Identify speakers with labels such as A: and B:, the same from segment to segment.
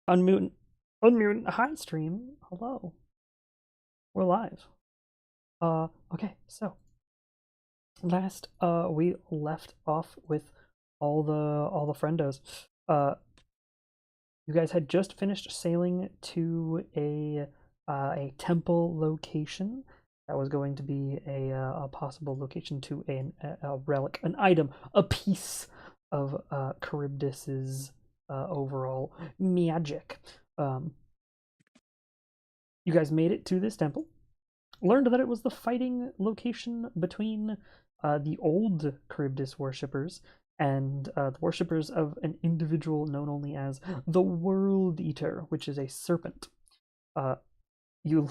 A: Unmute, unmute. Hi, stream. Hello. We're live. Okay. So last, we left off with all the friendos. Uh, you guys had just finished sailing to a temple location that was going to be a possible location to a relic, an item, a piece of Charybdis's overall magic. Um, you guys made it to this temple, learned that it was the fighting location between the old Charybdis worshippers and the worshippers of an individual known only as the World Eater, which is a serpent. Uh, you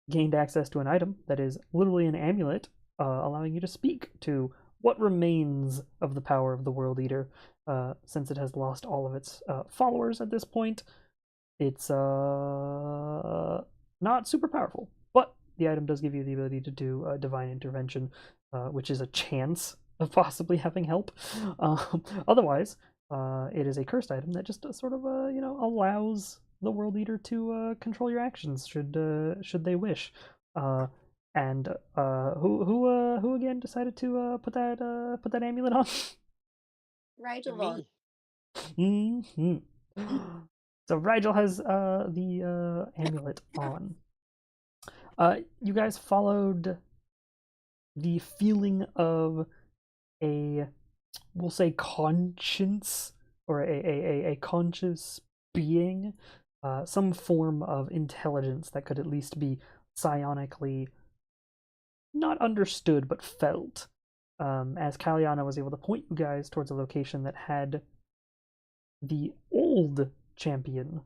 A: gained access to an item that is literally an amulet, allowing you to speak to what remains of the power of the World Eater, since it has lost all of its followers at this point. It's not super powerful, but the item does give you the ability to do divine intervention, which is a chance of possibly having help. Otherwise, it is a cursed item that just sort of allows the World Eater to control your actions should they wish. And who again decided to put that amulet on?
B: Rigel Vaughn.
C: Me.
A: hmm So Rigel has the amulet on. You guys followed the feeling of a, we'll say, conscience, or a conscious being, some form of intelligence that could at least be psionically not understood but felt. As Kaliana was able to point you guys towards a location that had the old champion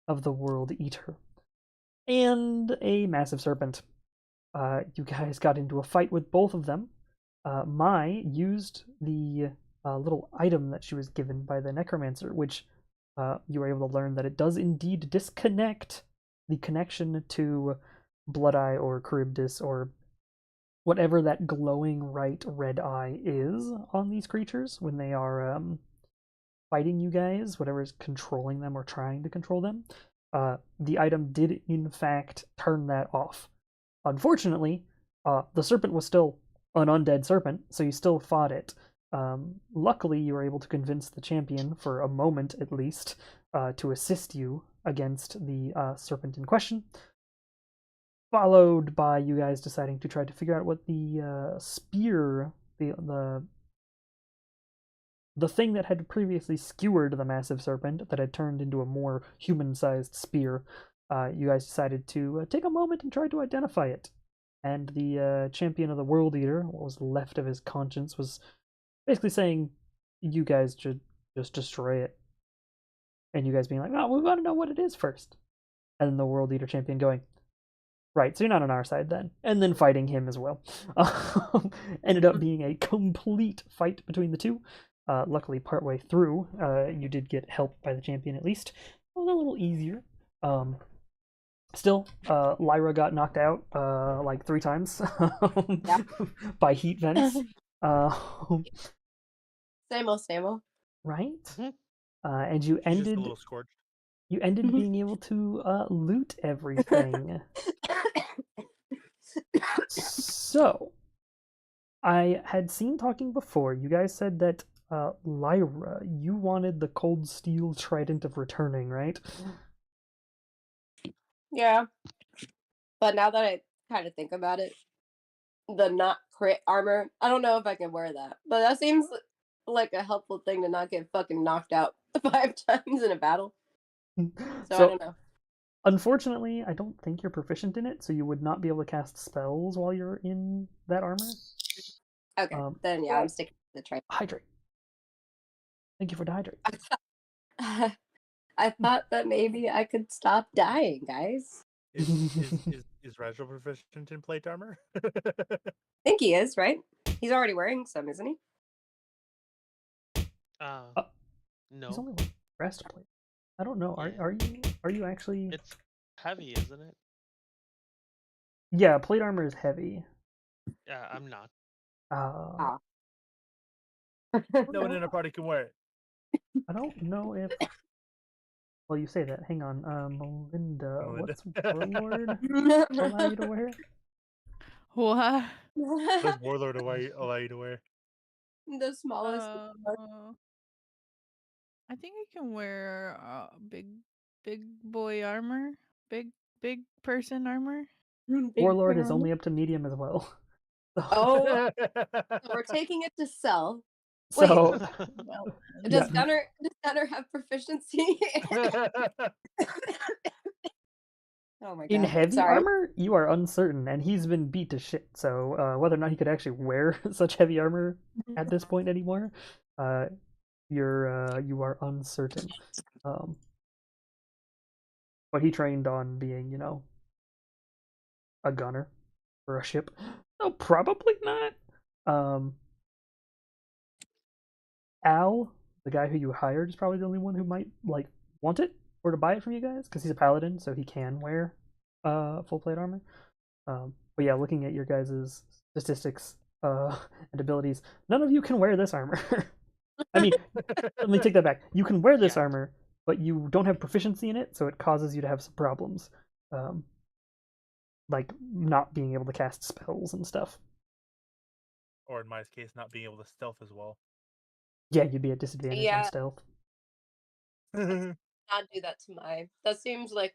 A: of the World Eater and a massive serpent. You guys got into a fight with both of them. Mai used the little item that she was given by the necromancer, which you were able to learn that it does indeed disconnect the connection to Blood Eye or Charybdis or whatever that glowing right red eye is on these creatures when they are fighting you guys, whatever is controlling them or trying to control them. The item did in fact turn that off. Unfortunately, the serpent was still an undead serpent, so you still fought it. Luckily, you were able to convince the champion, for a moment at least, to assist you against the serpent in question. Followed by you guys deciding to try to figure out what the spear, the thing that had previously skewered the massive serpent that had turned into a more human-sized spear. You guys decided to take a moment and try to identify it. And the champion of the World Eater, what was left of his conscience, was basically saying, "You guys should just destroy it." And you guys being like, "No, we want to know what it is first." And then the World Eater champion going, "Right, so you're not on our side then." And then fighting him as well. Ended up being a complete fight between the two. Luckily, partway through, you did get help by the champion at least. It was a little easier. Still, Lyra got knocked out like 3 times
B: Yeah.
A: by heat vents. Uh,
B: Same old, same old.
A: right?
C: Mhm.
A: And you
C: She's just a
A: ended
C: little scorched.
A: being able to loot everything. So, I had seen talking before. You guys said that Lyra, you wanted the cold steel trident of returning, right?
B: Yeah, but now that I kind of think about it, the not crit armor, I don't know if I can wear that. But that seems like a helpful thing to not get fucking knocked out 5 times in a battle. So I
A: So,
B: don't know.
A: unfortunately, I don't think you're proficient in it, so you would not be able to cast spells while you're in that armor.
B: Okay, then yeah, I'm
A: But
B: sticking to the try.
A: hydrate. Thank you for the hydrate.
B: I thought that maybe I could stop dying, guys.
C: Is Rigel proficient in plate armor?
B: I think he is, right? He's already wearing some, isn't he?
C: uh,
A: uh, he's
C: no.
A: only wearing breastplate. I don't know.
C: Yeah.
A: Are you actually?
C: It's heavy, isn't it?
A: Yeah, plate armor is heavy.
C: Yeah, I'm not.
A: Uh,
B: Ah.
A: I don't
C: No one
A: know.
C: in our party can wear it.
A: I don't know if Well, you say that. Hang on. Melinda,
C: Melinda.
A: what's Warlord allow you to wear?
D: What?
C: Does Warlord allow you to wear?
B: The smallest.
D: I think I can wear big boy armor, big person armor.
B: Big
A: Warlord is
B: armor.
A: only up to medium as well.
B: Oh, so we're taking it to sell.
A: So,
D: Well,
B: Does
A: yeah.
B: Gunner have proficiency? Oh my god.
A: In heavy
B: Sorry.
A: armor, you are uncertain, and he's been beat to shit. So whether or not he could actually wear such heavy armor at this point anymore, you are uncertain. But he trained on being, a gunner for a ship. No, probably not. Al, the guy who you hired, is probably the only one who might want it or to buy it from you guys because he's a paladin, so he can wear full plate armor. But yeah, looking at your guys' statistics and abilities, none of you can wear this armor. I mean, let me take that back. You can wear this armor, but you don't have proficiency in it, so it causes you to have some problems, like not being able to cast spells and stuff.
C: Or in my case, not being able to stealth as well.
A: Yeah, you'd be at disadvantage on stealth.
B: Not do that to my. That seems like.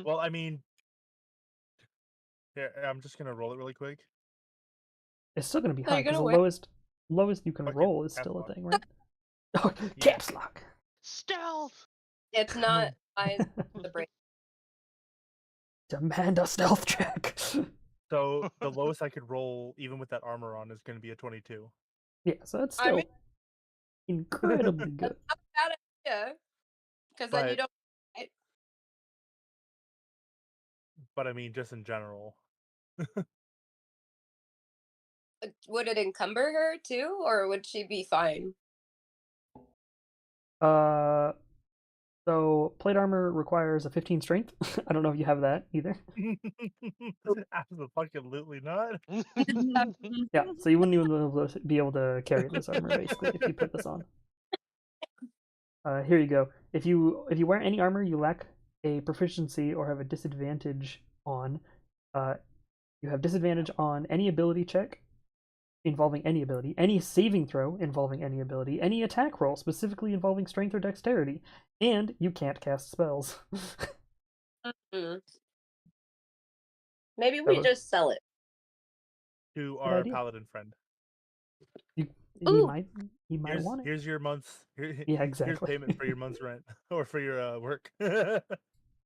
C: Well, I mean, here, I'm just gonna roll it really quick.
A: It's still gonna be
B: Oh,
A: high
B: you're
A: because the
B: gonna
A: lowest you can
C: Okay,
A: roll is
C: caps
A: still a
C: lock.
A: thing, right? Oh, caps lock.
E: Stealth.
B: It's not the brain.
A: Demand a stealth check.
C: So the lowest I could roll, even with that armor on, is going to be a 22.
A: Yeah, so that's
B: I
A: still
B: mean-
A: incredibly good.
B: Not a bad idea. Because then you
C: But-
B: don't.
C: But I mean, just in general.
B: Would it encumber her too, or would she be fine?
A: So plate armor requires a 15 strength. I don't know if you have that either.
C: Absolutely not.
A: Yeah, so you wouldn't even be able to carry this armor basically if you put this on. Here you go. If you wear any armor you lack a proficiency or have a disadvantage on, you have disadvantage on any ability check involving any ability, any saving throw involving any ability, any attack roll specifically involving strength or dexterity, and you can't cast spells.
B: Maybe we
A: So-
B: just sell it.
C: To
A: Good
C: our
A: idea.
C: paladin friend.
A: He
B: Ooh.
A: might want it.
C: Here's your month's.
A: Yeah,
C: Here's
A: exactly.
C: payment for your month's rent or for your work.
A: It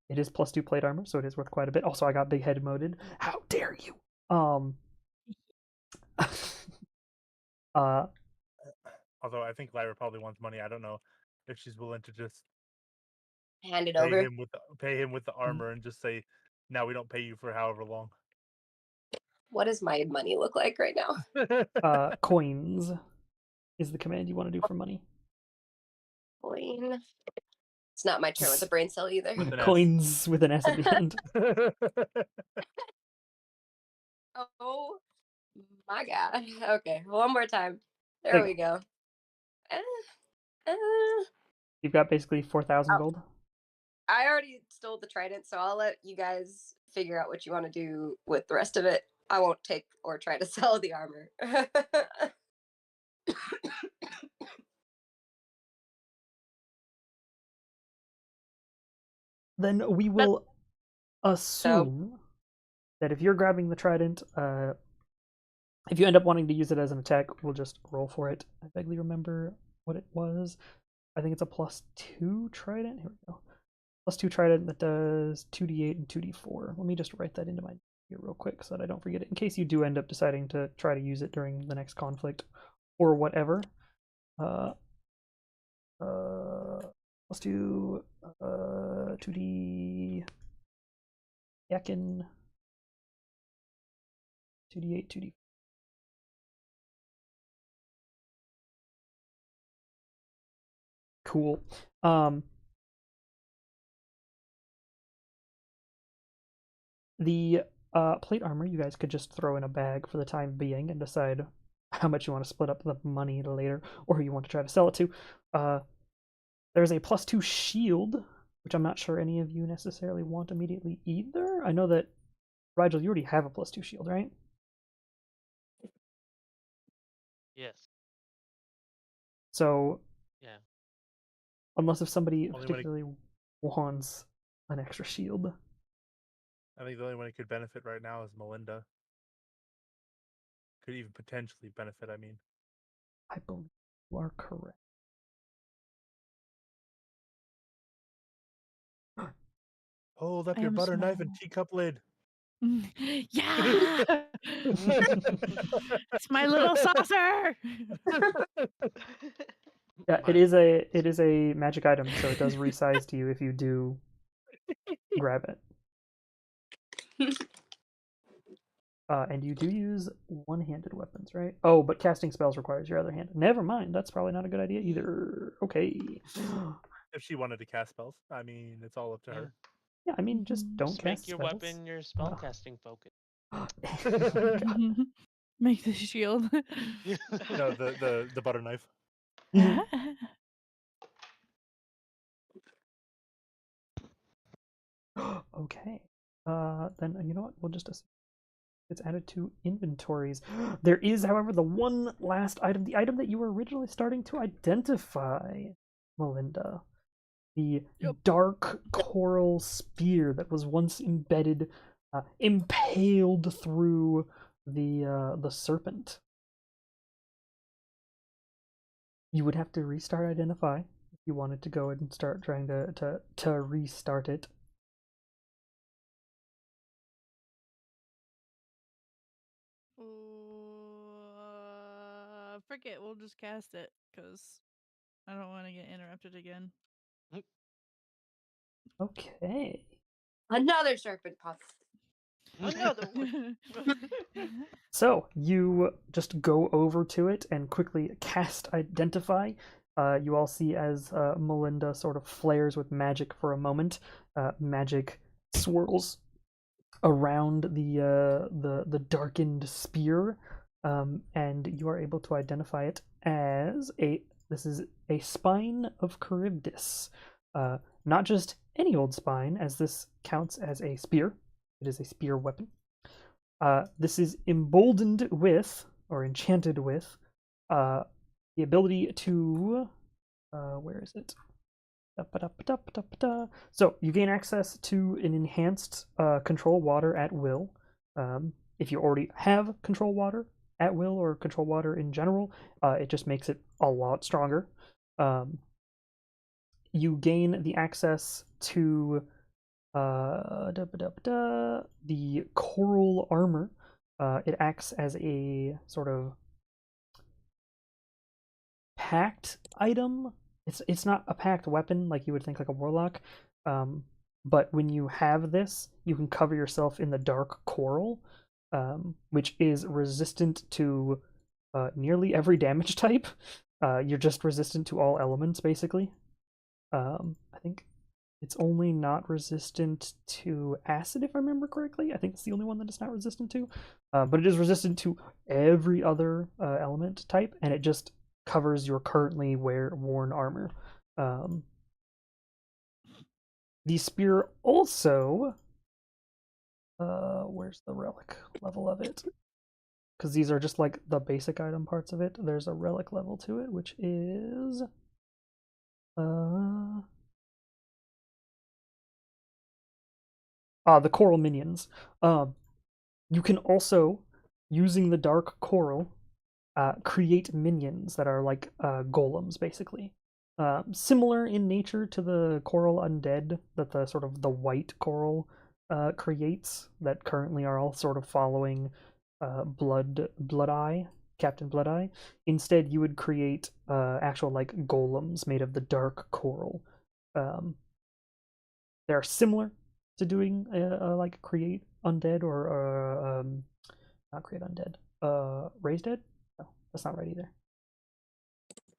A: is +2 plate armor, so it is worth quite a bit. Also, I got big head moded. How dare you?
C: Although I think Lyra probably wants money. I don't know if she's willing to just
B: Hand it
C: pay
B: over.
C: him with the armor and just say, "Now we don't pay you for however long."
B: What does my money look like right now?
A: Coins is the command you want to do for money.
B: Coin. It's not my turn with the brain cell either.
C: With an S.
A: Coins with an S at the end.
B: Oh my god. Okay, one more time. There
A: There
B: we
A: you
B: go.
A: You've got basically 4,000 gold.
B: I already stole the trident, so I'll let you guys figure out what you want to do with the rest of it. I won't take or try to sell the armor.
A: Then we will assume that if you're grabbing the trident, if you end up wanting to use it as an attack, we'll just roll for it. I vaguely remember what it was. I think it's a +2 trident. Here we go. +2 trident that does 2d8 and 2d4. Let me just write that into my here real quick so that I don't forget it in case you do end up deciding to try to use it during the next conflict or whatever. Let's do 2d Yakin 2d8 2d. Cool. The plate armor you guys could just throw in a bag for the time being and decide how much you want to split up the money later or who you want to try to sell it to. There's a +2 shield, which I'm not sure any of you necessarily want immediately either. I know that, Rigel, you already have a +2 shield, right?
E: Yes.
A: So,
E: Yeah.
A: unless if somebody
C: Only when it-
A: particularly wants an extra shield.
C: I think the only one who could benefit right now is Melinda. Could even potentially benefit, I mean.
A: I believe you are correct.
C: Hold up
D: I
C: your
D: am
C: butter knife and
D: small.
C: teacup lid.
D: Yeah! It's my little saucer!
A: Yeah, it is a magic item, so it does resize to you if you do grab it. And you do use one-handed weapons, right? Oh, but casting spells requires your other hand. Never mind, that's probably not a good idea either. Okay.
C: If she wanted to cast spells, I mean, it's all up to her.
A: Yeah, I mean, just don't
E: Just
A: cast
E: make your
A: spells.
E: weapon your spellcasting focus.
D: Make the shield.
C: No, the butter knife.
A: Okay. Then you know what? We'll just assume it's added to inventories. There is, however, the one last item, the item that you were originally starting to identify, Melinda. The dark coral spear that was once embedded, impaled through the serpent. You would have to restart identify if you wanted to go and start trying to restart it.
D: Forget, we'll just cast it, because I don't want to get interrupted again.
A: Okay.
B: Another serpent pops.
E: Another one.
A: So you just go over to it and quickly cast Identify. You all see as Melinda sort of flares with magic for a moment. Magic swirls around the darkened spear, and you are able to identify it as this is a spine of Charybdis. Not just any old spine, as this counts as a spear. It is a spear weapon. This is emboldened with, or enchanted with, the ability to, where is it? So you gain access to an enhanced control water at will. If you already have control water at will or control water in general, it just makes it a lot stronger. You gain the access to the coral armor. It acts as a sort of packed item. It's not a packed weapon like you would think, like a warlock. But when you have this, you can cover yourself in the dark coral, which is resistant to nearly every damage type. You're just resistant to all elements, basically. I think it's only not resistant to acid, if I remember correctly. I think it's the only one that it's not resistant to. But it is resistant to every other element type, and it just covers your currently worn armor. The spear also... where's the relic level of it? Because these are just like the basic item parts of it. There's a relic level to it, which is... the coral minions. You can also, using the dark coral, create minions that are like golems, basically. Similar in nature to the coral undead that the sort of the white coral creates, that currently are all sort of following Bloodeye, Captain Bloodeye. Instead, you would create actual like golems made of the dark coral. They're similar to doing like create undead or not create undead. Raise dead? No, that's not right either.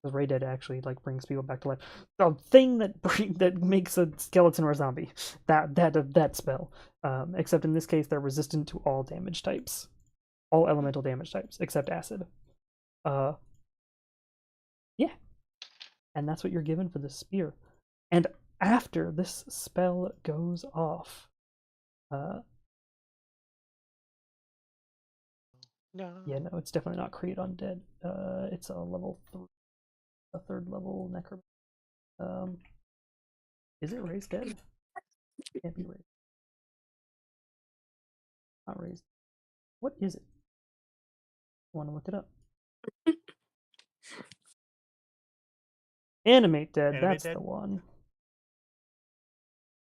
A: Because Raise Dead actually like brings people back to life. The thing that makes a skeleton or a zombie. That spell. Except in this case, they're resistant to all damage types, all elemental damage types except acid. Yeah, and that's what you're given for the spear. And after this spell goes off,
E: No.
A: yeah, no, it's definitely not Create Undead. It's a level 3, a 3rd level necromancer. Is it Raised Dead? Can't be raised. Not raised. What is it? I want to look it up. Animate Dead,
C: Animate
A: that's
C: Dead?
A: the one.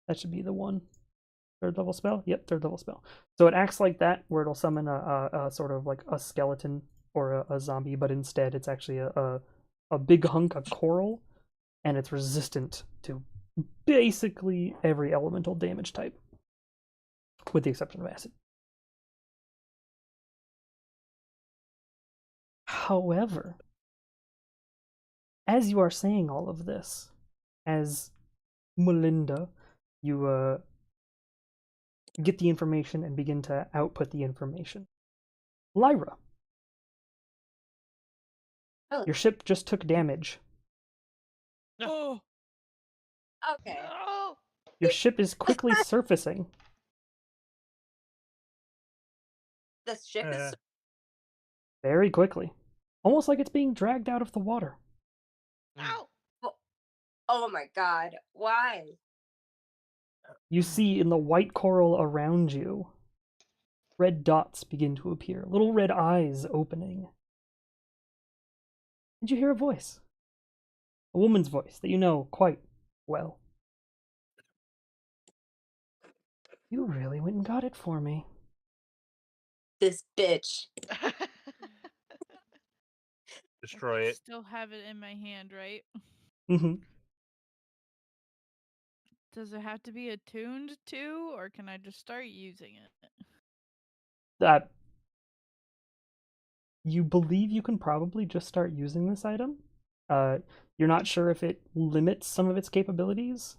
A: That should be the one. 3rd level spell? Yep, 3rd level spell. So it acts like that, where it'll summon a sort of like a skeleton or a zombie, but instead it's actually a big hunk of coral, and it's resistant to basically every elemental damage type, with the exception of acid. However, as you are saying all of this, as Melinda, you get the information and begin to output the information. Lyra,
B: Oh,
A: your ship just took damage.
D: Oh,
B: okay.
E: No.
A: Your ship is quickly surfacing.
B: The ship
C: Uh,
B: is.
A: Very quickly. Almost like it's being dragged out of the water.
E: Ow.
B: Oh my god. Why?
A: You see in the white coral around you, red dots begin to appear, little red eyes opening. And you hear a voice. A woman's voice that you know quite well. You really went and got it for me.
B: This bitch.
C: destroy
D: I
C: it.
D: still have it in my hand, right?
A: Mm-hmm.
D: Does it have to be attuned to, or can I just start using it?
A: That you believe you can probably just start using this item. You're not sure if it limits some of its capabilities,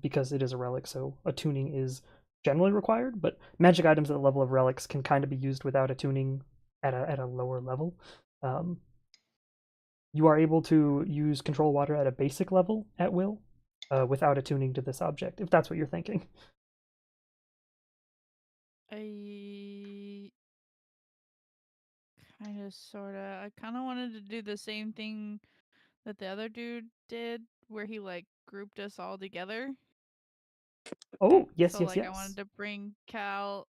A: because it is a relic, so attuning is generally required, but magic items at the level of relics can kind of be used without attuning at a lower level. You are able to use control water at a basic level at will, without attuning to this object, if that's what you're thinking.
D: I kind of, sort of. I kind of wanted to do the same thing that the other dude did, where he like grouped us all together.
A: Oh, yes,
D: So
A: yes,
D: like I
A: yes.
D: wanted to bring Cal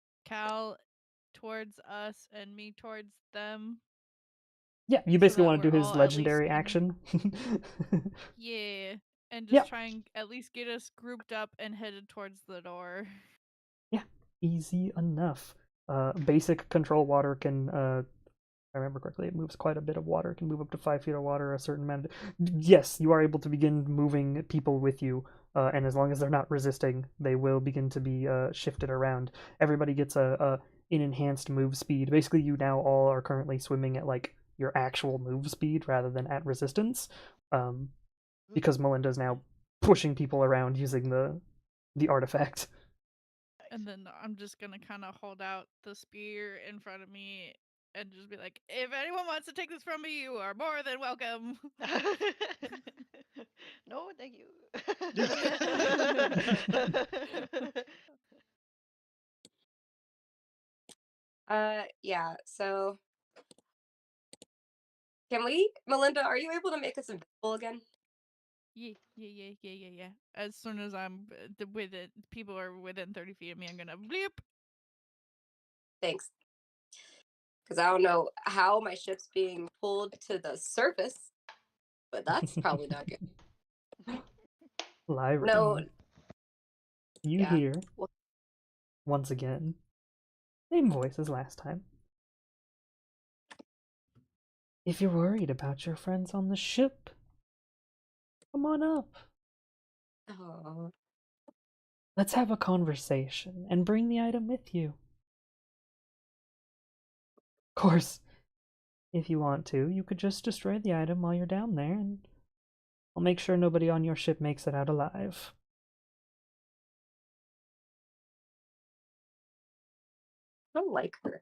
D: towards us and me towards them.
A: Yeah, you
D: so
A: basically
D: that
A: want to
D: we're
A: do his
D: all at least
A: legendary
D: in-
A: action.
D: Yeah, and
A: Yeah.
D: just try and at least get us grouped up and headed towards the door.
A: Yeah, easy enough. Basic control water can, if I remember correctly, it moves quite a bit of water. It can move up to 5 feet of water, a certain amount. Yes, you are able to begin moving people with you, and as long as they're not resisting, they will begin to be shifted around. Everybody gets an enhanced move speed. Basically, you now all are currently swimming at like your actual move speed rather than at resistance, because Melinda's now pushing people around using the artifact.
D: And then I'm just gonna kind of hold out the spear in front of me and just be like, if anyone wants to take this from me, you are more than welcome.
E: No, thank you.
B: Yeah, so. Can we, Melinda, are you able to make us invisible again?
D: Yeah. As soon as I'm within, people are within 30 feet of me, I'm gonna bleep.
B: Thanks. Because I don't know how my ship's being pulled to the surface, but that's probably not good.
A: Lyra,
B: No.
A: you
B: Yeah.
A: hear once again, same voice as last time. If you're worried about your friends on the ship, come on up.
B: Oh.
A: Let's have a conversation and bring the item with you. Of course, if you want to, you could just destroy the item while you're down there, and I'll make sure nobody on your ship makes it out alive.
B: I don't like her.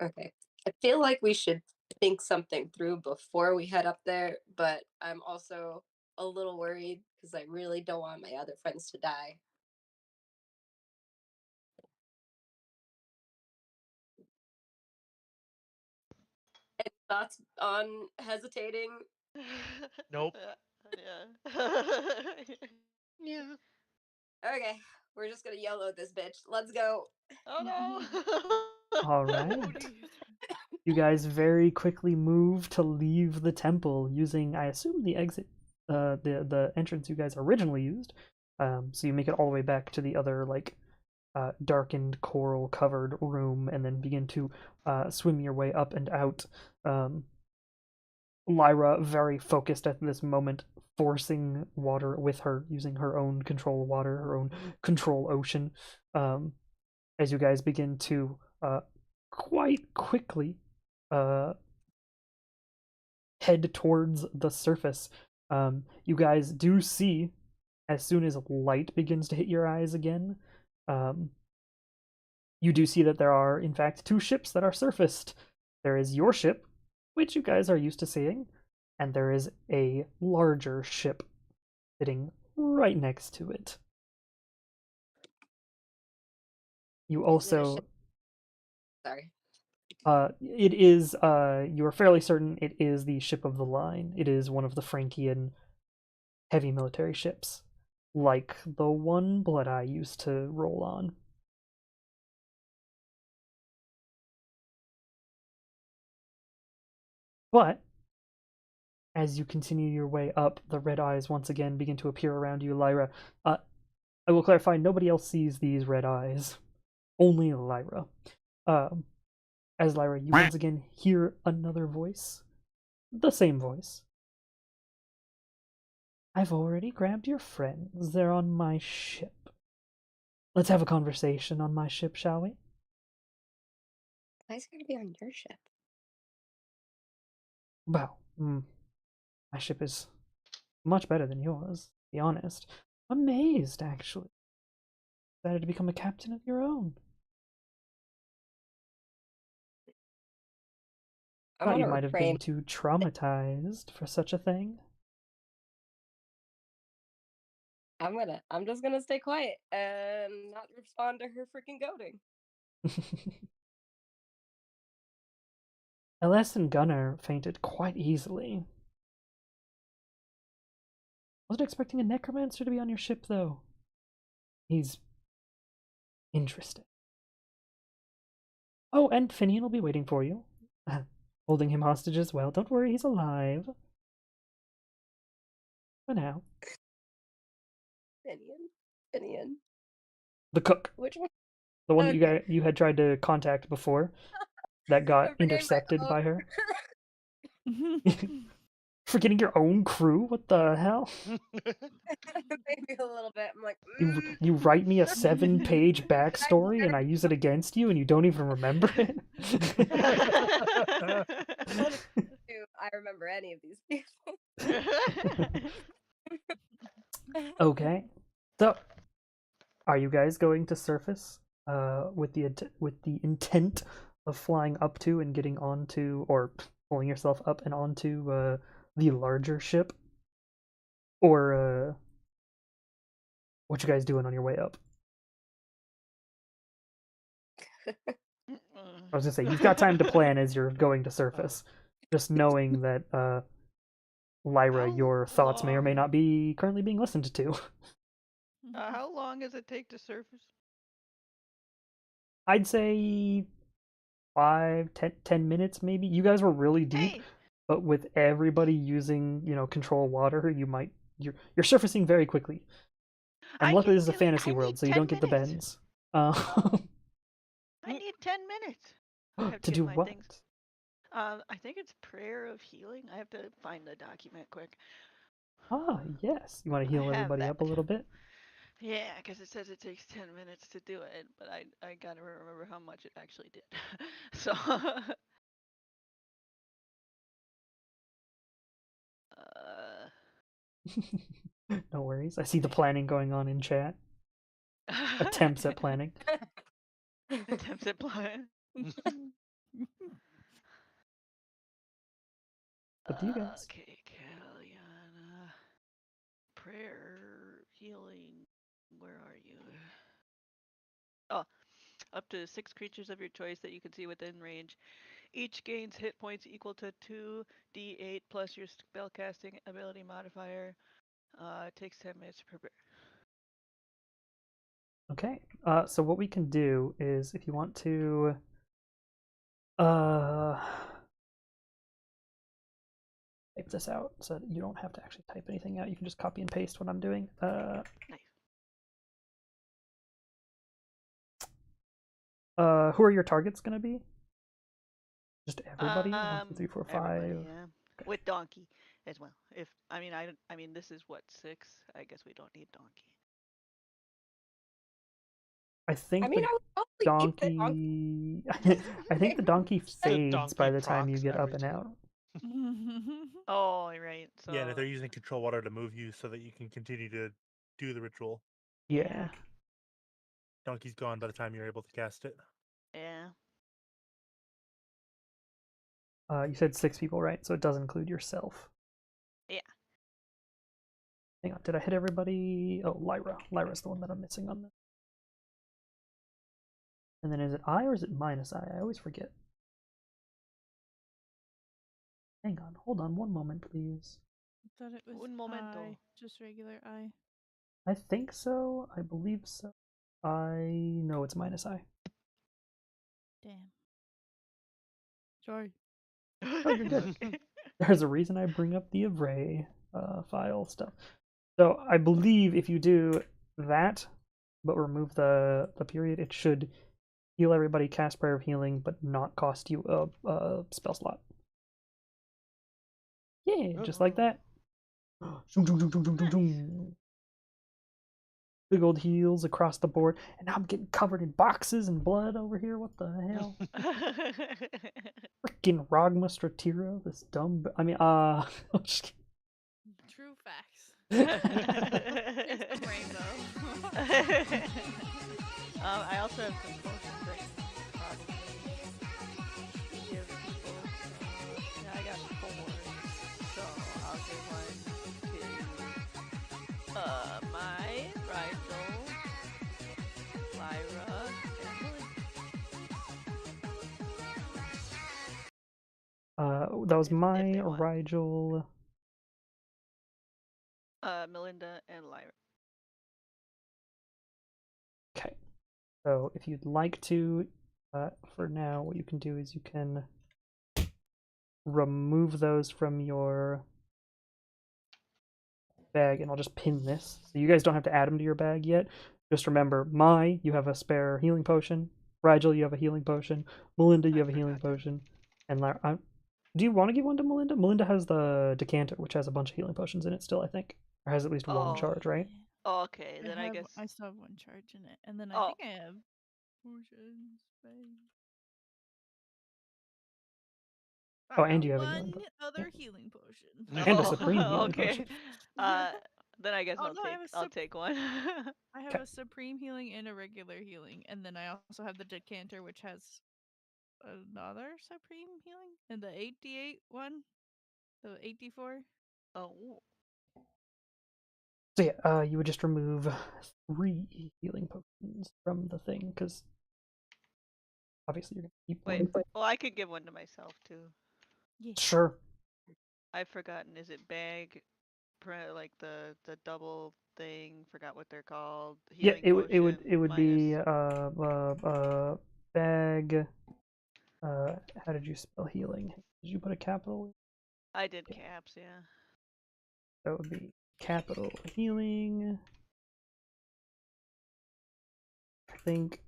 B: Okay. I feel like we should think something through before we head up there, but I'm also a little worried because I really don't want my other friends to die. Any thoughts on hesitating?
C: Nope.
E: Yeah. Yeah.
B: Okay, we're just gonna YOLO this bitch. Let's go.
E: Oh no.
A: All right. You guys very quickly move to leave the temple using, I assume, the exit, the entrance you guys originally used. So you make it all the way back to the other like darkened coral covered room, and then begin to swim your way up and out. Lyra, very focused at this moment, forcing water with her, using her own control water, her own control ocean. As you guys begin to quite quickly head towards the surface. You guys do see, as soon as light begins to hit your eyes again, you do see that there are, in fact, two ships that are surfaced. There is your ship, which you guys are used to seeing, and there is a larger ship sitting right next to it. You
B: Is it a
A: also
B: ship? Sorry.
A: it is you are fairly certain it is the ship of the line. It is one of the Frankian heavy military ships, like the one Blood Eye used to roll on. But as you continue your way up, the red eyes once again begin to appear around you, Lyra. I will clarify, nobody else sees these red eyes. Only Lyra. As Lyra, you once again hear another voice. The same voice. I've already grabbed your friends. They're on my ship. Let's have a conversation on my ship, shall we?
B: Why is it gonna be on your ship?
A: Well, my ship is much better than yours, to be honest. Amazed, actually. Decided to become a captain of your own.
B: I
A: Thought
B: want
A: you
B: to
A: might have
B: refrain.
A: been too traumatized for such a thing.
B: I'm just gonna stay quiet and not respond to her freaking goading.
A: LS and Gunnar fainted quite easily. Wasn't expecting a necromancer to be on your ship, though. He's interesting. Oh, and Finian will be waiting for you. Holding him hostage as well. Don't worry, he's alive. For now.
B: Finian.
A: The cook.
B: Which one?
A: The one that
B: Okay.
A: you had tried to contact before. That got
B: I'm forgetting my
A: intercepted by
B: own-
A: her. Forgetting your own crew? What the hell?
B: Maybe a little bit. I'm like,
A: You write me a 7-page backstory and I use it against you and you don't even remember it?
B: do I remember any of these people?
A: Okay. So, are you guys going to surface with the intent of flying up to and getting onto, or pulling yourself up and onto the larger ship? Or what you guys doing on your way up? I was gonna say, you've got time to plan as you're going to surface. Just knowing that Lyra,
E: How
A: your thoughts may or may
E: long?
A: not be currently being listened to.
E: How long does it take to surface?
A: I'd say 10 minutes maybe. You guys were really deep,
E: Hey,
A: but with everybody using, control water, you're surfacing very quickly. And
E: I
A: luckily
E: need
A: this is a
E: to-
A: fantasy
E: I
A: world,
E: need
A: so you
E: 10
A: don't get the
E: minutes.
A: bends.
E: I need 10 minutes. I have
A: To
E: get
A: do
E: my
A: what?
E: things. I think it's prayer of healing. I have to find the document quick.
A: Ah, yes. You want to heal
E: have
A: everybody
E: that.
A: up a little bit?
E: Yeah, because it says it takes 10 minutes to do it, but I gotta remember how much it actually did. So,
A: No worries. I see the planning going on in chat. Attempts at planning.
E: attempts at plan.
A: up to you guys.
E: Okay, Kaliana. Prayer, healing. Where are you? Oh, up to 6 creatures of your choice that you can see within range. Each gains hit points equal to 2d8 plus your spellcasting ability modifier. It takes 10 minutes to prepare.
A: Okay. So what we can do is, if you want to, type this out so that you don't have to actually type anything out. You can just copy and paste what I'm doing.
E: Nice.
A: Who are your targets gonna be? Just everybody? 1, 2, 3, 4, 5.
E: Everybody, yeah.
A: Okay.
E: With Donkey as well. If I mean, this is what 6. I guess we don't need Donkey.
A: I think
B: I mean,
A: the
B: I would probably keep the
A: donkey. I think the donkey fades
F: donkey
A: by the time you
F: procs
A: get up
F: every
A: and
F: turn.
A: out.
E: Oh, right. So
C: Yeah, and if they're using control water to move you so that you can continue to do the ritual,
A: Yeah.
C: donkey's gone by the time you're able to cast it.
E: Yeah.
A: You said 6 people, right? So it does include yourself.
E: Yeah.
A: Hang on, did I hit everybody? Oh, Lyra. Lyra's the one that I'm missing on this. And then is it I or is it minus I? I always forget. Hang on, hold on one moment, please.
D: I thought it was
E: Un momento.
D: I, just regular I.
A: I think so. I believe so. I know it's minus I.
D: Damn. Sorry.
A: Oh, you're good. There's a reason I bring up the array file stuff. So I believe if you do that, but remove the period, it should heal everybody, cast Prayer of Healing, but not cost you a spell slot. Yeah, just like that. Big old heals across the board, and now I'm getting covered in boxes and blood over here. What the hell? Freaking Rogma Stratira, this dumb. I mean, I'm just kidding.
D: True facts.
E: It's
D: It's the rainbow.
E: I also have some potions that you can probably give people. Yeah, I got 4, so I'll give one to my Rigel, Lyra, and Melinda.
A: That was
E: If
A: my
E: they want.
A: Rigel.
E: Melinda and Lyra.
A: Okay. So if you'd like to, for now, what you can do is you can remove those from your bag, and I'll just pin this. So you guys don't have to add them to your bag yet. Just remember, you have a spare healing potion. Rigel, you have a healing potion. Melinda, you
E: I
A: have a healing
E: forgot that.
A: potion. And Lyra, do you want to give one to Melinda? Melinda has the decanter, which has a bunch of healing potions in it still, I think. Or has at least one
E: Oh.
A: charge, right?
E: Oh, okay, then I
D: have,
E: guess.
D: I still have 1 charge in it, and then I
E: Oh.
D: think I have potions.
A: Oh,
D: I
A: and
D: got
A: you have a healing
D: one
A: potion.
D: other
A: Yeah.
D: healing potion.
A: And a
E: Oh,
A: supreme healing
E: okay.
A: potion.
E: Then I guess
D: Oh, no, I have a
E: I'll take one.
D: I have
A: Okay.
D: a supreme healing and a regular healing, and then I also have the decanter, which has another supreme healing, and the 8d8 one, the 8d4.
E: Oh.
A: So yeah, you would just remove 3 healing potions from the thing, because obviously you're gonna keep
E: Wait,
A: one.
E: well, I could give one to myself too.
D: Yeah.
A: Sure.
E: I've forgotten. Is it bag, like the double thing? Forgot what they're called.
A: Yeah,
E: Healing
A: it would be
E: minus-
A: bag. How did you spell healing? Did you put a capital?
E: I did caps, yeah.
A: That would be capital healing. I think.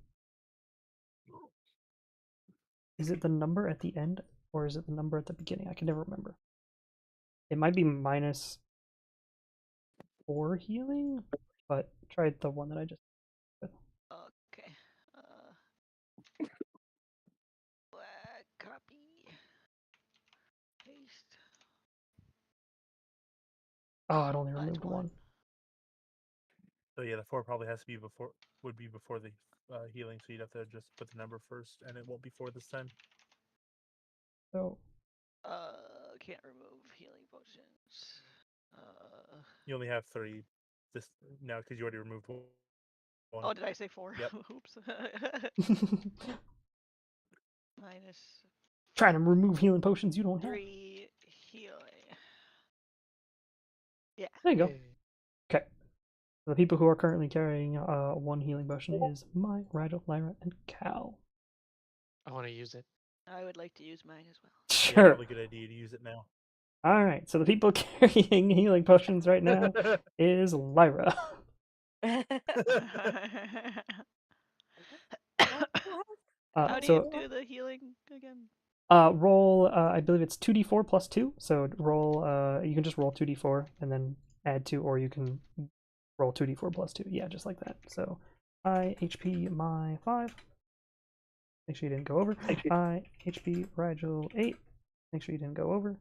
A: Is it the number at the end or is it the number at the beginning? I can never remember. It might be -4 healing, but try the one that I just.
E: Okay. Copy. Paste.
A: Oh, it only
E: That's
A: removed one.
C: So yeah, the 4 probably has to be before the healing, so you'd have to just put the number first, and it won't be 4 this time.
A: So.
E: can't remove healing potions.
C: You only have 3 this now because you already removed 1.
E: Oh, did I say 4?
C: Yep.
E: Oops. Minus
A: Trying to remove healing potions you don't have.
E: 3 healing. Yeah.
A: There you go.
F: Yay.
A: Okay. The people who are currently carrying 1 healing potion is Mai, Rigel, Lyra, and Cal.
F: I want to use it.
E: I would like to use mine as well.
C: Yeah,
A: Sure.
C: probably a good idea to use it now.
A: All right. So the people carrying healing potions right now is Lyra.
E: How do
A: So
E: you do the healing again?
A: roll. I believe it's 2d4 plus 2. So roll. You can just roll 2d4 and then add 2, or you can roll 2d4 plus 2. Yeah, just like that. So I HP my 5. Make sure you didn't go over. I HP Rigel 8. Make sure you didn't go over.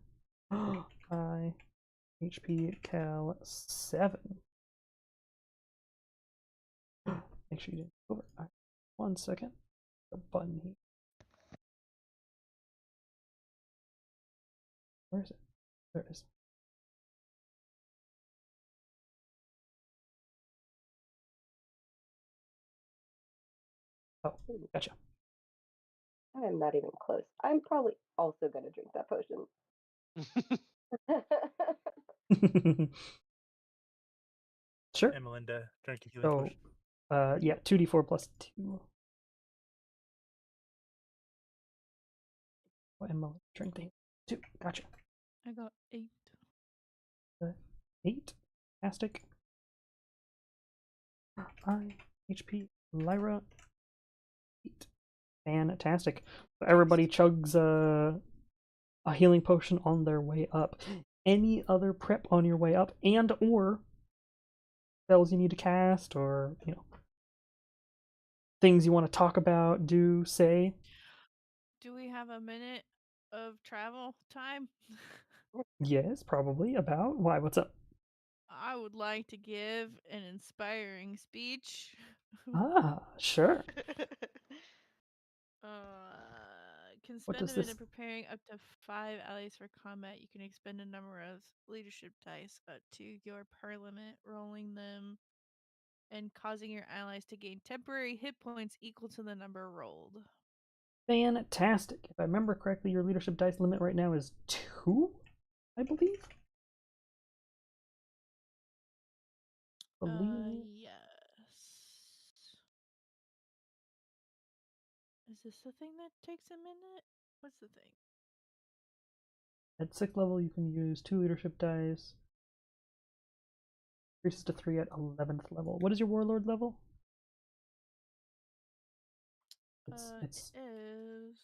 A: I HP Cal 7. Make sure you didn't go over. All right. 1 second. The button here. Where is it? There it is. Oh, gotcha.
B: I am not even close. I'm probably also gonna drink that potion.
A: Sure.
C: And Melinda, drink a healing
A: So,
C: potion.
A: yeah, 2d4 plus 2. What am I drinking? 2. Gotcha.
D: I got 8.
A: 8. Fantastic. I HP Lyra 8. Fantastic. So everybody chugs a healing potion on their way up. Any other prep on your way up, and or spells you need to cast, or things you want to talk about, do, say?
D: Do we have a minute of travel time?
A: Yes, probably. About why? What's up?
D: I would like to give an inspiring speech.
A: Ah, sure.
D: Can
A: What
D: spend
A: does
D: a minute
A: this-
D: preparing up to 5 allies for combat. You can expend a number of leadership dice up to your per limit, rolling them and causing your allies to gain temporary hit points equal to the number rolled.
A: Fantastic. If I remember correctly, your leadership dice limit right now is 2, I believe.
D: Yes. Is this the thing that takes a minute? What's the thing?
A: At 6th level, you can use 2 leadership dice. Increases to 3 at 11th level. What is your warlord level? It's
D: It is.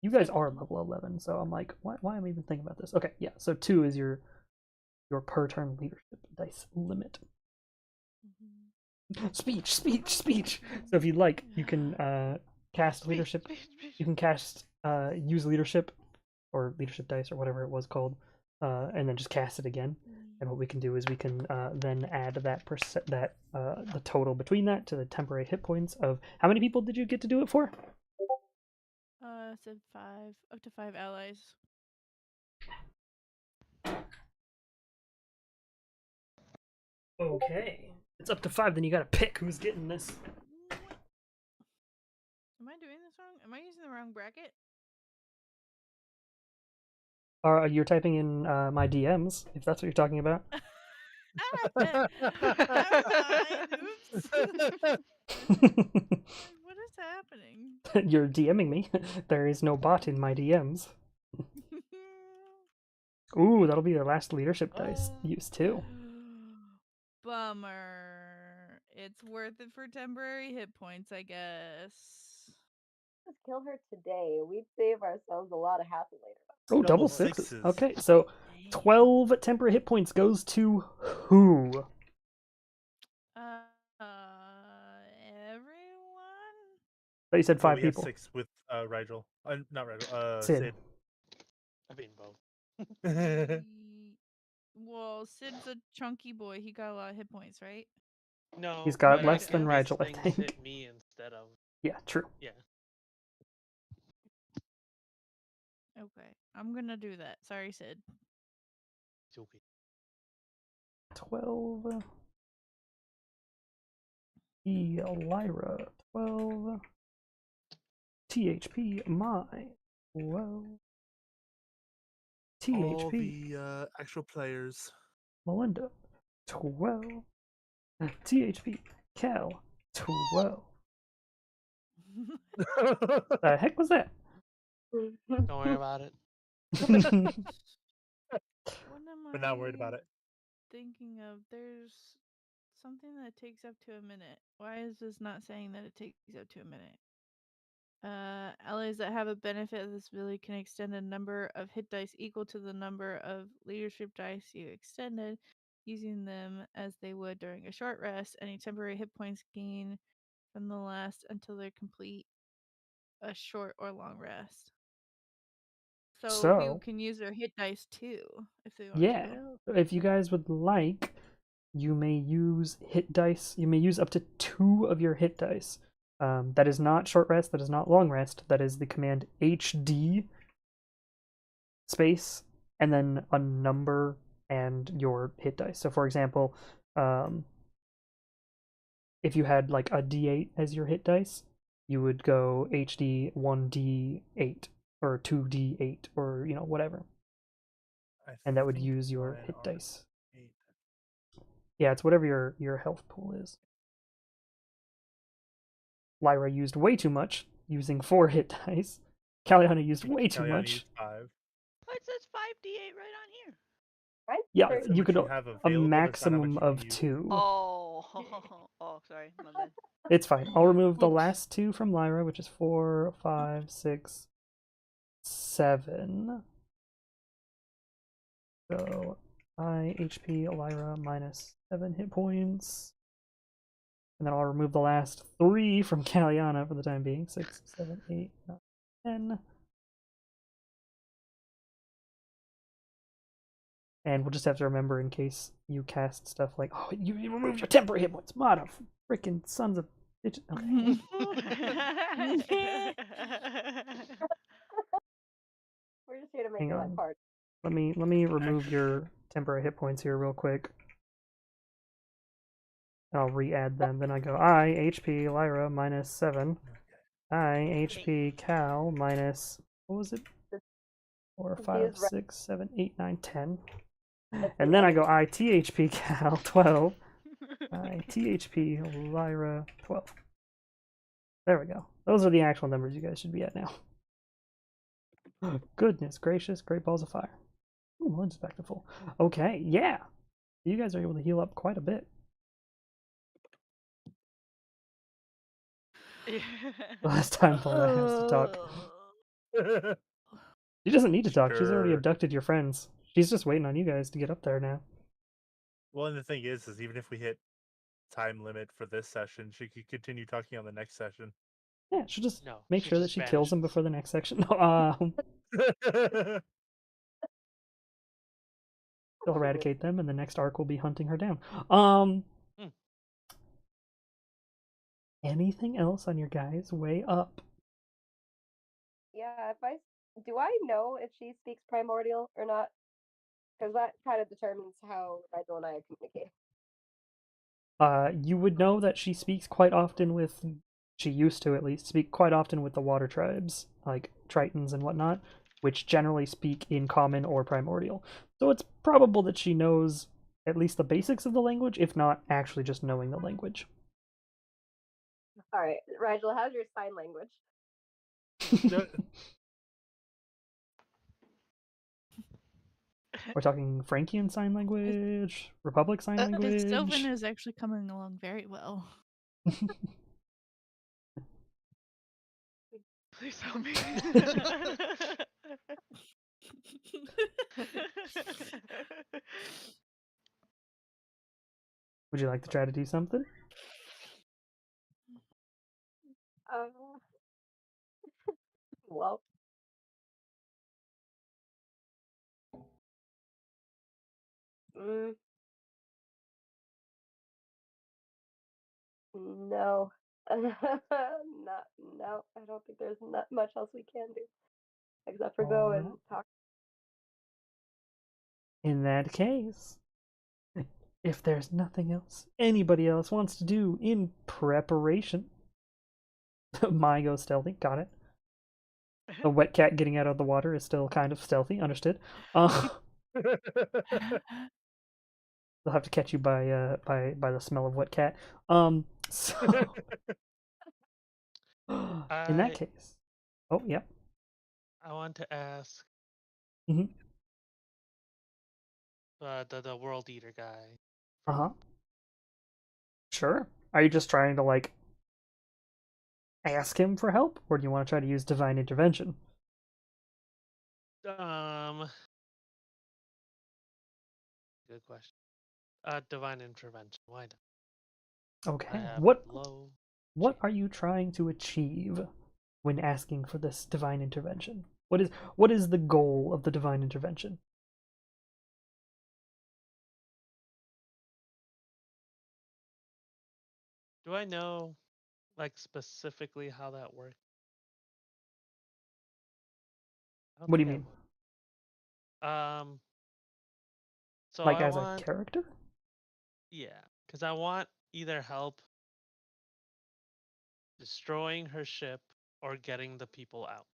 A: you guys
D: 7.
A: are level 11, so I'm like, why am I even thinking about this? Okay, yeah, so 2 is your per turn leadership dice limit. Speech. So if you'd like, you can cast leadership. You can cast use leadership or leadership dice or whatever it was called, and then just cast it again. And what we can do is we can then add that the total between that to the temporary hit points of how many people did you get to do it for?
D: Said 5, up to 5 allies.
A: Okay, it's up to 5. Then you gotta pick who's getting this.
D: Am I doing this wrong? Am I using the wrong bracket?
A: You're typing in my DMs if that's what you're talking about.
D: Never mind. Oops. What is happening?
A: You're DMing me. There is no bot in my DMs. Ooh, that'll be your last leadership dice use too.
D: Bummer. It's worth it for temporary hit points, I guess.
B: Let's kill her today. We'd save ourselves a lot of hassle later.
A: Oh, double
C: Double
A: sixes.
C: sixes.
A: Okay, so 12 temporary hit points goes to who?
D: Everyone?
A: But you said
C: So
A: 5
C: we
A: people.
C: have 6 with Rigel. Not Rigel.
A: Sid.
C: Sid.
F: I mean both.
D: Well, Sid's a chunky boy. He got a lot of hit points, right?
F: No.
A: He's got
F: but
A: less
F: I
A: than
F: guess
A: Rigel, I
F: things
A: think.
F: hit me instead of
A: Yeah, true.
F: yeah.
D: Okay, I'm gonna do that. Sorry, Sid.
F: It's okay.
A: 12. Lyra, 12. THP, mine, 12.
C: All
A: THP,
C: the actual players.
A: Melinda, 12. THP, Cal, 12. The heck was that?
F: Don't worry about it.
D: What am
C: We're not worried about
D: I
C: it.
D: thinking of? There's something that takes up to a minute. Why is this not saying that it takes up to a minute? Allies that have a benefit of this ability can extend a number of hit dice equal to the number of leadership dice you extended, using them as they would during a short rest. Any temporary hit points gain from the last until they complete a short or long rest. So people
A: So,
D: can use their hit dice too if they want
A: yeah,
D: to.
A: if you guys would like, you may use hit dice. You may use up to 2 of your hit dice. That is not short rest, that is not long rest. That is the command HD space and then a number and your hit dice. So, for example, if you had like a D8 as your hit dice, you would go HD 1D8 or 2D8 or whatever,
C: I
A: and that would
C: think
A: use your
C: mine
A: hit
C: are
A: dice.
C: 8.
A: Yeah, it's whatever your health pool is. Lyra used way too much, using 4 hit dice. Caliana used way too
C: Kellyanne
A: much.
C: used 5.
E: Oh, it says 5d8 right on here.
A: Yeah,
C: That's how
A: you
C: much
A: could
C: you have
A: a
C: available. That's not how much
A: maximum
C: you can
A: of
C: use.
A: 2.
E: Oh, oh, sorry, my bad.
A: It's fine. I'll remove the
D: Oops.
A: last 2 from Lyra, which is 4, 5, 6, 7. So I HP Lyra minus 7 hit points. And then I'll remove the last 3 from Caliana for the time being. 6, 7, 8, 9, 10. And we'll just have to remember in case you cast stuff like, oh, you removed your temporary hit points. Mother freaking sons of bitches. Okay.
B: We're just here to make
A: Hang
B: it
A: on.
B: hard.
A: Let me remove your temporary hit points here real quick. And I'll re-add them. Then I go I HP Lyra minus 7. I HP Cal minus, what was it? 4, 5, 6, 7, 8, 9, 10. And then I go I THP Cal 12. I THP Lyra 12. There we go. Those are the actual numbers you guys should be at now. Goodness gracious, great balls of fire. Ooh, Melinda's back to full. Okay, yeah. You guys are able to heal up quite a bit. Last time Lyra has to talk. She doesn't need to talk. She's already
C: Sure.
A: abducted your friends. She's just waiting on you guys to get up there now.
C: Well, and the thing is even if we hit time limit for this session, she could continue talking on the next session.
A: Yeah, she'll just
F: No,
A: make
F: she
A: sure that
F: just
A: she kills him
F: vanishes.
A: before the next section. No, she'll eradicate them, and the next arc will be hunting her down.
F: Hmm.
A: Anything else on your guys' way up?
B: Yeah, do I know if she speaks primordial or not? Because that kind of determines how Rigel and I communicate.
A: You would know that she speaks quite often with. She used to at least speak quite often with the water tribes, like Tritons and whatnot, which generally speak in common or primordial. So it's probable that she knows at least the basics of the language, if not actually just knowing the language.
B: All right, Rigel, how's your sign language?
A: We're talking Frankian Sign Language, Republic Sign Language.
D: Sylvan is actually coming along very well.
E: Please help me.
A: Would you like to try to do something?
B: Well, no, not no. I don't think there's not much else we can do. except for go and
A: Alright.
B: talk.
A: In that case, if there's nothing else anybody else wants to do in preparation, Mai goes stealthy. Got it. The wet cat getting out of the water is still kind of stealthy. Understood. They'll have to catch you by the smell of wet cat. So in that case, oh yeah,
F: I want to ask
A: Mhm.
F: the world eater guy.
A: Sure. Are you just trying to like ask him for help, or do you want to try to use divine intervention?
F: Good question. Divine intervention. Why not?
A: Okay.
F: I have
A: What
F: low.
A: are you trying to achieve when asking for this divine intervention? What is the goal of the divine intervention?
F: Do I know, like, specifically how that works? I don't
A: What do you
F: think
A: mean?
F: So
A: Like
F: I
A: as
F: want,
A: a character?
F: yeah, because I want either help destroying her ship or getting the people out.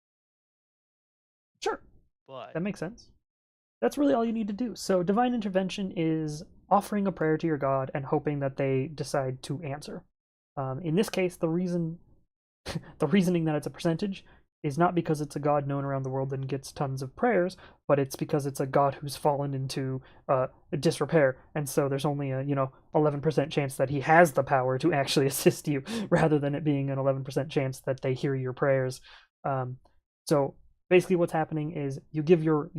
A: Sure.
F: But
A: That makes sense. That's really all you need to do. So divine intervention is offering a prayer to your god and hoping that they decide to answer. In this case, the reasoning that it's a percentage is not because it's a god known around the world and gets tons of prayers, but it's because it's a god who's fallen into disrepair, and so there's only a 11% chance that he has the power to actually assist you, rather than it being an 11% chance that they hear your prayers. So basically, what's happening is you give your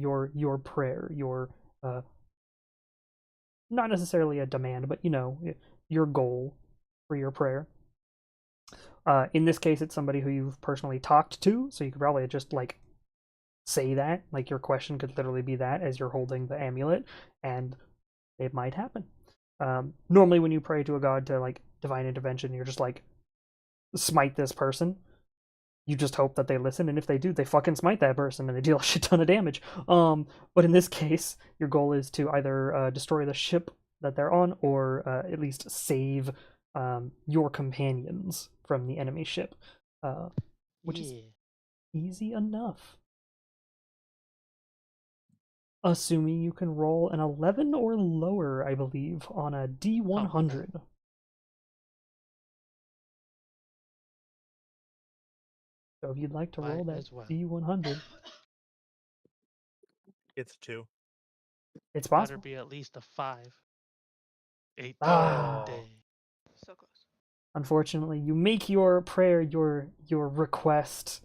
A: prayer, your not necessarily a demand, but your goal for your prayer. In this case, it's somebody who you've personally talked to, so you could probably just like say that. Like your question could literally be that as you're holding the amulet, and it might happen. Normally, when you pray to a god to like divine intervention, you're just like smite this person. You just hope that they listen, and if they do, they fucking smite that person and they deal a shit ton of damage. But in this case, your goal is to either destroy the ship that they're on, or at least save your companions from the enemy ship, which is easy enough. Assuming you can roll an 11 or lower, I believe, on a D100. So if you'd like to roll
F: might
A: that
F: as well.
A: D100,
C: It's 2.
A: it's
F: Better
A: possible.
F: be at least a 5. 8
A: Ah.
F: day.
E: So close.
A: Unfortunately, you make your prayer, your request,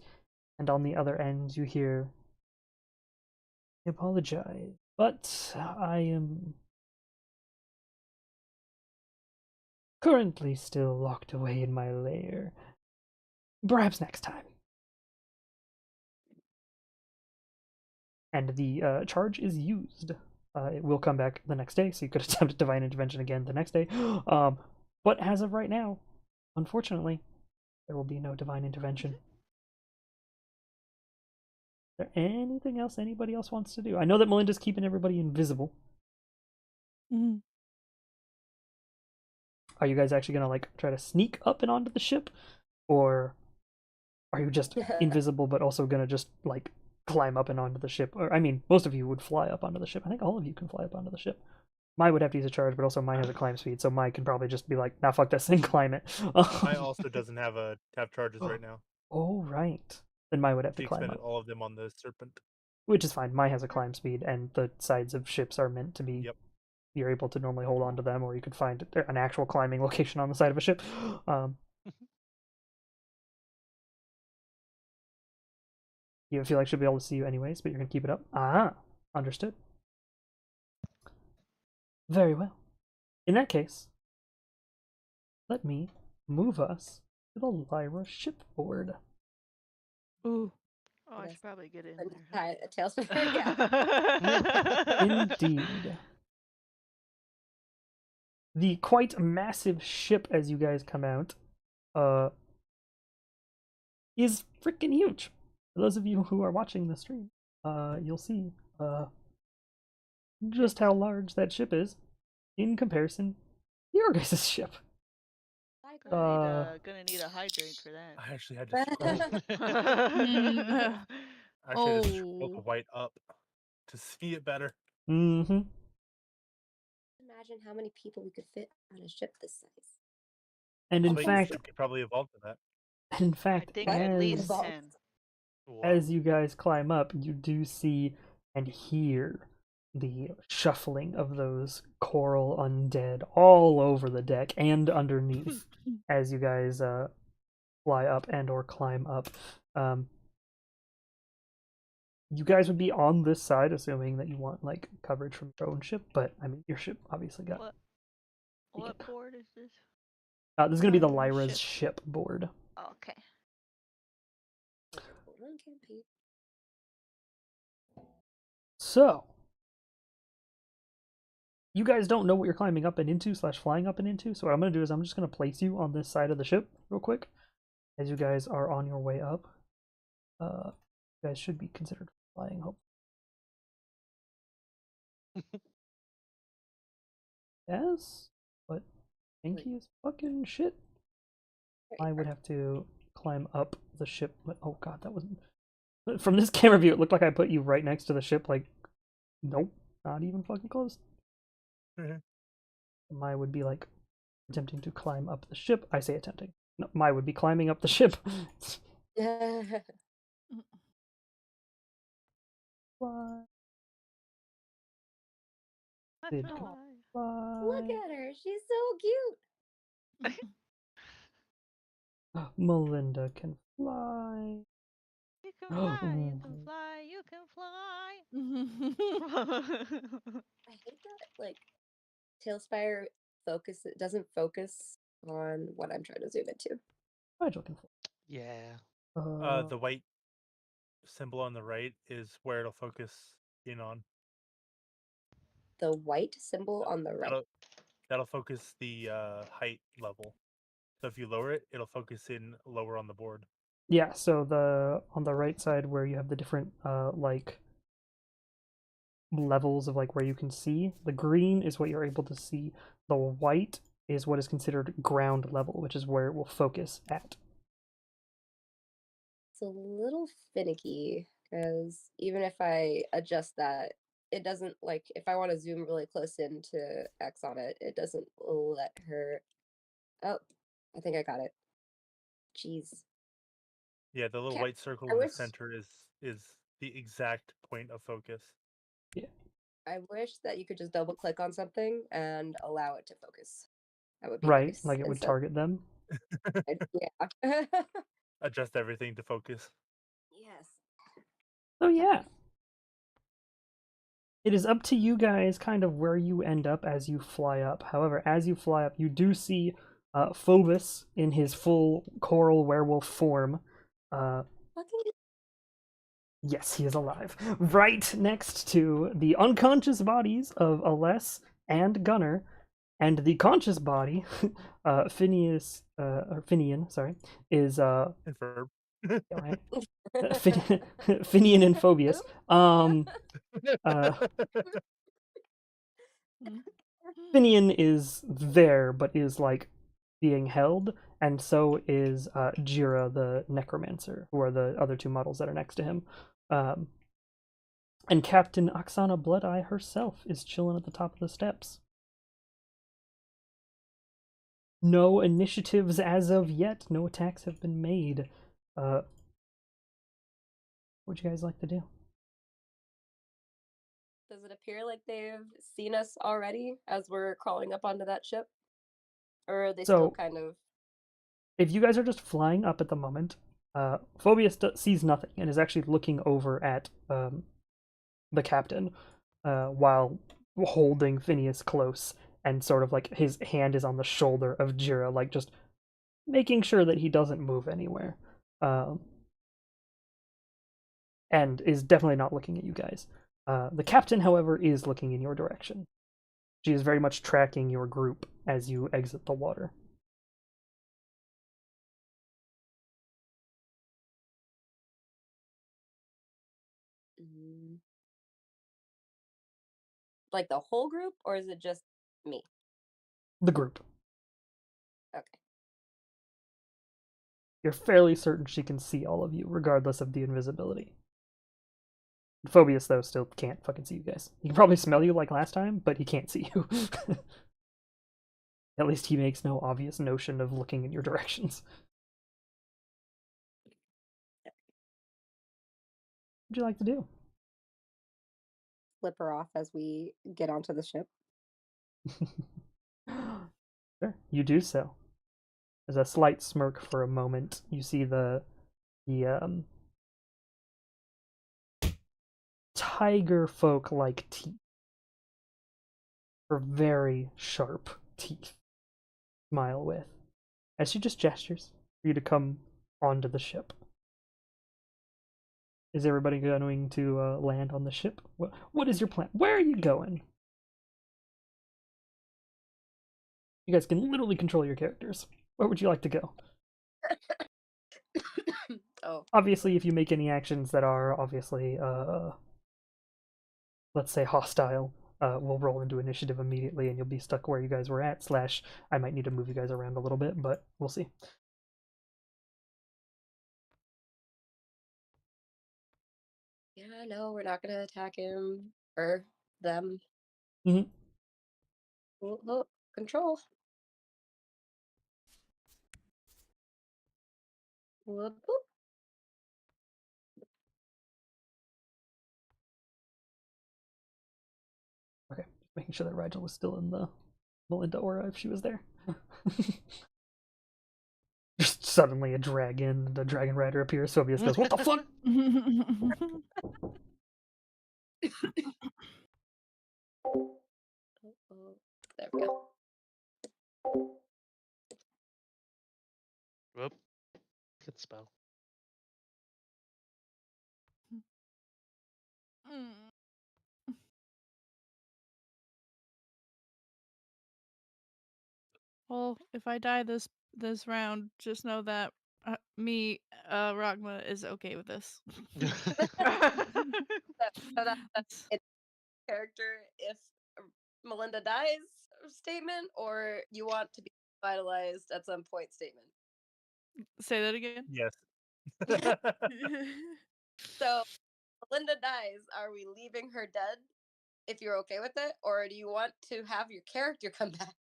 A: and on the other end you hear, I apologize, but I am currently still locked away in my lair. Perhaps next time. And the charge is used. It will come back the next day, so you could attempt divine intervention again the next day. But as of right now, unfortunately, there will be no divine intervention. Is there anything else anybody else wants to do? I know that Melinda's keeping everybody invisible.
D: Mm-hmm.
A: Are you guys actually gonna like try to sneak up and onto the ship, or are you just invisible but also gonna just like climb up and onto the ship? Or I mean, most of you would fly up onto the ship. I think all of you can fly up onto the ship. Mai would have to use a charge, but also Mai has a climb speed, so Mai can probably just be like, "Nah, fuck this," and climb it.
C: Mai also doesn't have charges right now.
A: Oh right, then Mai would have to
C: She
A: climb
C: expended
A: up,
C: all of them on the serpent.
A: which is fine. Mai has a climb speed, and the sides of ships are meant to be.
C: Yep.
A: You're able to normally hold on to them, or you could find an actual climbing location on the side of a ship. You feel like she'll be able to see you anyways, but you're gonna keep it up. Ah, understood. Very well. In that case, let me move us to the Lyra shipboard.
D: Ooh.
E: Oh, I
B: Yes.
E: should probably get in
B: And
E: there.
B: a tailspin. Yeah.
A: Indeed. The quite massive ship as you guys come out is freaking huge. For those of you who are watching the stream, you'll see just how large that ship is in comparison to your guys' ship.
E: Gonna need a hydrant for that.
C: I actually had to scroll.
D: Mm.
C: I actually had to scroll the
D: Oh.
C: white up to see it better.
A: Mm-hmm.
B: Imagine how many people we could fit on a ship this size.
A: And in
C: But
A: fact,
C: you could probably evolve to that.
E: I think at least
B: As-
E: 10.
C: Wow.
A: as you guys climb up, you do see and hear the shuffling of those coral undead all over the deck and underneath as you guys fly up and or climb up. You guys would be on this side, assuming that you want like coverage from your own ship, but I mean your ship obviously got.
E: What board is this?
A: This is gonna be the
D: Oh,
A: Lyra's
D: ship.
A: ship board.
E: Okay.
B: Hold on, campaign.
A: So, you guys don't know what you're climbing up and into / flying up and into. So what I'm gonna do is I'm just gonna place you on this side of the ship real quick, as you guys are on your way up. You guys should be considered flying. Hope. Yes, but Yankee is fucking shit. I would have to climb up the ship. Oh god, that wasn't. From this camera view, it looked like I put you right next to the ship. Like, nope, not even fucking close. Mai would be like attempting to climb up the ship. I say attempting. No, Mai would be climbing up the ship. Fly, Did-
E: Aw.
A: fly.
B: Look at her. She's so cute.
A: Melinda can fly.
E: You can fly, you can
A: Mm.
E: fly, you can fly.
B: I hate that like Tailspire doesn't focus on what I'm trying to zoom into.
A: Nigel can fly.
F: Yeah.
C: The white symbol on the right is where it'll focus in on.
B: The white symbol on the right.
C: That'll focus the height level. So if you lower it, it'll focus in lower on the board.
A: Yeah, so on the right side where you have the different like levels of like where you can see, the green is what you're able to see. The white is what is considered ground level, which is where it will focus at.
B: It's a little finicky because even if I adjust that, it doesn't like if I want to zoom really close into X on it, it doesn't let her. Oh, I think I got it. Jeez.
C: Yeah, the little
B: Ca-
C: white circle
B: I
C: in the
B: wish-
C: center is the exact point of focus.
B: I wish that you could just double click on something and allow it to focus. That would be
A: Right,
B: nice.
A: like it would
B: instead-
A: target them.
B: Yeah.
C: Adjust everything to focus.
B: Yes.
A: So yeah. It is up to you guys kind of where you end up as you fly up. However, as you fly up, you do see Phobos in his full coral werewolf form. Yes, he is alive. Right next to the unconscious bodies of Aless and Gunnar, and the conscious body, Phineas, or Finian, sorry, is
C: Inferb.
A: right? Finian and Phobius. Finian is there, but is like being held, and so is Jira the Necromancer, who are the other two models that are next to him. And Captain Oksana Bloodeye herself is chilling at the top of the steps. No initiatives as of yet. No attacks have been made. What would you guys like to do?
B: Does it appear like they've seen us already as we're crawling up onto that ship? Or are they still
A: So-
B: kind of...
A: If you guys are just flying up at the moment, Phobius sees nothing and is actually looking over at the captain while holding Phineas close, and sort of like his hand is on the shoulder of Jira, like just making sure that he doesn't move anywhere. And is definitely not looking at you guys. The captain, however, is looking in your direction. She is very much tracking your group as you exit the water.
B: like the whole group, or is it just me?
A: The group.
B: Okay.
A: You're fairly certain she can see all of you, regardless of the invisibility. Phobius, though, still can't fucking see you guys. He can probably smell you like last time, but he can't see you. At least he makes no obvious notion of looking in your directions. What would you like to do?
B: Flip her off as we get onto the ship.
A: Sure, you do so. There's a slight smirk for a moment. You see the tiger folk like teeth. Her very sharp teeth. Smile with. As she just gestures for you to come onto the ship. Is everybody going to land on the ship? What is your plan? Where are you going? You guys can literally control your characters. Where would you like to go?
B: Oh,
A: Obviously, if you make any actions that are obviously, let's say, hostile, we'll roll into initiative immediately and you'll be stuck where you guys were at, / I might need to move you guys around a little bit, but we'll see.
B: yeah, no, we're not gonna attack him or them.
A: Mhm.
B: Look, control. Whoop, whoop.
A: Okay, making sure that Rigel was still in the Melinda aura if she was there. Just suddenly a dragon rider appears. Phobius goes, "What the fuck?"
B: Oh, there we go.
F: Whoop. Good spell.
D: Well, if I die this round, just know that Ragma is okay with this.
B: So that's it's character if Melinda dies statement, or you want to be vitalized at some point statement.
D: Say that again.
C: Yes.
B: So Melinda dies, are we leaving her dead if you're okay with it, or do you want to have your character come back?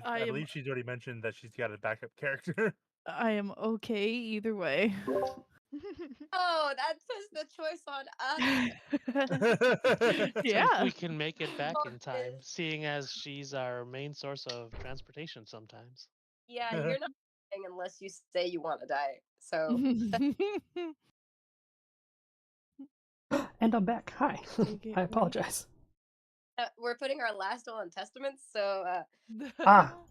C: I believe she's already mentioned that she's got a backup character.
D: I am okay either way.
B: Oh, that puts the choice on us.
D: Yeah.
F: If we can make it back in
B: Fuck
F: time,
B: this.
F: seeing as she's our main source of transportation sometimes.
B: Yeah, you're not dying unless you say you want to die. So
A: And I'm back. Hi.
D: Take it
A: I apologize.
B: we're putting our last will on testaments. So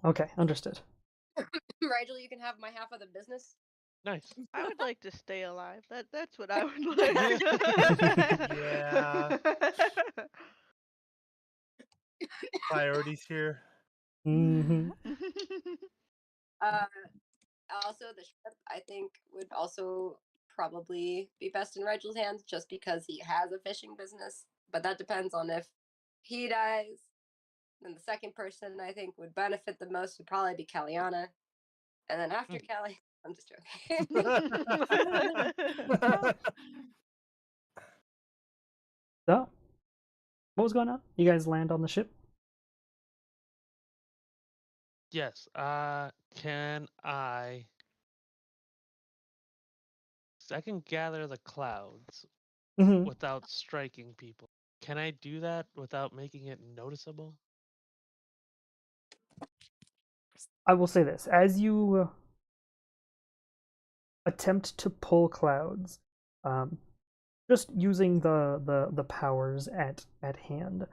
A: Okay, understood.
B: Rigel, you can have my half of the business.
F: Nice.
E: I would like to stay alive. That's what I would like.
C: Yeah. Priorities here.
A: Mm-hmm.
B: Also, the ship I think would also probably be best in Rigel's hands, just because he has a fishing business. But that depends on if he dies. Then the second person I think would benefit the most would probably be Kaliana, and then after Callie, I'm just joking.
A: So, what was going on? You guys land on the ship?
F: Yes. Can I can gather the clouds
A: Mm-hmm.
F: without striking people. Can I do that without making it noticeable?
A: I will say this: as you attempt to pull clouds, just using the powers at hand,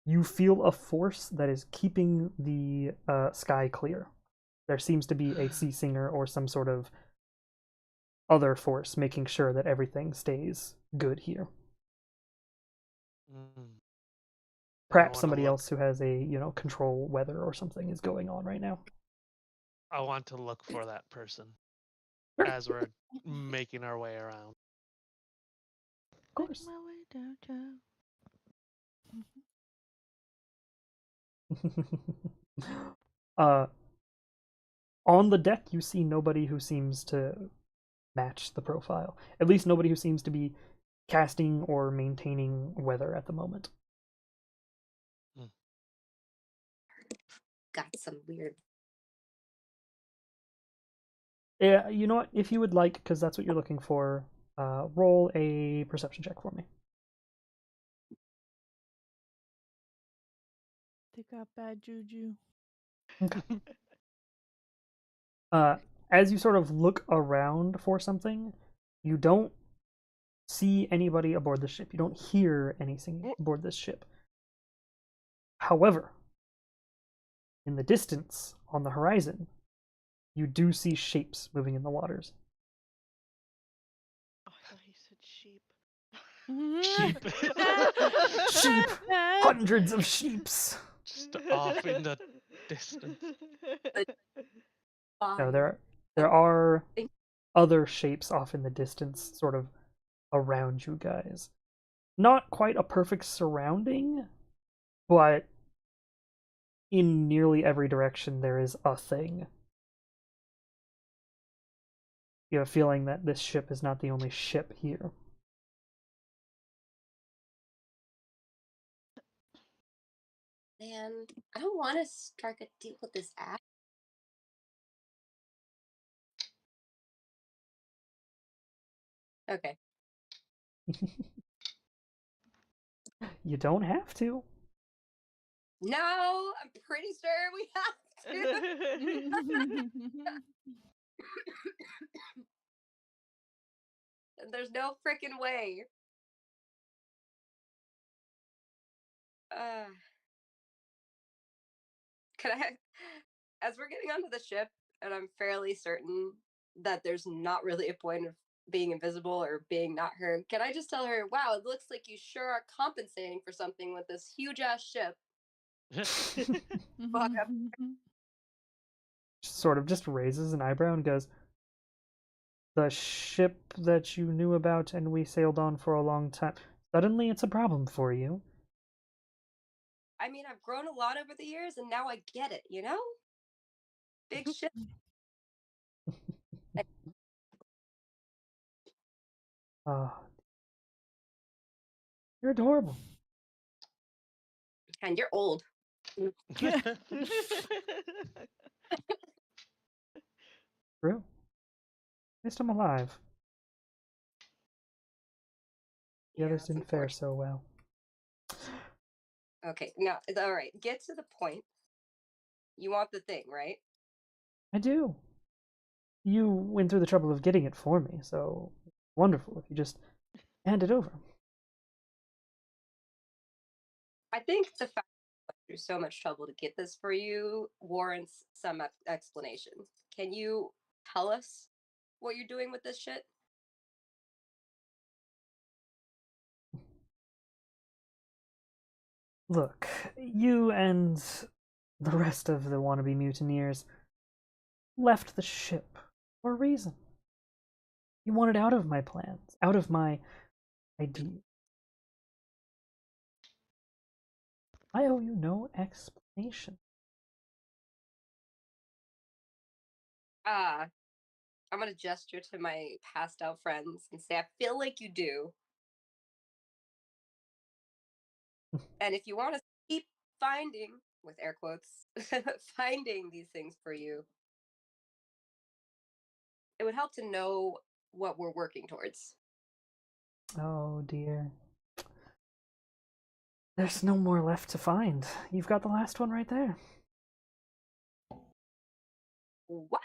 A: you feel a force that is keeping the sky clear. There seems to be a sea singer or some sort of other force making sure that everything stays good here. Perhaps somebody else who has a control weather or something is going on right now.
F: I want to look for that person
A: Sure.
F: as we're making our way around.
A: Of course.
E: My way downtown.
A: uh, on the deck, you see nobody who seems to match the profile. At least nobody who seems to be casting or maintaining weather at the moment.
B: Got some weird.
A: Yeah, you know what? If you would like, because that's what you're looking for, roll a perception check for me.
D: They got bad juju.
A: Okay. As you sort of look around for something, you don't see anybody aboard the ship. You don't hear anything aboard this ship. However, in the distance, on the horizon, you do see shapes moving in the waters.
E: Oh, I thought he said sheep.
A: Sheep! Hundreds of sheeps!
F: Just off in the distance.
A: No, there are other shapes off in the distance, sort of around you guys. Not quite a perfect surrounding, but in nearly every direction there is a thing. You have a feeling that this ship is not the only ship here.
B: Man, I don't want to strike a deal with this app. Okay.
A: You don't have to.
B: No, I'm pretty sure we have to. There's no freaking way. Can I, as we're getting onto the ship, and I'm fairly certain that there's not really a point of being invisible or being not heard, can I just tell her, wow, it looks like you sure are compensating for something with this huge ass ship? Fuck up.
A: Sort of just raises an eyebrow and goes, "The ship that you knew about and we sailed on for a long time, suddenly it's a problem for you."
B: I mean, I've grown a lot over the years, and now I get it, you know? Big ship.
A: Ah, you're adorable.
B: And you're old.
A: True. At least I'm alive. The others
B: that's
A: didn't fare
B: unfortunate.
A: so well.
B: Okay, now, all right, get to the point. You want the thing, right?
A: I do. You went through the trouble of getting it for me, so wonderful if you just hand it over.
B: I think the fact that I went through so much trouble to get this for you warrants some explanation. Can you tell us what you're doing with this shit?
A: Look, you and the rest of the wannabe mutineers left the ship for a reason. You wanted out of my plans, out of my ideas. I owe you no explanation.
B: I'm gonna gesture to my passed out friends and say, I feel like you do. And if you want to keep finding, with air quotes, finding these things for you, it would help to know what we're working towards.
A: Oh dear. There's no more left to find. You've got the last one right there.
B: What?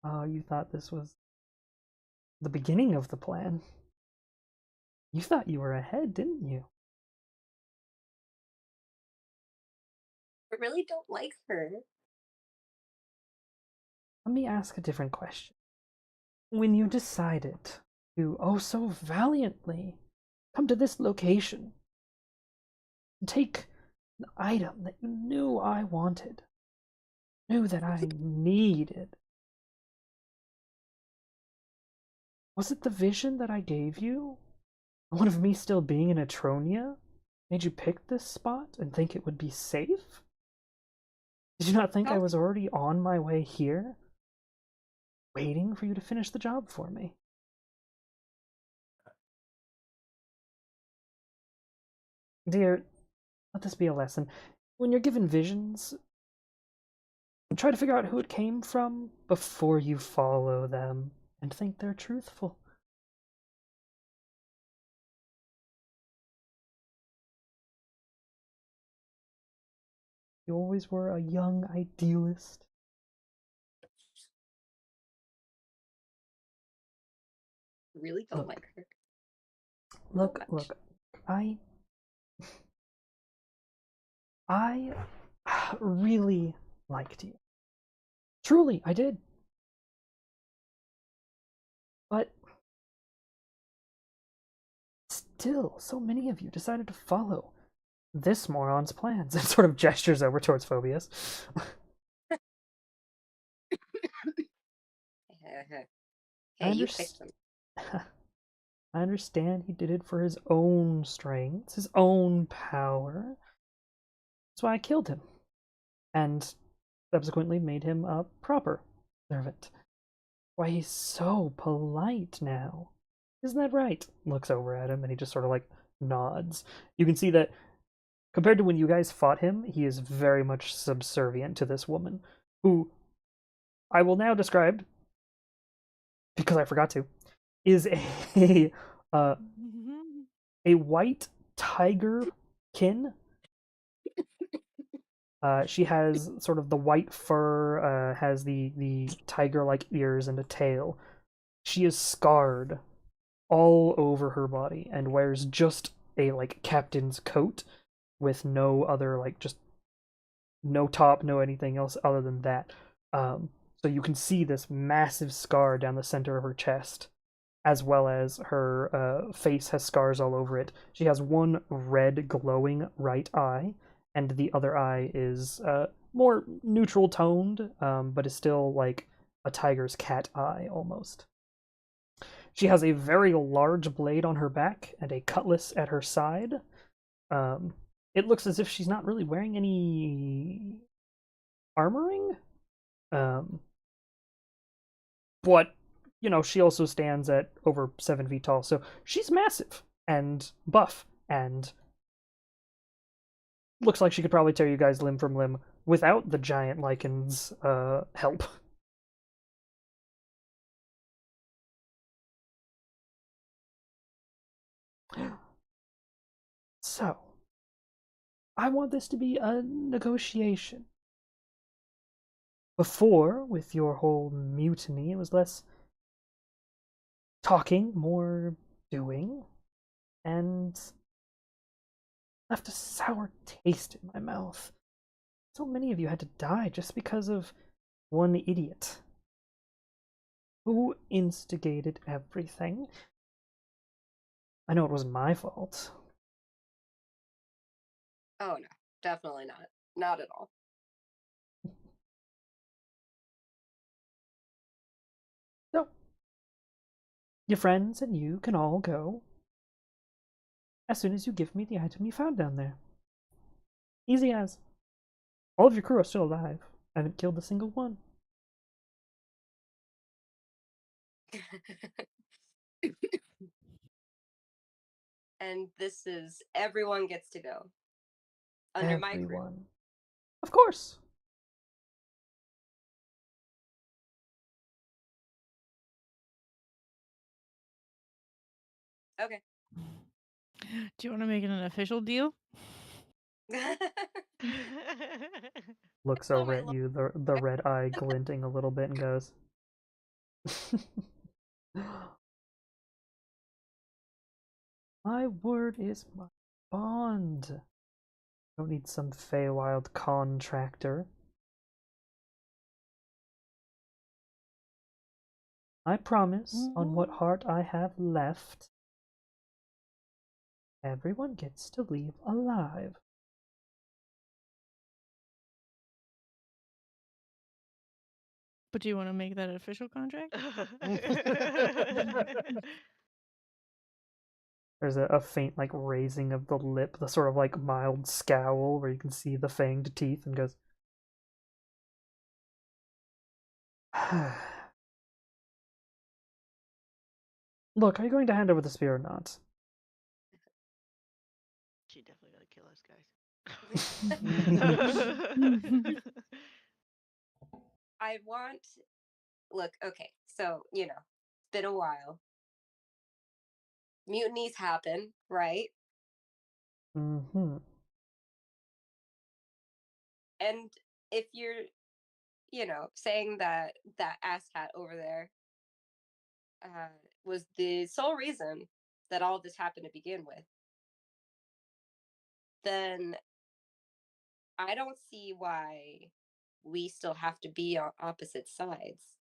A: Oh, you thought this was the beginning of the plan. You thought you were ahead, didn't you?
B: I really don't like her.
A: Let me ask a different question. When you decided to, oh so valiantly, come to this location, take an item that you knew I wanted, knew that I needed, was it the vision that I gave you? One of me still being in Atronia made you pick this spot and think it would be safe? Did you not think I
B: How-
A: was already on my way here? Waiting for you to finish the job for me. Dear, let this be a lesson. When you're given visions, try to figure out who it came from before you follow them and think they're truthful. You always were a young idealist.
B: Really don't
A: Look.
B: like her.
A: Look,
B: much.
A: look, I really liked you. Truly, I did. But still, so many of you decided to follow this moron's plans and sort of gestures over towards Phobius.
B: Hey, you picked them.
A: I understand he did it for his own strengths, his own power. That's why I killed him. And subsequently made him a proper servant. Why he's so polite now. Isn't that right? Looks over at him and he just sort of like nods. You can see that compared to when you guys fought him, he is very much subservient to this woman, who I will now describe, because I forgot to, is a white tiger kin. She has sort of the white fur, has the tiger-like ears and a tail. She is scarred all over her body and wears just a like captain's coat with no other like just no top, no anything else other than that. So you can see this massive scar down the center of her chest, as well as her face has scars all over it. She has one red glowing right eye, and the other eye is more neutral toned, but is still like a tiger's cat eye almost. She has a very large blade on her back and a cutlass at her side. It looks as if she's not really wearing any armoring. But, you know, she also stands at over 7 feet tall, so she's massive and buff and looks like she could probably tear you guys limb from limb without the giant Lycan's help. So, I want this to be a negotiation. Before, with your whole mutiny, it was less talking, more doing, and left a sour taste in my mouth. So many of you had to die just because of one idiot. Who instigated everything? I know it wasn't my fault.
B: Oh no, definitely not. Not at all.
A: So, your friends and you can all go as soon as you give me the item you found down there. Easy as. All of your crew are still alive. I haven't killed a single one.
B: And this is everyone gets to go. Under my crew.
A: Everyone. Of course.
B: Okay.
D: Do you want to make it an official deal?
A: Looks
B: Oh,
A: over
B: I
A: at
B: love-
A: you, the red eye glinting a little bit, and goes, my word is my bond. I don't need some Feywild contractor. I promise, on what heart I have left, everyone gets to leave alive.
D: But do you want to make that an official contract?
A: There's a faint like raising of the lip, the sort of like mild scowl where you can see the fanged teeth, and goes, "Look, are you going to hand over the spear or not?"
E: She definitely gonna kill us, guys.
B: I want. Look, okay, so it's been a while. Mutinies happen, right?
A: Mm-hmm.
B: And if you're, saying that that asshat over there was the sole reason that all this happened to begin with, then I don't see why we still have to be on opposite sides.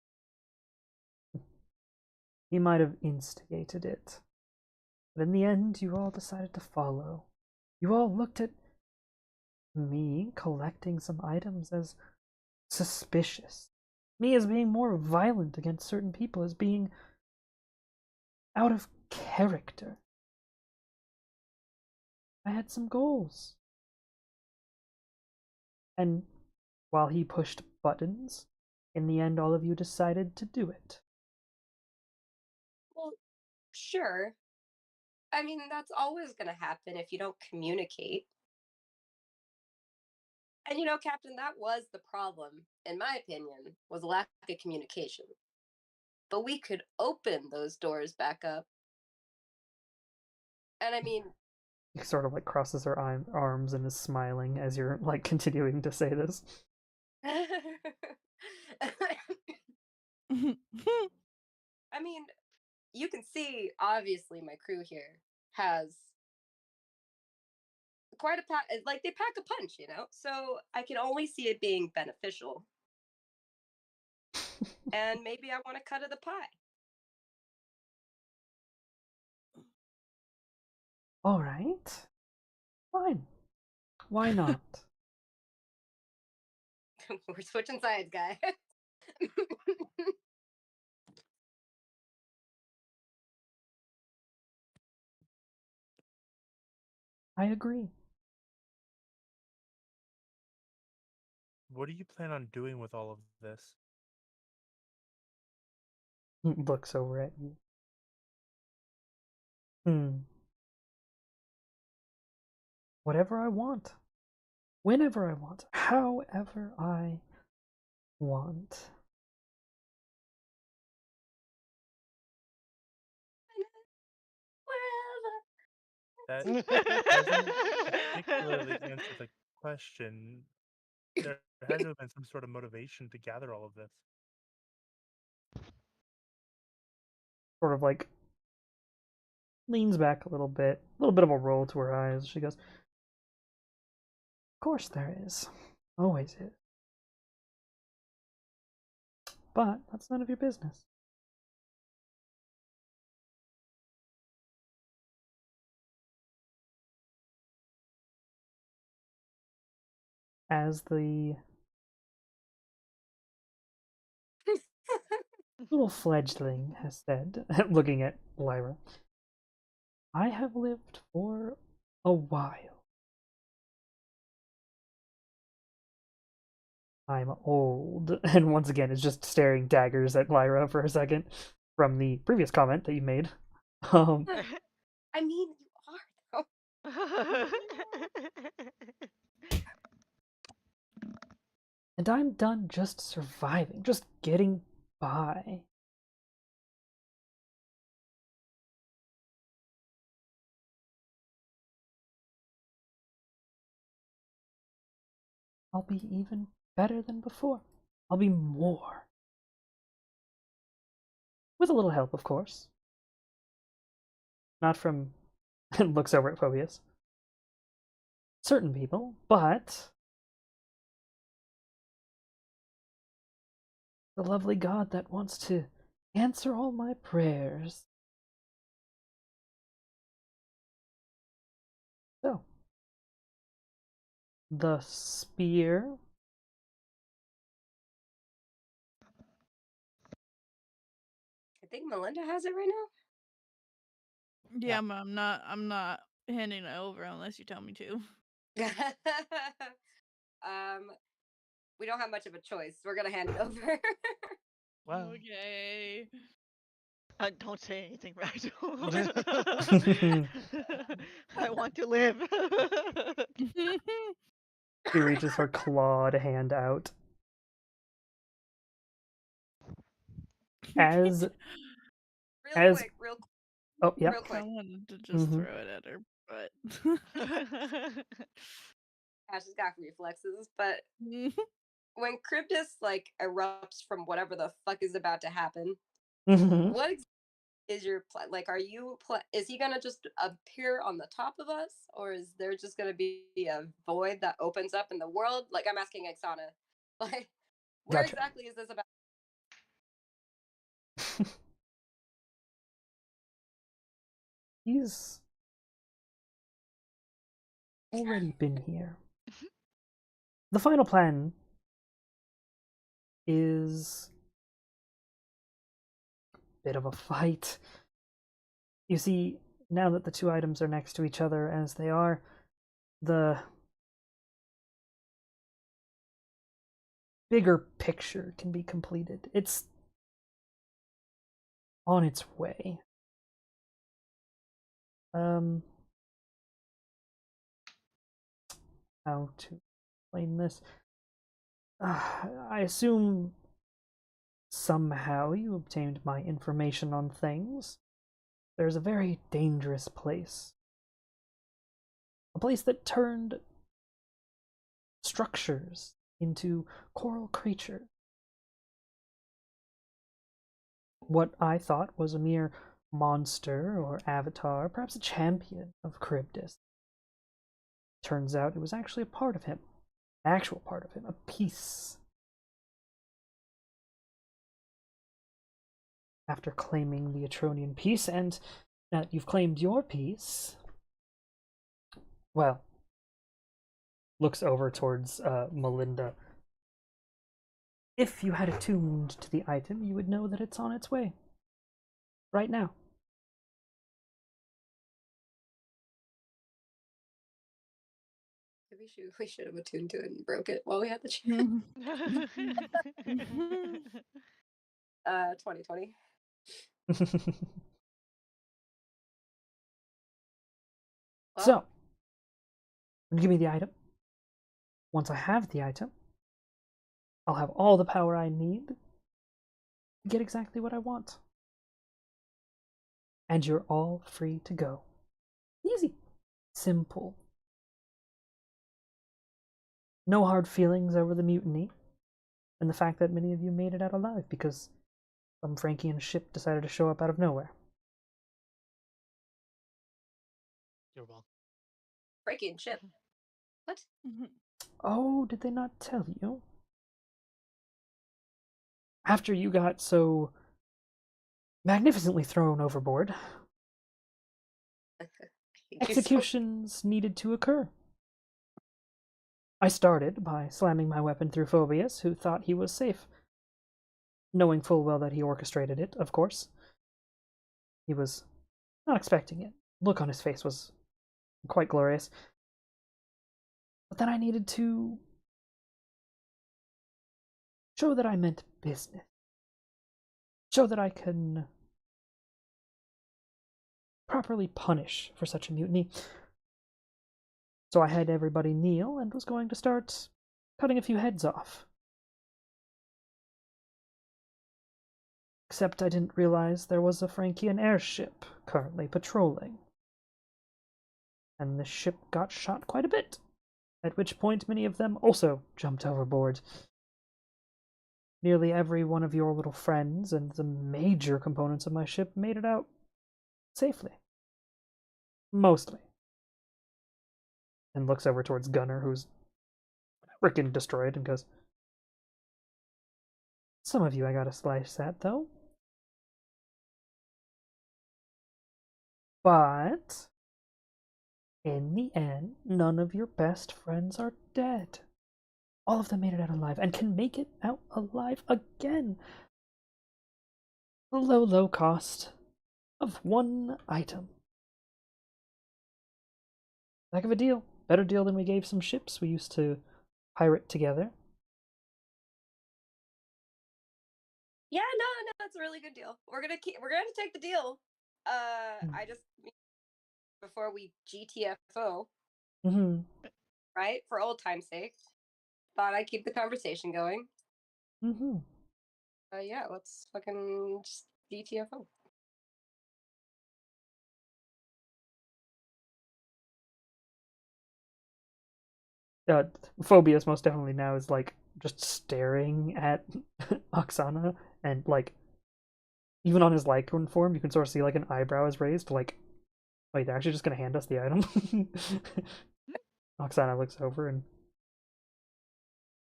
A: He might have instigated it, but in the end, you all decided to follow. You all looked at me collecting some items as suspicious. Me as being more violent against certain people, as being out of character. I had some goals. And while he pushed buttons, in the end, all of you decided to do it.
B: Well, sure. I mean, that's always going to happen if you don't communicate. And Captain, that was the problem, in my opinion, was a lack of communication. But we could open those doors back up. And I mean,
A: He sort of like crosses her arms and is smiling as you're like continuing to say this.
B: I mean, you can see, obviously, my crew here has quite a pack. Like, they pack a punch, So I can only see it being beneficial. And maybe I want to cut of the pie.
A: All right. Fine. Why not?
B: We're switching sides, guy.
A: I agree.
C: What do you plan on doing with all of this?
A: He looks over at you. Whatever I want. Whenever I want. However I want.
C: That doesn't particularly answer the question. There had to have been some sort of motivation to gather all of this.
A: Sort of like leans back a little bit of a roll to her eyes. She goes, "Of course there is. Always is. But that's none of your business." As the little fledgling has said, looking at Lyra, I have lived for a while. I'm old. And once again, is just staring daggers at Lyra for a second from the previous comment that you made.
B: I mean, you are, though.
A: And I'm done just surviving, just getting by. I'll be even better than before. I'll be more. With a little help, of course. Not from, and looks over at Phobius, certain people, but the lovely God that wants to answer all my prayers. So, the spear.
B: I think Melinda has it right now.
D: Yeah, I'm not handing it over unless you tell me to.
B: We don't have much of a choice. We're gonna hand it over.
F: Wow.
D: Okay.
E: Don't say anything, Rigel. I want to live.
A: She reaches her clawed hand out. As
B: Real
A: quick.
B: real
A: Oh yeah.
B: real
D: I
B: quick.
D: wanted to just
A: Mhm.
D: throw it at her, but
B: Ash has got reflexes, but when Cryptus like erupts from whatever the fuck is about to happen,
A: Mhm.
B: what is your plan? Like, are you is he gonna just appear on the top of us, or is there just gonna be a void that opens up in the world? Like, I'm asking Exana, like, where
A: Gotcha.
B: exactly is this about?
A: He's already been here. The final plan is a bit of a fight. You see, now that the two items are next to each other as they are, the bigger picture can be completed. It's on its way. How to explain this? I assume somehow you obtained my information on things. There's a very dangerous place. A place that turned structures into coral creatures. What I thought was a mere monster or avatar, perhaps a champion of Charybdis. Turns out it was actually a part of him. An actual part of him. A piece. After claiming the Atronian piece, and now that you've claimed your piece, well, looks over towards Melinda. If you had attuned to the item, you would know that it's on its way. Right now.
B: Maybe we should have attuned to it and broke it while we had the chance. 2020.
A: So, give me the item. Once I have the item, I'll have all the power I need to get exactly what I want. And you're all free to go. Easy. Simple. No hard feelings over the mutiny, and the fact that many of you made it out alive because some Frankian ship decided to show up out of nowhere.
F: You're welcome.
B: Breaking ship. What?
A: Oh, did they not tell you? After you got so magnificently thrown overboard, executions needed to occur. I started by slamming my weapon through Phobius, who thought he was safe. Knowing full well that he orchestrated it, of course. He was not expecting it. The look on his face was quite glorious. But then I needed to show that I meant business. Show that I can properly punish for such a mutiny. So I had everybody kneel and was going to start cutting a few heads off. Except I didn't realize there was a Frankian airship currently patrolling. And the ship got shot quite a bit, at which point many of them also jumped overboard. Nearly every one of your little friends and the major components of my ship made it out safely. Mostly. And looks over towards Gunner, who's frickin' destroyed, and goes, "Some of you I got a slice at, though. But in the end, none of your best friends are dead. All of them made it out alive, and can make it out alive again. The low, low cost of one item. Heck of a deal. Better deal than we gave some ships we used to pirate together.
B: Yeah, no, that's a really good deal. We're gonna take the deal. I just before we GTFO,
A: Mm-hmm.
B: right? For old time's sake, thought I'd keep the conversation going.
A: Mm-hmm.
B: Yeah, let's fucking just GTFO.
A: Phobius most definitely now is like just staring at Oksana, and like even on his Lycan form, you can sort of see like an eyebrow is raised. Like, wait, they're actually just gonna hand us the item. Oksana looks over and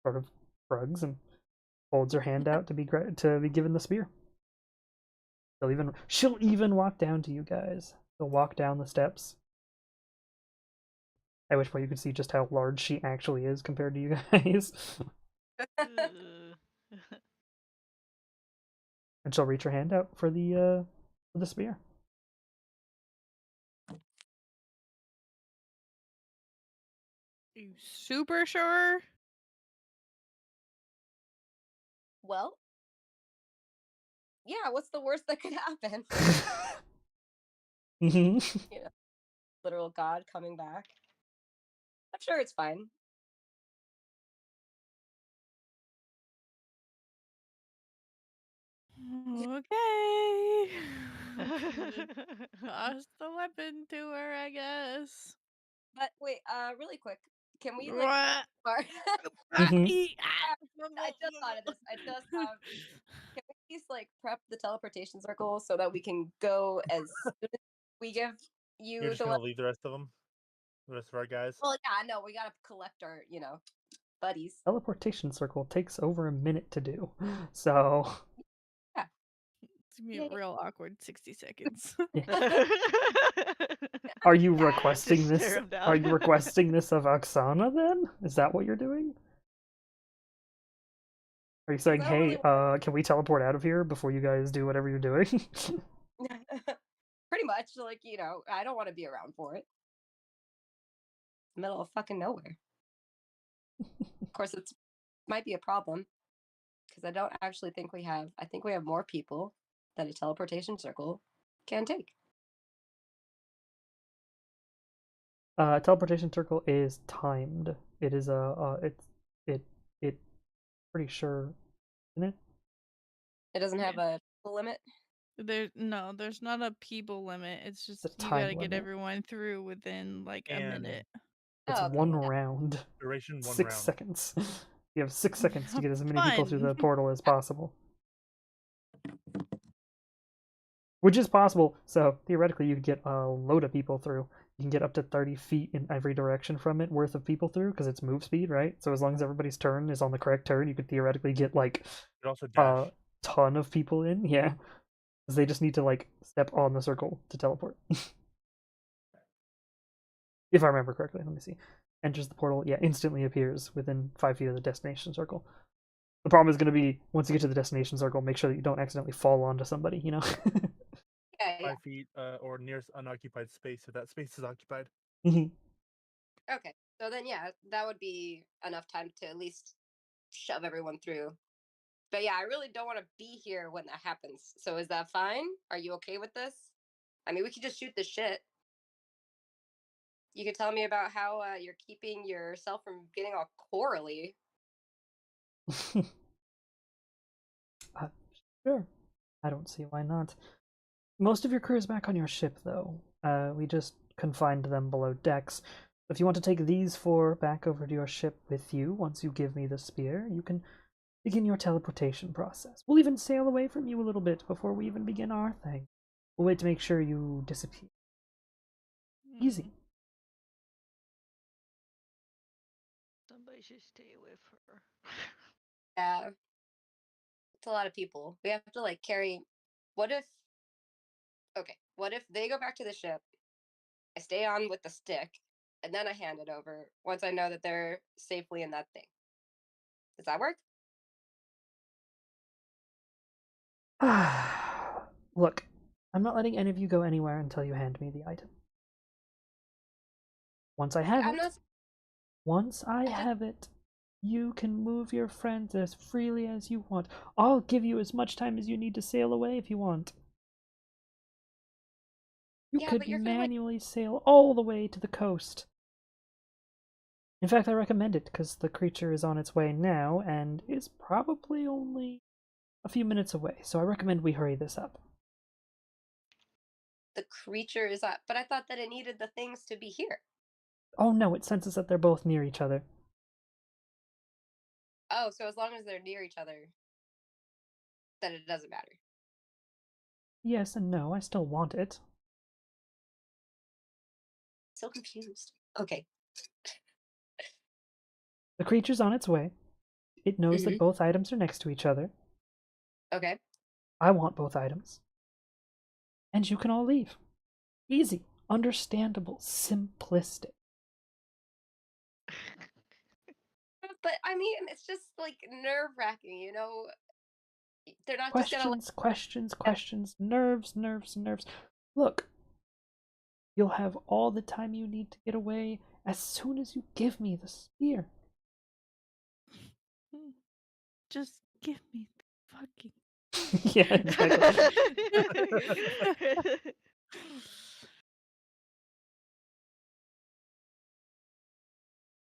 A: sort of shrugs and holds her hand out to be given the spear. She'll even walk down to you guys. She'll walk down the steps. At which point you can see just how large she actually is compared to you guys. And she'll reach her hand out for the spear.
D: You super sure?
B: Well, yeah. What's the worst that could happen?
A: Mm-hmm.
B: Literal God coming back. I'm sure it's fine.
D: Okay. Toss the weapon to her, I guess.
B: But wait, really quick, can we like start?
A: Mhm.
B: I just thought of this. Can we please like prep the teleportation circle so that we can go as soon as we give you
C: You're just
B: the
C: gonna
B: weapon?
C: leave the rest of them, the rest of our guys.
B: Well, yeah, no, we gotta collect our, buddies.
A: Teleportation circle takes over a minute to do. So
D: It's gonna be a real awkward 60 seconds.
A: are you requesting
E: Just
A: this?
E: stare 'em down.
A: Are you requesting this of Oksana then? Is that what you're doing? Are you saying,
B: I don't
A: hey,
B: really
A: can we teleport out of here before you guys do whatever you're doing?
B: Pretty much, like, I don't want to be around for it. Middle of fucking nowhere. Of course, it's might be a problem because I don't actually think we have. I think we have more people than a teleportation circle can take.
A: Teleportation circle is timed. It is it pretty sure, isn't it?
B: It doesn't have a limit.
D: There's not a people limit. It's just
A: It's a
D: you
A: time
D: gotta get
A: limit.
D: everyone through within like a
C: And
D: minute.
A: It's
B: Oh, okay,
A: one
B: yeah.
A: round.
C: Duration 1
A: 6
C: round.
A: seconds. You have 6 seconds to get as many people through the
D: Fun.
A: portal as possible. Which is possible, so theoretically you could get a load of people through. You can get up to 30 feet in every direction from it worth of people through, because it's move speed, right? So as long as everybody's turn is on the correct turn, you could theoretically get like
C: You could also
A: a
C: dash.
A: ton of people in, yeah. Because they just need to like step on the circle to teleport. If I remember correctly, let me see. Enters the portal, yeah, instantly appears within 5 feet of the destination circle. The problem is going to be, once you get to the destination circle, make sure that you don't accidentally fall onto somebody, you know?
B: Yeah.
C: 5 feet or nearest unoccupied space if that space is occupied.
A: Mhm.
B: Okay. So then, yeah, that would be enough time to at least shove everyone through. But yeah, I really don't want to be here when that happens. So is that fine? Are you okay with this? I mean, we could just shoot the shit. You could tell me about how you're keeping yourself from getting all quarrely.
A: Sure. I don't see why not. Most of your crew is back on your ship, though. We just confined them below decks. If you want to take these 4 back over to your ship with you, once you give me the spear, you can begin your teleportation process. We'll even sail away from you a little bit before we even begin our thing. We'll wait to make sure you disappear. Easy.
E: Somebody should stay with her.
B: Yeah. It's a lot of people. We have to like carry. What if they go back to the ship? I stay on with the stick, and then I hand it over once I know that they're safely in that thing. Does that work?
A: Look, I'm not letting any of you go anywhere until you hand me the item. Once I have
B: I'm
A: it,
B: not.
A: once I
B: just-
A: have it, you can move your friends as freely as you want. I'll give you as much time as you need to sail away if you want. You
B: Yeah,
A: could
B: but you're gonna, like-
A: manually sail all the way to the coast. In fact, I recommend it because the creature is on its way now and is probably only a few minutes away. So I recommend we hurry this up.
B: The creature is up, but I thought that it needed the things to be here.
A: Oh no, it senses that they're both near each other.
B: Oh, so as long as they're near each other, then it doesn't matter.
A: Yes and no, I still want it.
B: So confused. Okay.
A: The creature's on its way. It knows that
B: Mhm.
A: both items are next to each other.
B: Okay.
A: I want both items. And you can all leave. Easy, understandable, simplistic.
B: But I mean, it's just like nerve wracking, you know? They're not just gonna like.
A: Questions, nerves. Look, you'll have all the time you need to get away as soon as you give me the spear.
D: Just give me the fucking.
A: Yeah, exactly.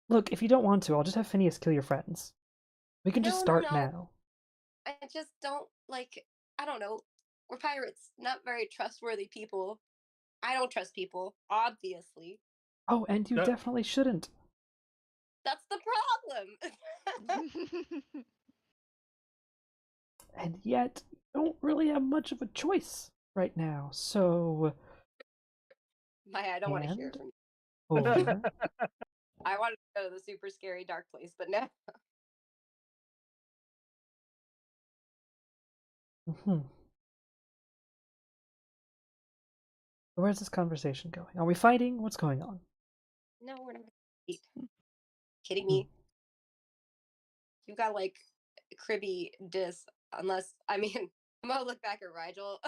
A: Look, if you don't want to, I'll just have Phineas kill your friends. We can just
B: No,
A: start
B: no.
A: now.
B: I just don't like. I don't know. We're pirates, not very trustworthy people. I don't trust people, obviously.
A: Oh, and you
C: No.
A: definitely shouldn't.
B: That's the problem.
A: And yet, you don't really have much of a choice right now. So,
B: Maya, I don't want to hear
A: And?
B: from you.
A: or
B: I wanted to go to the super scary dark place, but no.
A: where's this conversation going? Are we fighting? What's going on?
B: No, we're not. Kidding me? You got like cribby dis, unless I mean, I'm gonna look back at Rigel.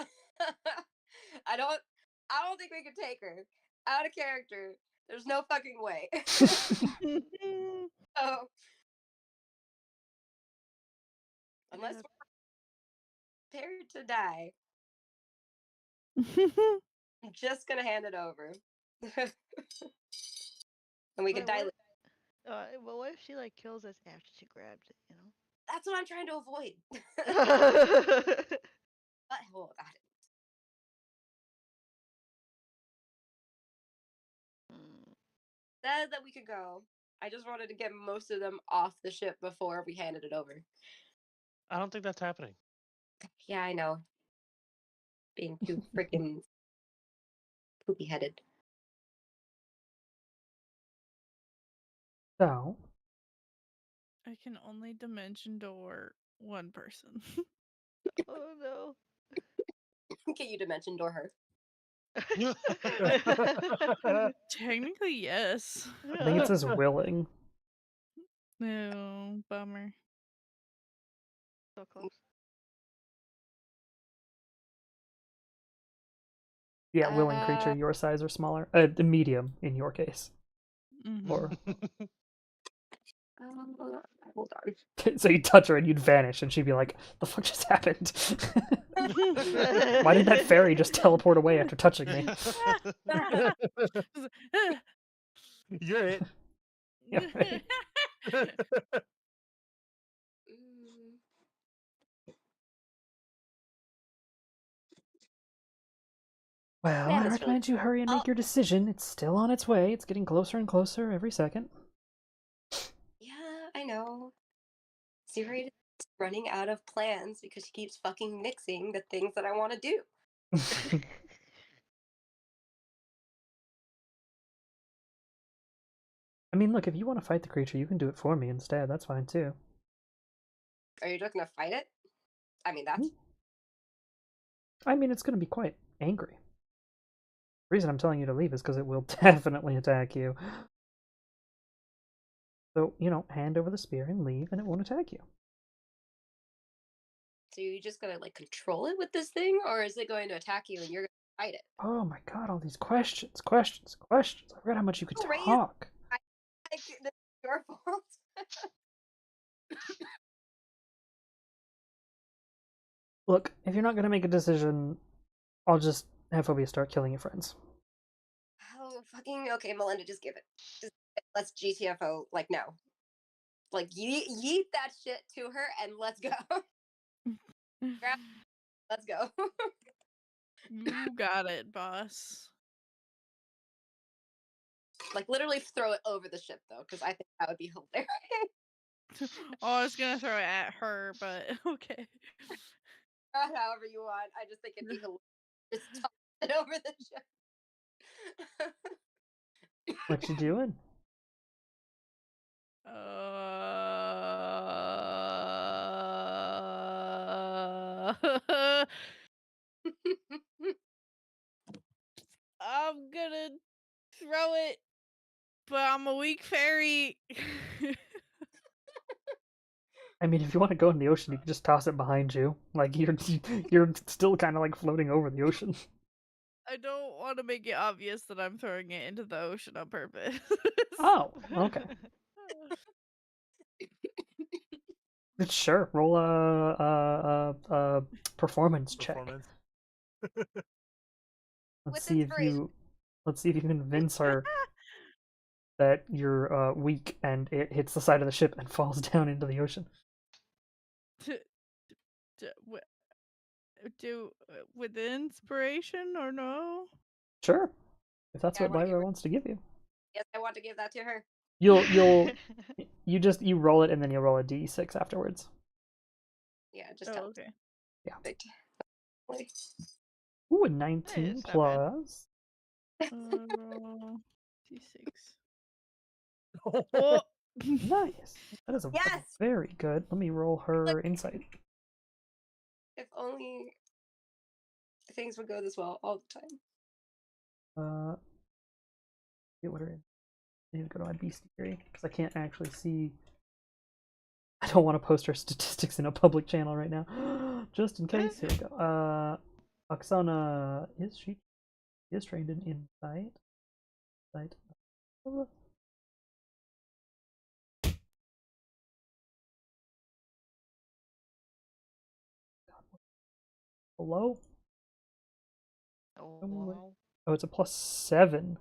B: I don't think we could take her. Out of character. There's no fucking way. So unless
E: Yeah.
B: we're prepared to die, I'm just gonna hand it over. And we can
E: Wait,
B: die.
E: what? Well, what if she like kills us after she grabs it? You
B: That's what I'm trying to avoid.
E: know.
B: But hold on.
E: Mm.
B: Said that we could go. I just wanted to get most of them off the ship before we handed it over.
F: I don't think that's happening.
B: Yeah, I know. Being too freaking poopy headed.
A: So,
D: I can only dimension door one person.
E: Oh no.
B: Can you dimension door her?
D: Technically, yes.
A: I think it says willing.
D: No, bummer.
E: So close.
A: Yeah, willing creature your size or smaller. The medium in your case.
D: Mhm.
A: Or
B: Hold on.
A: so you'd touch her and you'd vanish, and she'd be like, "The fuck just happened? Why did that fairy just teleport away after touching me?"
C: You're it.
A: Yeah, right.
B: Mm,
A: Well,
B: Man,
A: I
B: this really-
A: recommend you hurry and make
B: Oh.
A: your decision. It's still on its way. It's getting closer and closer every second.
B: Yeah, I know. Zero running out of plans because she keeps fucking mixing the things that I want to do.
A: I mean, look, if you want to fight the creature, you can do it for me instead. That's fine too.
B: Are you just gonna fight it? I mean, that's
A: I mean, it's going to be quite angry. The reason I'm telling you to leave is because it will definitely attack you. So, hand over the spear and leave, and it won't attack you.
B: so you're just gonna like control it with this thing, or is it going to attack you and you're fight it.
A: Oh my god, all these questions. I forgot how much you could
B: Oh, Ray is-
A: talk.
B: Like, this is your fault.
A: Look, if you're not gonna make a decision, I'll just have Phobia start killing your friends.
B: Oh, fucking okay, Melinda, just give it. Let's GTFO, like, no. Like, yeet that shit to her and let's go. Let's go.
D: You got it, boss.
B: Like, literally throw it over the ship, though, because I think that would be hilarious.
D: Oh, I was gonna throw it at her, but okay.
B: However you want. I just think it'd be hilarious. Just toss it over the ship.
A: What you doing?
D: I'm gonna throw it, but I'm a weak fairy.
A: I mean, if you want to go in the ocean, you can just toss it behind you. Like you're still kind of like floating over the ocean.
D: I don't want to make it obvious that I'm throwing it into the ocean on purpose.
A: Oh, okay. Sure. Roll a performance check.
C: Performance.
B: With
A: Let's see if you convince her that you're weak and it hits the side of the ship and falls down into the ocean.
D: Do with inspiration or no?
A: Sure. If that's
B: Yeah, I
A: what
B: wanna give
A: Lyra
B: her-
A: wants to give you.
B: Yes, I want to give that to her.
A: You roll it and then you'll roll a d6 afterwards.
B: Yeah, just
D: Oh,
B: tell
D: okay.
B: it. Like,
A: Ooh, a 19
E: Nice, not bad.
A: plus.
D: Roll d6. Oh,
A: Nice. That is a
B: Yes!
A: very good. Let me roll her insight.
B: if only things would go this well all the time.
A: Get what her. I need to go to my bestiary because I can't actually see. I don't want to post her statistics in a public channel right now, just in case. Here we go. Oksana she is trained in insight. Hello?
E: Oh,
A: Oh, wait.
E: wow.
A: Oh, it's a +7.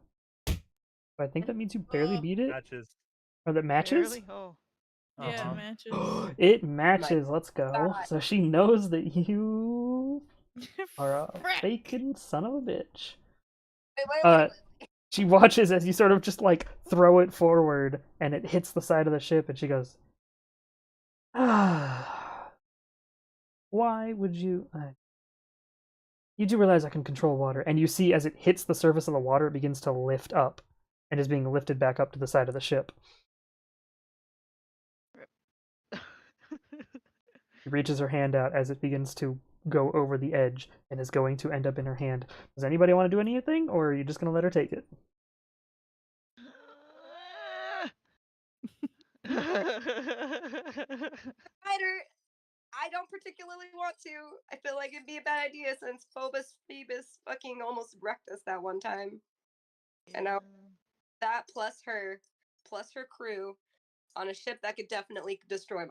A: I think that means you barely beat it,
C: Matches.
A: or that matches.
E: Barely? Oh.
D: yeah,
C: Uh-huh.
D: matches.
A: It matches. Let's go.
B: God.
A: So she knows that you are a
D: Frick.
A: faking son of a bitch.
B: Wait.
A: She watches as you sort of just like throw it forward and it hits the side of the ship and she goes, ah, why would you? You do realize I can control water, and you see as it hits the surface of the water, it begins to lift up and is being lifted back up to the side of the ship. She reaches her hand out as it begins to go over the edge and is going to end up in her hand. Does anybody want to do anything, or are you just going to let her take it?
B: Spider, I don't particularly want to. I feel like it'd be a bad idea since Phoebus fucking almost wrecked us that one time. And now that plus her crew on a ship that could definitely destroy mine.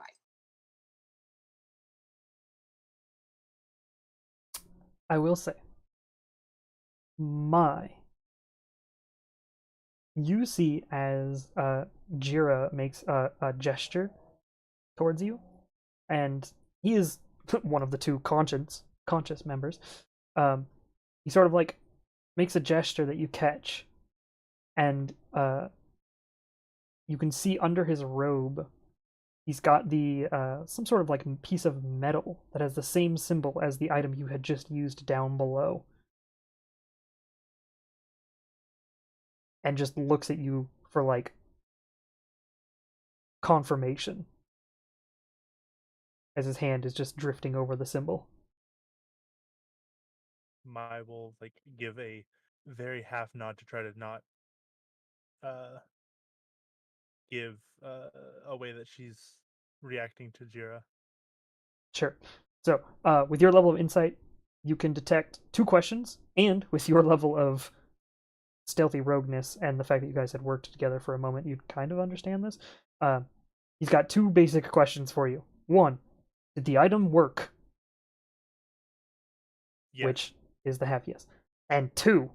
A: I will say, you see as Jira makes a gesture towards you, and he is one of the two conscious members. He sort of like makes a gesture that you catch, and you can see under his robe he's got the some sort of like piece of metal that has the same symbol as the item you had just used down below, and just looks at you for like confirmation as his hand is just drifting over the symbol.
C: Mai will like give a very half nod to try to not give a way that she's reacting to Jira.
A: Sure. So, with your level of insight, you can detect 2 questions, and with your level of stealthy rogueness and the fact that you guys had worked together for a moment, you'd kind of understand this. He's got 2 basic questions for you. 1, did the item work?
C: Yes.
A: Which is the half yes. And 2,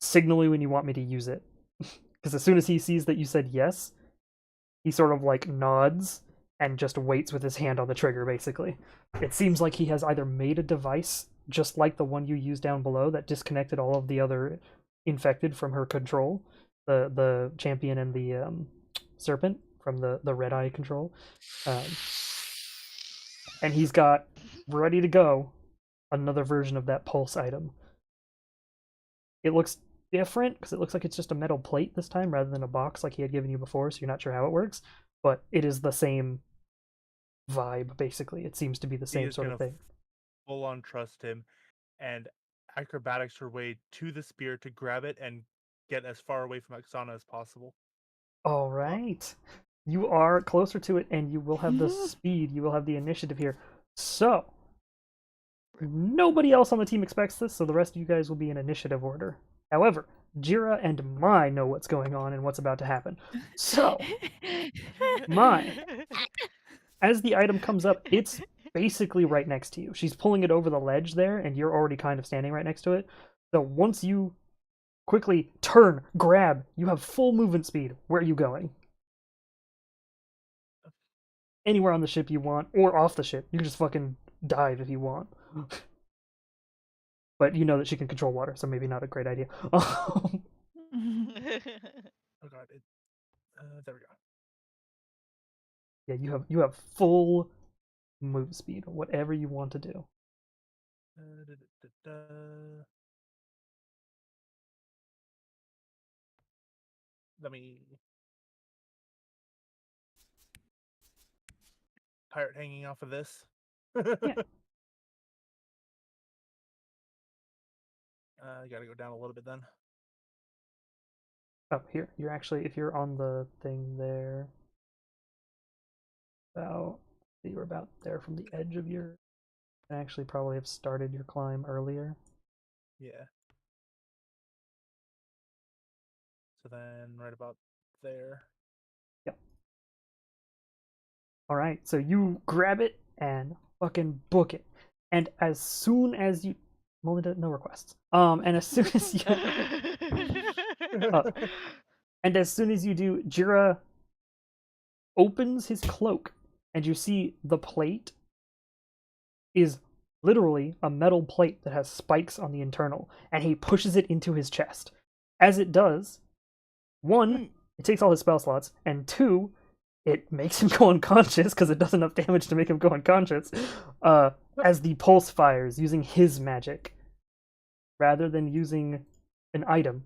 A: signal me when you want me to use it. Because as soon as he sees that you said yes, he sort of like nods and just waits with his hand on the trigger, basically. It seems like he has either made a device just like the one you used down below that disconnected all of the other infected from her control, the champion and the serpent from the red eye control, and he's got ready to go another version of that pulse item. It looks different because it looks like it's just a metal plate this time rather than a box like he had given you before, so you're not sure how it works, but it is the same vibe, basically. It seems to be the same sort of thing.
C: Full on trust him and acrobatics her way to the spear to grab it and get as far away from Oksana as possible.
A: All right. You are closer to it, and you will have the speed. You will have the initiative here. So, nobody else on the team expects this, so the rest of you guys will be in initiative order. However, Jira and Mai know what's going on and what's about to happen. So, Mai, as the item comes up, it's basically right next to you. She's pulling it over the ledge there, and you're already kind of standing right next to it. So once you quickly turn, grab, you have full movement speed. Where are you going? Anywhere on the ship you want, or off the ship. You can just fucking dive if you want. But you know that she can control water, so maybe not a great idea.
C: Oh god, there we go.
A: Yeah, you have full move speed, whatever you want to do.
C: Let me pirate hanging off of this.
A: Yeah.
C: I gotta go down a little bit then.
A: Oh, here. You're actually, if you're on the thing there, you were about there from the edge of your, you actually probably have started your climb earlier.
C: Yeah. So then right about there.
A: Yep. Alright, so you grab it and fucking book it. And as soon as you, Melinda, no requests. And as soon as you and as soon as you do, Jira opens his cloak, and you see the plate is literally a metal plate that has spikes on the internal, and he pushes it into his chest. As it does, 1, it takes all his spell slots, and 2, it makes him go unconscious because it does enough damage to make him go unconscious, as the pulse fires using his magic. Rather than using an item,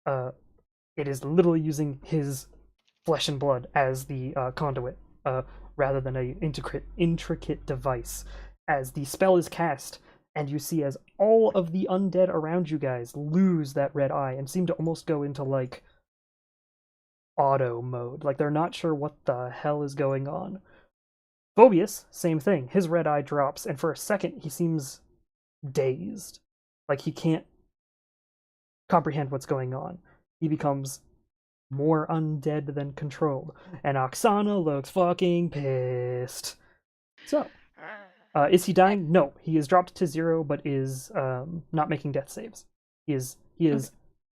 A: it is literally using his flesh and blood as the conduit, rather than a intricate device. As the spell is cast, and you see as all of the undead around you guys lose that red eye and seem to almost go into, like, auto mode. Like, they're not sure what the hell is going on. Phobius, same thing. His red eye drops, and for a second he seems dazed. Like, he can't comprehend what's going on. He becomes more undead than controlled. And Oksana looks fucking pissed. So, is he dying? No. He is dropped to 0, but is not making death saves. He is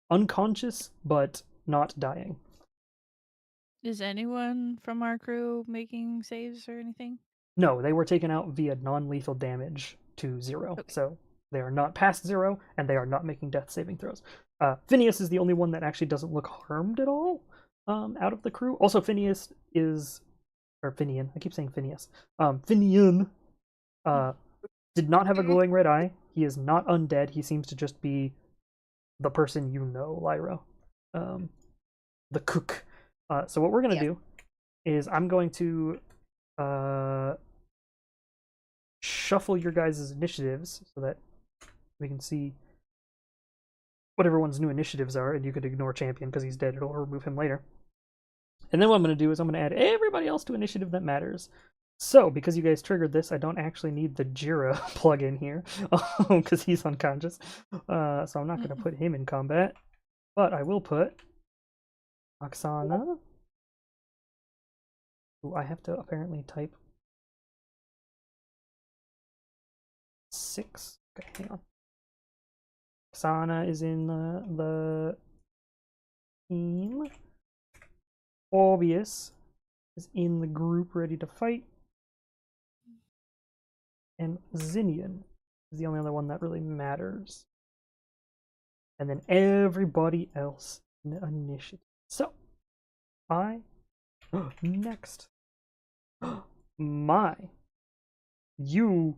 A: unconscious, but not dying.
D: Is anyone from our crew making saves or anything?
A: No, they were taken out via non-lethal damage to 0.
D: Okay.
A: So they are not past 0, and they are not making death saving throws. Phineas is the only one that actually doesn't look harmed at all out of the crew. Also, Phineas is... Or Finian. I keep saying Phineas. Finian did not have a glowing red eye. He is not undead. He seems to just be the person you know, Lyra. The cook. So what we're going to do is I'm going to shuffle your guys' initiatives so that we can see what everyone's new initiatives are, and you could ignore Champion because he's dead. It'll remove him later. And then what I'm going to do is I'm going to add everybody else to initiative that matters. So, because you guys triggered this, I don't actually need the Jira plugin here, because he's unconscious. So I'm not going to put him in combat, but I will put Oksana, who I have to apparently type 6. Okay, hang on. Oksana is in the team. Orbius is in the group ready to fight. And Zinnian is the only other one that really matters. And then everybody else in the initiative. So, next. You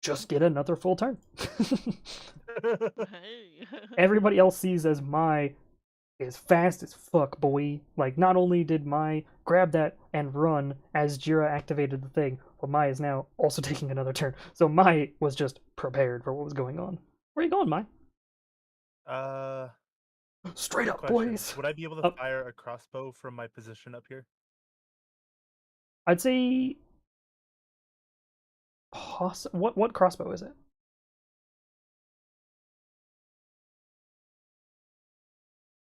A: just get another full turn.
E: Hey.
A: Everybody else sees as is fast as fuck, boy. Like, not only did Mai grab that and run as Jira activated the thing, but Mai is now also taking another turn. So Mai was just prepared for what was going on. Where are you going, Mai? Straight up,
C: Question.
A: boys.
C: Would I be able to fire a crossbow from my position up here?
A: I'd say... What crossbow is it?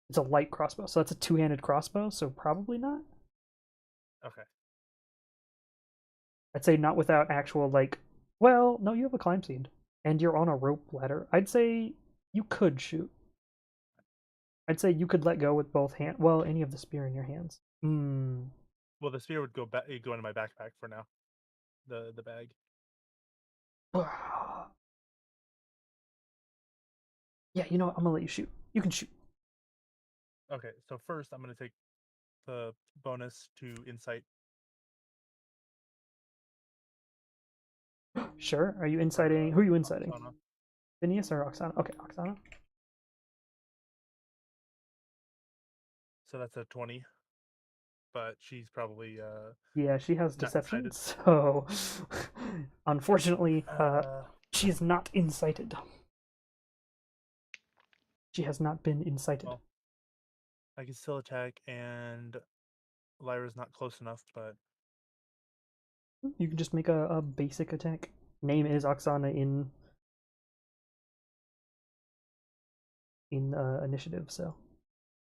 A: It's a light crossbow, so that's a two-handed crossbow, so probably not.
C: Okay.
A: I'd say not without actual, like... Well, no, you have a climb seed, and you're on a rope ladder. I'd say you could shoot. I'd say you could let go with both hands. Well, any of the spear in your hands.
C: Well, the spear would go into my backpack for now. The bag.
A: Yeah, you know what? I'm gonna let you shoot. You can shoot.
C: Okay, so first I'm gonna take the bonus to insight.
A: Sure. Are you inciting? Who are you inciting?
C: Oksana.
A: Phineas or Oksana? Okay, Oksana.
C: So that's a 20. But she's probably
A: Yeah, she has
C: not
A: deception,
C: incited.
A: so unfortunately, she is not incited. She has not been incited.
C: Well, I can still attack, and Lyra's not close enough, but
A: You can just make a basic attack. Name is Oksana in initiative, so.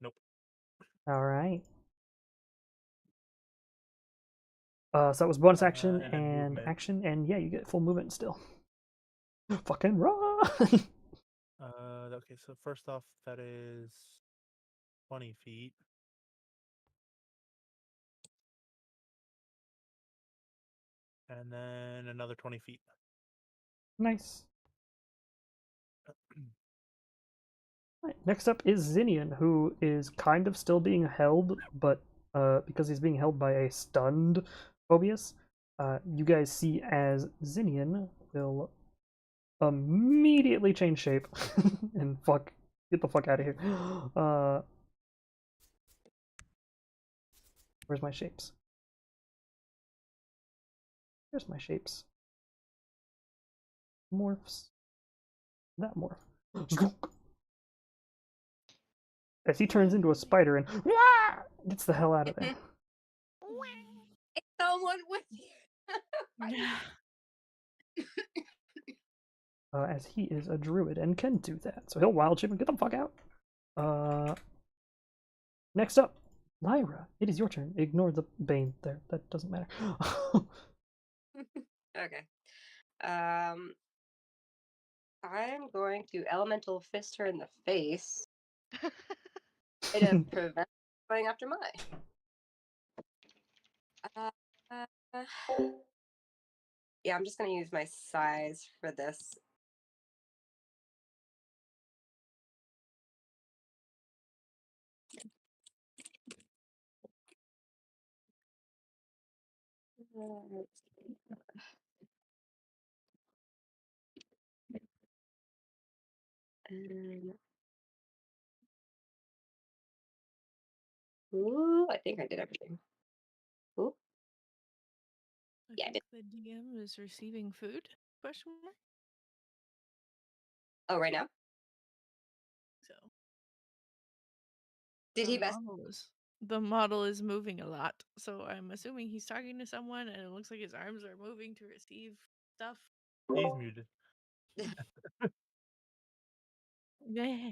C: nope.
A: All right. So that was bonus action
C: and then
A: and
C: movement.
A: action, and yeah, you get full movement still. Fucking run!
C: Okay, so first off, that is 20 feet. And then another 20 feet.
A: Nice. Right, next up is Zinnian, who is kind of still being held, but because he's being held by a stunned Phobius, you guys see as Zinnian will immediately change shape and get the fuck out of here. Where's my shapes? Here's my shapes. Morphs. That morph. As he turns into a spider and gets the hell out of there.
B: Someone with
A: As he is a druid and can do that. So he'll wild shape and get the fuck out. Next up, Lyra. It is your turn. Ignore the Bane there. That doesn't matter.
B: Okay. I'm going to elemental fist her in the face. To prevent going after Mai. Yeah, I'm just gonna use my size for this. Ooh, I think I did everything. Ooh. Yeah, I did.
D: The DM is receiving food? Question mark.
B: Oh, right now?
D: So.
B: Did he mess?
D: Marvelous. the model is moving a lot, so I'm assuming he's talking to someone, and it looks like his arms are moving to receive stuff.
C: He's muted.
D: Yeah.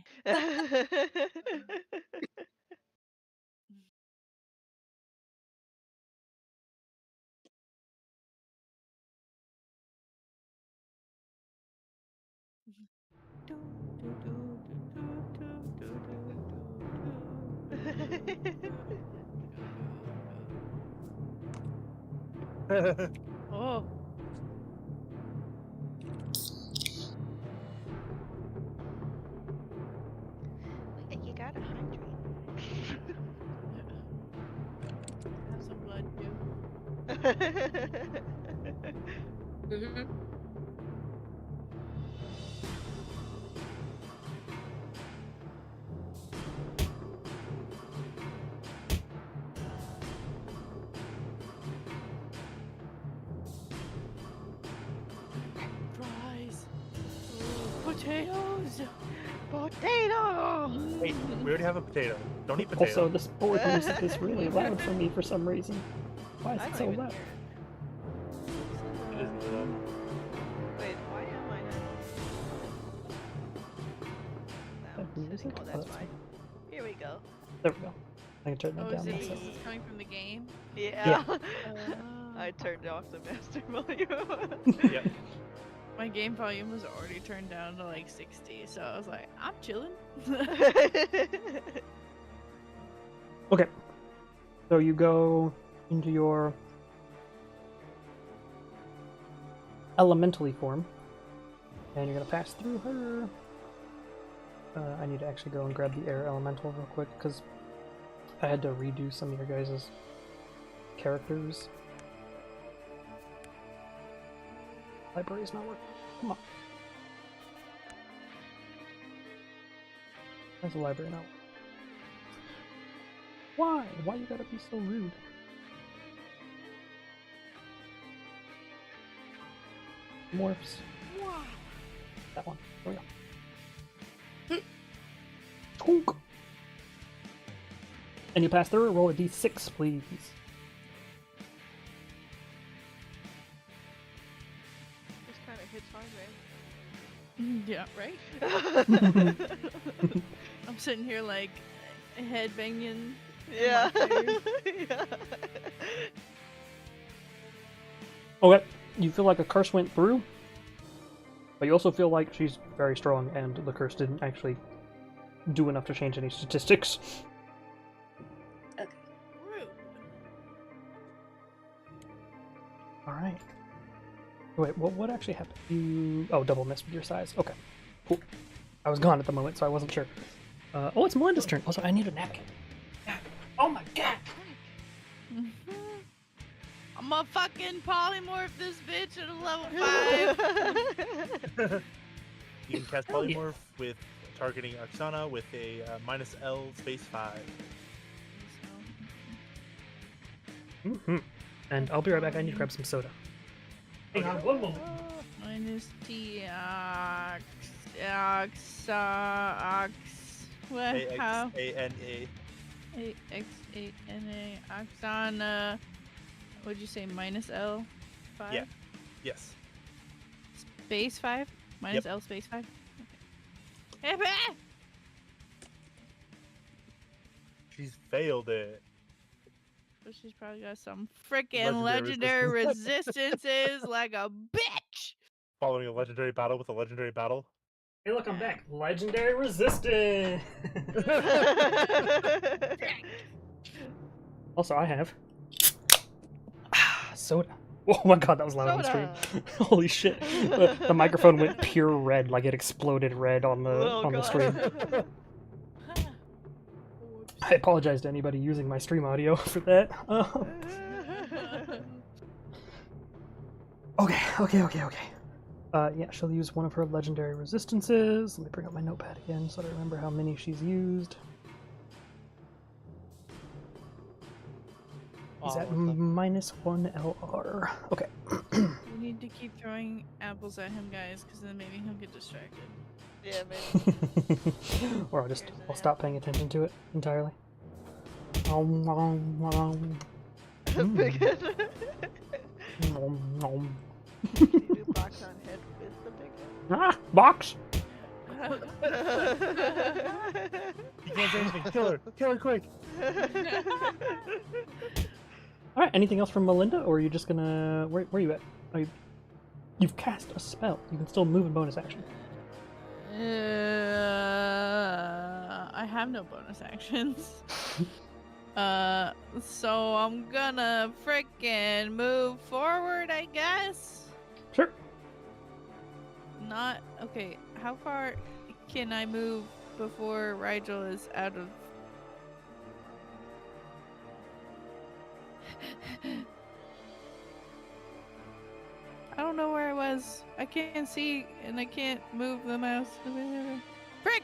D: Oh.
E: You gotta hydrate.
D: Have some blood too.
B: Mm-hmm.
D: Fries. Potatoes.
E: Potato!
C: Wait, we already have a potato. Don't eat potato.
A: Also, this board music is really loud for me for some reason. Why is
E: I
A: it
E: don't
A: so
E: even
A: loud?
E: hear it.
C: It is low.
E: Wait, why am I not?
A: That
E: No,
A: music?
E: oh,
A: Oh,
E: that's
A: that's
E: fine. Here we go.
A: There we go. I can turn that
D: Oh,
A: down.
D: is
A: That's
D: this
A: it.
D: is coming from the game?
E: Yeah. I
D: Oh.
E: turned off the master volume.
C: Yep.
D: My game volume was already turned down to like 60, so I was like, I'm chilling.
A: Okay. So you go into your elementally form, and you're gonna pass through her. I need to actually go and grab the air elemental real quick because I had to redo some of your guys' characters. Library's not working. Come on. Where's the library now? Why? Why you gotta be so rude? Morphs. That one. There we go. Tonk. And you pass through. Roll a d6, please.
E: This kind of hits hard,
D: Yeah, right?
E: right?
D: I'm sitting here like head banging.
E: yeah.
D: Monsters.
E: yeah.
A: Okay, you feel like a curse went through, but you also feel like she's very strong and the curse didn't actually do enough to change any statistics.
D: Rude.
A: Alright. Wait, what actually happened? You... Oh, double miss with your size. Okay, cool. I was gone at the moment, so I wasn't sure. Oh, it's Melinda's turn. Also, I need a napkin. Oh my god!
D: Mhm. I'm gonna fucking polymorph this bitch at a level 5.
C: You can cast
A: Hell yeah.
C: Polymorph with targeting Oksana with a -L space 5.
A: Mm-hmm. And I'll be right back. I need to grab some soda. Hang on one moment.
D: Minus T what? How?
C: AXANA.
D: AXANA Oksana. What'd you say? Minus L 5?
C: Yeah. Yes.
D: Space 5? Minus L space 5? Okay. Hey,
C: She's failed it.
D: so she's probably got some freaking
C: Legendary
D: legendary resistances like a bitch.
C: Following a legendary battle with a legendary battle.
A: Hey, look, I'm back. Legendary resistant. Also, I have soda. Oh my god, that was loud on the stream. Holy shit! The microphone went pure red, like it exploded red on the stream. I apologize to anybody using my stream audio for that. Okay. Yeah, she'll use one of her legendary resistances. Let me bring up my notepad again so I remember how many she's used. He's at -1 LR. Okay.
D: We need to keep throwing apples at him, guys, because then maybe he'll get distracted.
E: Yeah, maybe.
A: Or I'll stop paying attention to it entirely.
E: Big head. You do box on head with the big
A: Ah, box.
E: head.
C: You can't say anything. Kill her. Kill her quick.
A: All right. Anything else from Melinda, or are you just gonna? Where are you at? You've cast a spell. You can still move in bonus action.
D: I have no bonus actions. So I'm gonna frickin' move forward, I guess.
A: Sure.
D: Not okay. How far can I move before Rigel is out of? I don't know where I was. I can't see and I can't move the mouse. Frick!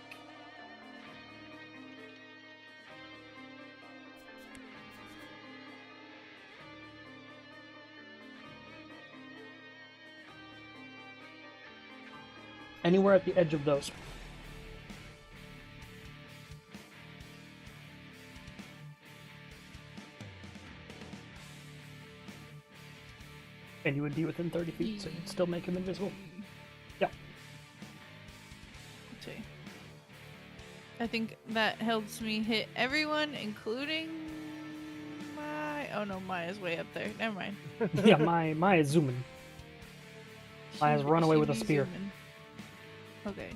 A: Anywhere at the edge of those. And you would be within 30 feet, so you'd still make him invisible. Yeah.
D: Let's see. I think that helps me hit everyone, including my. Oh no, Maya's way up there. Never mind.
A: Yeah, Maya is zooming. Maya's run away with a
D: She'd be
A: spear.
D: zooming. Okay.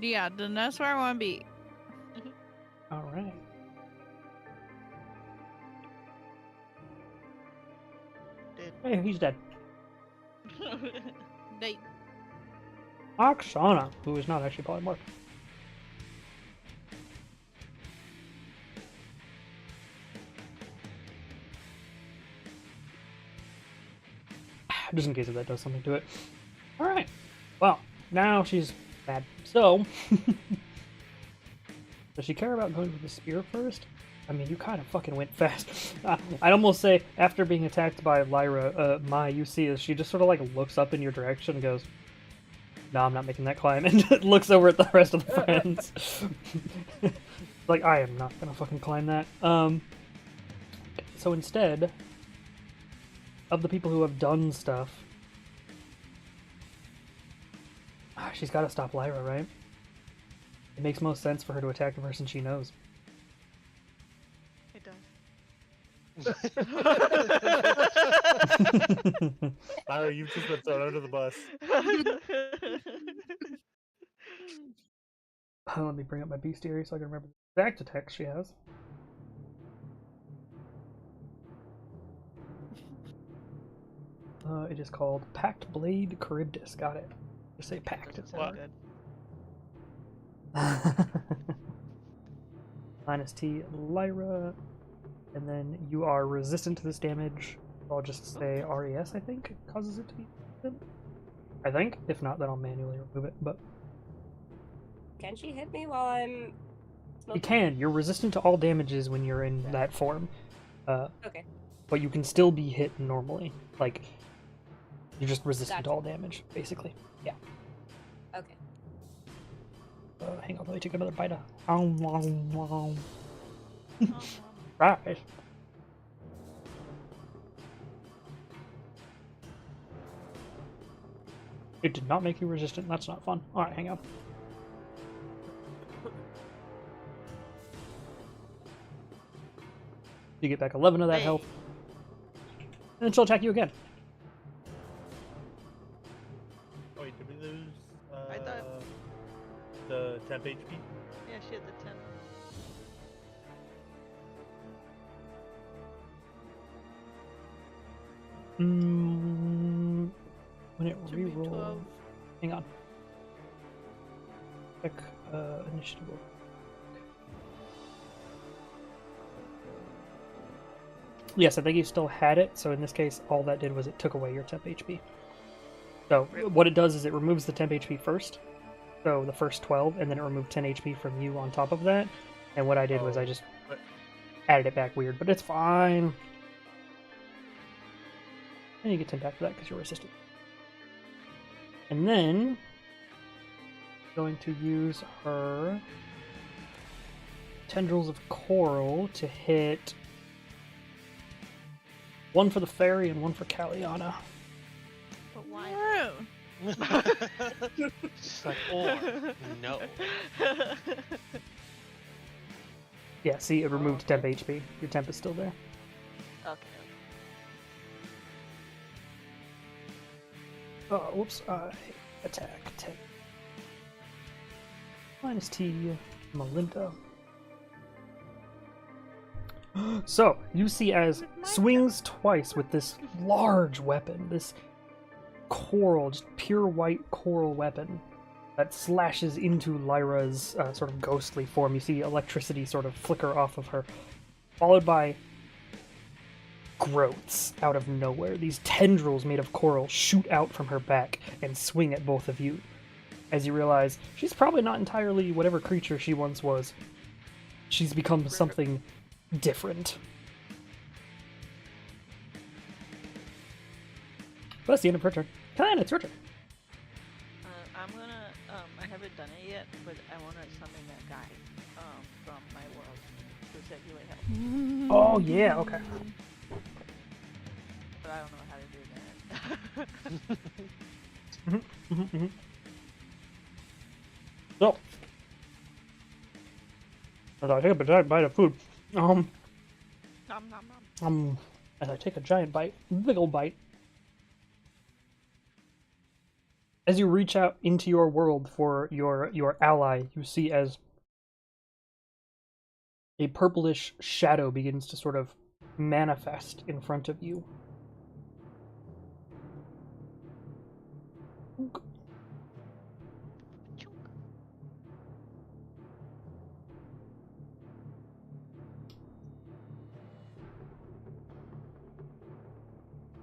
D: Yeah, then that's where I want to be.
A: All right. Hey, he's dead.
D: They.
A: Oksana, who is not actually polymorph. Just in case if that does something to it. Alright. Well, now she's bad. So, does she care about going with the spear first? I mean, you kind of fucking went fast. I'd almost say, after being attacked by Lyra, Maya, you see as she just sort of like looks up in your direction and goes, no, I'm not making that climb, and looks over at the rest of the friends. Like, I am not gonna fucking climb that. So instead, of the people who have done stuff, she's gotta stop Lyra, right? It makes most sense for her to attack the person she knows.
E: It does.
C: Lyra, you've just been thrown under the bus.
A: Let me bring up my bestiary so I can remember the exact attacks she has. It is called Pact Blade Charybdis. Got it. Just say Pact.
E: Doesn't
A: It's
E: sound
A: hard.
E: good.
A: Minus T, Lyra. And then you are resistant to this damage. I'll just say RES, I think, causes it to be resistant. I think. If not, then I'll manually remove it. But
B: Can she hit me while I'm
A: you
B: smoking?
A: can. You're resistant to all damages when you're in that form.
B: Okay.
A: But you can still be hit normally. Like, you're just resistant to
B: Gotcha.
A: all damage, basically. Yeah.
B: Okay.
A: Hang on, let me take another bite of. Right. It did not make you resistant. That's not fun. Alright, hang on. You get back 11 of that
B: Hey.
A: health. And then she'll attack you again.
C: Oh, wait, did we lose
E: I thought-
C: the temp HP?
E: Yeah, she had the 10.
A: When it
D: Should be
A: rerolls.
D: 12.
A: Hang on. Check initiative. Yes, I think you still had it, so in this case, all that did was it took away your temp HP. So, what it does is it removes the temp HP first, so the first 12, and then it removed 10 HP from you on top of that, and what I did was I just
C: but-
A: added it back weird, but it's fine. And you get 10 back for that because you're resistant. And then, going to use her tendrils of coral to hit. One for the fairy and one for Kaliana.
E: But why?
F: She's like, or no.
A: Yeah, see, it removed
E: okay.
A: temp HP. Your temp is still there.
E: Okay.
A: Oh, whoops. Attack 10. Minus T, Melinda. So, you see as swings twice with this large weapon, this coral, just pure white coral weapon that slashes into Lyra's sort of ghostly form. You see electricity sort of flicker off of her, followed by growths out of nowhere. These tendrils made of coral shoot out from her back and swing at both of you. As you realize, she's probably not entirely whatever creature she once was. She's become something different. But that's the end of her turn. Kalana, it's your turn.
E: I'm gonna. I haven't done it yet, but I wanna summon that guy. From my world, who said he would help.
A: Oh, yeah, okay.
E: But I don't know how to do that.
A: So, as I take a giant bite of food,
E: Nom nom nom.
A: as I take a giant bite, big old bite, as you reach out into your world for your ally, you see as a purplish shadow begins to sort of manifest in front of you.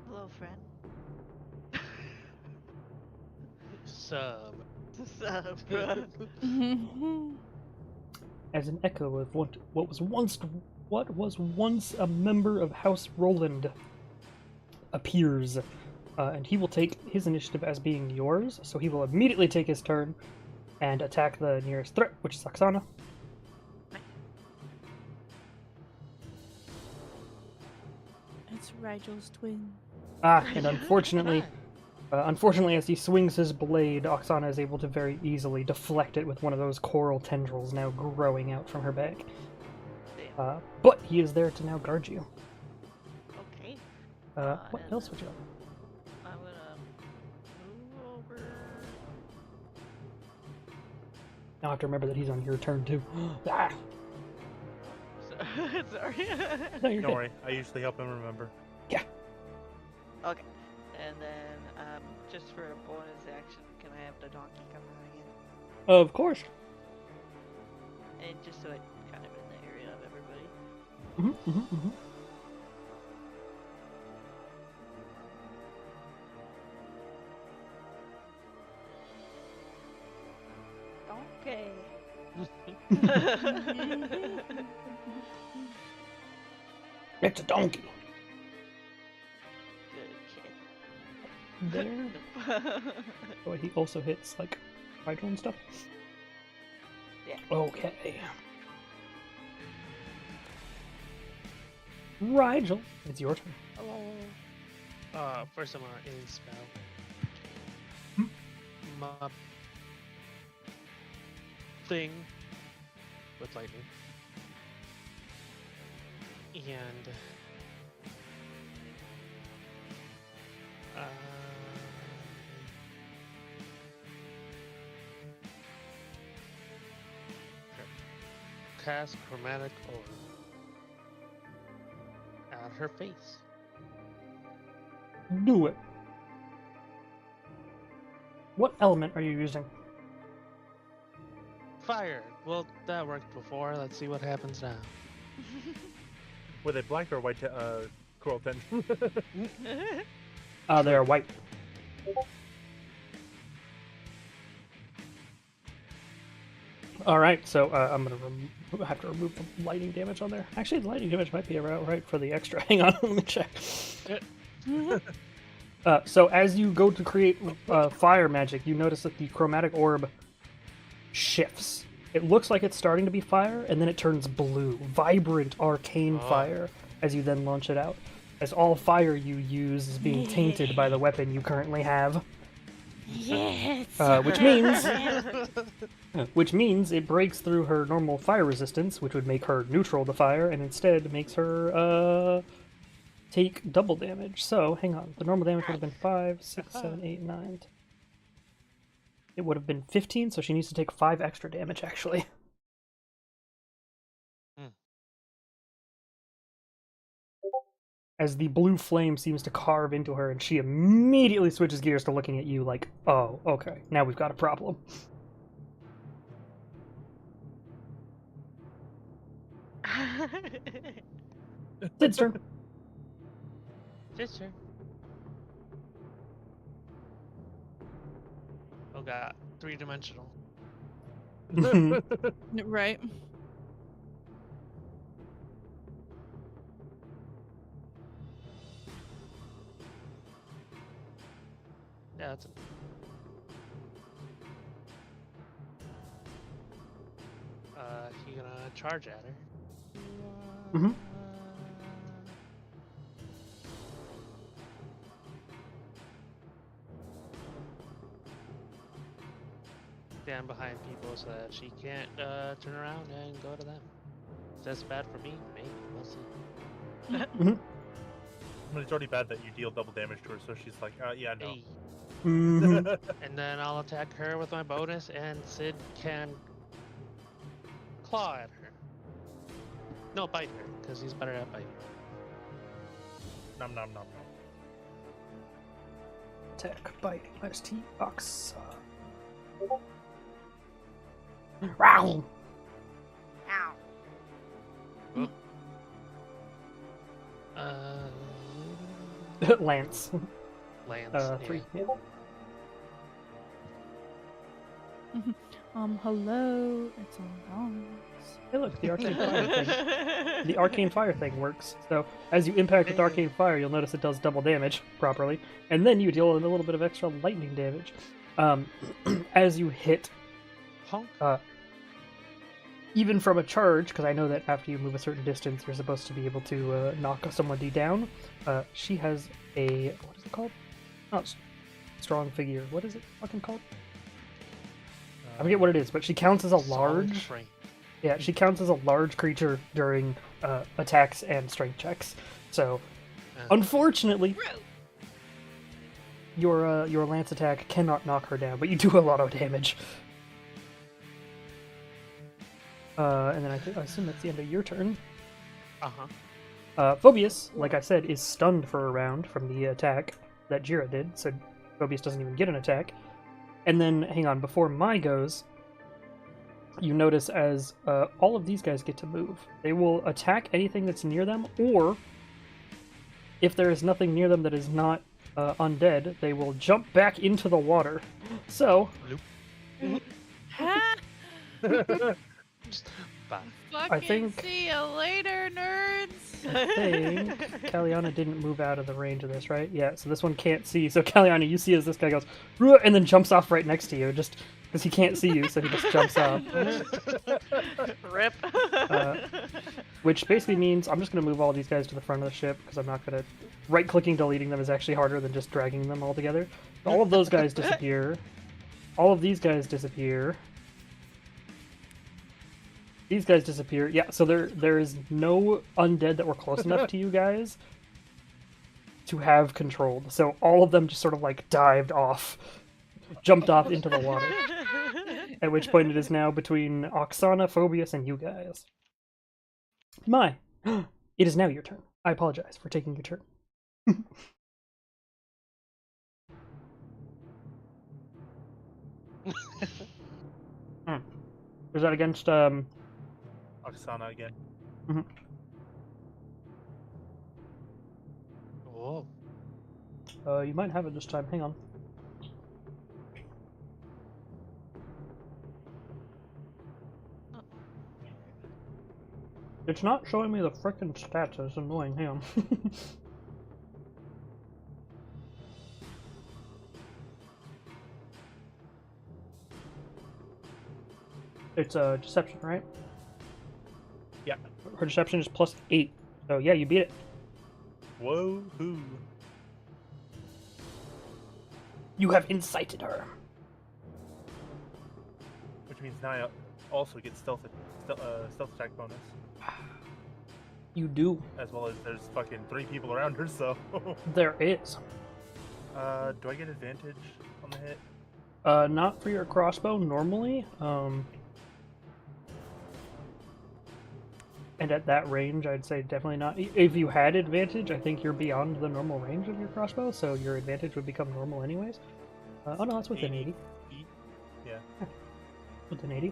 E: Hello, friend.
F: Sub.
E: What's up, bro?
A: As an echo of what was once a member of House Roland appears, and he will take his initiative as being yours, so he will immediately take his turn and attack the nearest threat, which is Oksana.
D: It's Rigel's twin.
A: And unfortunately, as he swings his blade, Oksana is able to very easily deflect it with one of those coral tendrils now growing out from her back. But he is there to now guard you.
E: Okay.
A: What
E: and
A: else would you like?
E: I'm gonna move over.
A: Now I have to remember that he's on your turn too. Ah!
E: Sorry.
A: No, you're
C: Don't
A: good.
C: worry, I usually help him remember.
E: Okay. And then, just for a bonus action, can I have the donkey come out again?
A: Of course.
E: And just so it's kind of in the area of everybody. Okay.
A: It's a donkey.
E: Good
A: There.
E: kid.
A: Oh, he also hits like Rigel and stuff.
E: Yeah.
A: Okay. Rigel, it's your turn.
F: First I'm gonna end spell. My thing with lightning. And cast chromatic orb at her face.
A: Do it. What element are you using?
F: Fire. Well, that worked before. Let's see what happens now.
C: With a black or white coral tendril?
A: They are white. Alright, so I'm going to have to remove the lightning damage on there. Actually, the lightning damage might be about right for the extra. Hang on, let me check. So as you go to create fire magic, you notice that the chromatic orb shifts It looks like it's starting to be fire, and then it turns blue, vibrant arcane
F: Oh.
A: fire, as you then launch it out. As all fire you use is being tainted by the weapon you currently have.
D: Yes.
A: Which means it breaks through her normal fire resistance, which would make her neutral to fire, and instead makes her take double damage. So, hang on. The normal damage would have been 5, 6, 7, 8, 9. It would have been 15, so she needs to take 5 extra damage, actually. As the blue flame seems to carve into her, and she immediately switches gears to looking at you like, oh, okay, now we've got a problem. Sid's turn.
F: Sister. Oh god, 3-dimensional.
D: Right.
F: Yeah, that's a... he gonna charge at her.
A: Mhm.
F: Stand behind people so that she can't turn around and go to them. Is this bad for me? Maybe. We'll see.
C: I mean, it's already bad that you deal double damage to her, so she's like, yeah, no.
F: Hey.
A: Mhm.
F: And then I'll attack her with my bonus, and Sid can claw at her. No, bite her, because he's better at biting.
C: Nom nom nom nom.
A: Attack, bite, ST, box. Row! Lance.
F: Lance.
A: 3. Yeah.
D: Hello. It's a Lance.
A: Hey, look, the arcane fire thing. The arcane fire thing works. So, as you impact with arcane fire, you'll notice it does double damage properly, and then you deal a little bit of extra lightning damage. As you hit,
F: Honk.
A: even from a charge, because I know that after you move a certain distance, you're supposed to be able to knock somebody down. She has a, what is it called? Not strong figure. What is it fucking called? I forget what it is, but she counts as a
F: Solid
A: large.
F: frame.
A: Yeah, she counts as a large creature during attacks and strength checks. So, unfortunately, your lance attack cannot knock her down, but you do a lot of damage. And then I assume that's the end of your turn.
F: Uh-huh.
A: Phobius, like I said, is stunned for a round from the attack that Jira did, so Phobius doesn't even get an attack. And then, hang on, before Mai goes, you notice as all of these guys get to move. They will attack anything that's near them, or if there is nothing near them that is not undead, they will jump back into the water. So,
F: Bye.
D: Fucking
A: think-
D: see you later, nerds.
A: I think Kaliana didn't move out of the range of this, right? Yeah, so this one can't see. So Kaliana, you see as this guy goes, "Ruh," and then jumps off right next to you, just because he can't see you, so he just jumps off.
E: Rip.
A: Which basically means I'm just going to move all these guys to the front of the ship, because I'm not going to... Right-clicking deleting them is actually harder than just dragging them all together. All of those guys disappear. All of these guys disappear. These guys disappear. Yeah, so there is no undead that were close enough to you guys to have controlled. So all of them just sort of like dived off, jumped off into the water. At which point it is now between Oksana, Phobius, and you guys. Mai, it is now your turn. I apologize for taking your turn. Was that against
C: Oksana again.
F: Whoa.
A: you might have it this time. Hang on. It's not showing me the frickin' stats. It's annoying. Hang on. It's a deception, right?
C: Yeah.
A: Her deception is +8. So yeah, you beat it.
C: Whoa hoo.
A: You have incited her.
C: Which means now I also get stealth attack bonus.
A: You do.
C: As well as there's fucking 3 people around her, so.
A: There is.
C: Do I get advantage on the hit?
A: Not for your crossbow normally. And at that range, I'd say definitely not. If you had advantage, I think you're beyond the normal range of your crossbow, so your advantage would become normal anyways. Oh no, that's within 80.
C: Yeah.
A: Within 80.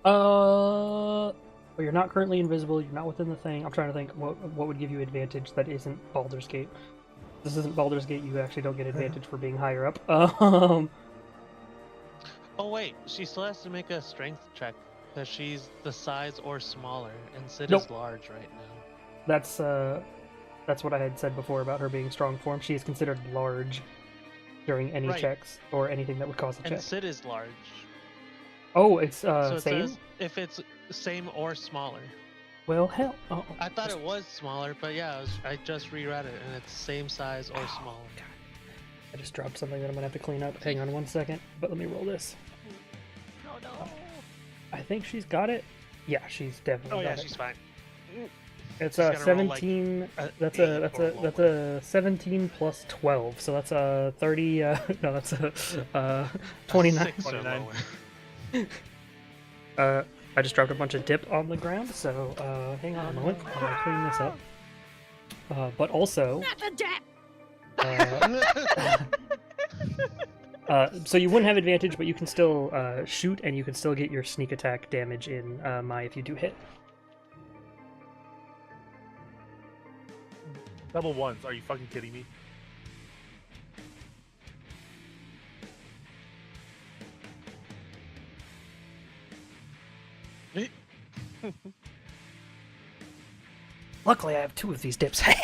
A: Well, you're not currently invisible. You're not within the thing. I'm trying to think what would give you advantage that isn't Baldur's Gate. This isn't Baldur's Gate. You actually don't get advantage for being higher up.
F: Oh wait, she still has to make a strength check because she's the size or smaller, and Sid
A: Nope.
F: is large right now.
A: That's what I had said before about her being strong form. She is considered large during any
F: Right.
A: checks or anything that would cause a
F: And
A: check.
F: Sid is large.
A: Oh, it's
F: So it
A: same.
F: says if it's same or smaller.
A: Well, hell. Oh,
F: I thought it was smaller, but yeah, I just reread it, and it's same size or smaller.
A: I just dropped something that I'm gonna have to clean up. Hang on 1 second, but let me roll this.
E: Oh no.
A: I think she's got it. Yeah, she's definitely
F: Oh
A: got
F: yeah,
A: it.
F: she's fine.
A: It's
F: she's
A: a
F: gotta roll, like,
A: 17.
F: a
A: That's
F: 8
A: a
F: or
A: that's a 17 plus 12. So that's a 30. No, that's a 29.
F: 6 or
C: 29.
F: lower.
A: I just dropped a bunch of dip on the ground. So hang on a moment. I'm gonna clean this up. But also,
D: Not the dap.
A: so you wouldn't have advantage, but you can still shoot, and you can still get your sneak attack damage in if you do hit.
C: Double ones. Are you fucking kidding me?
A: Luckily, I have 2 of these dips.
F: You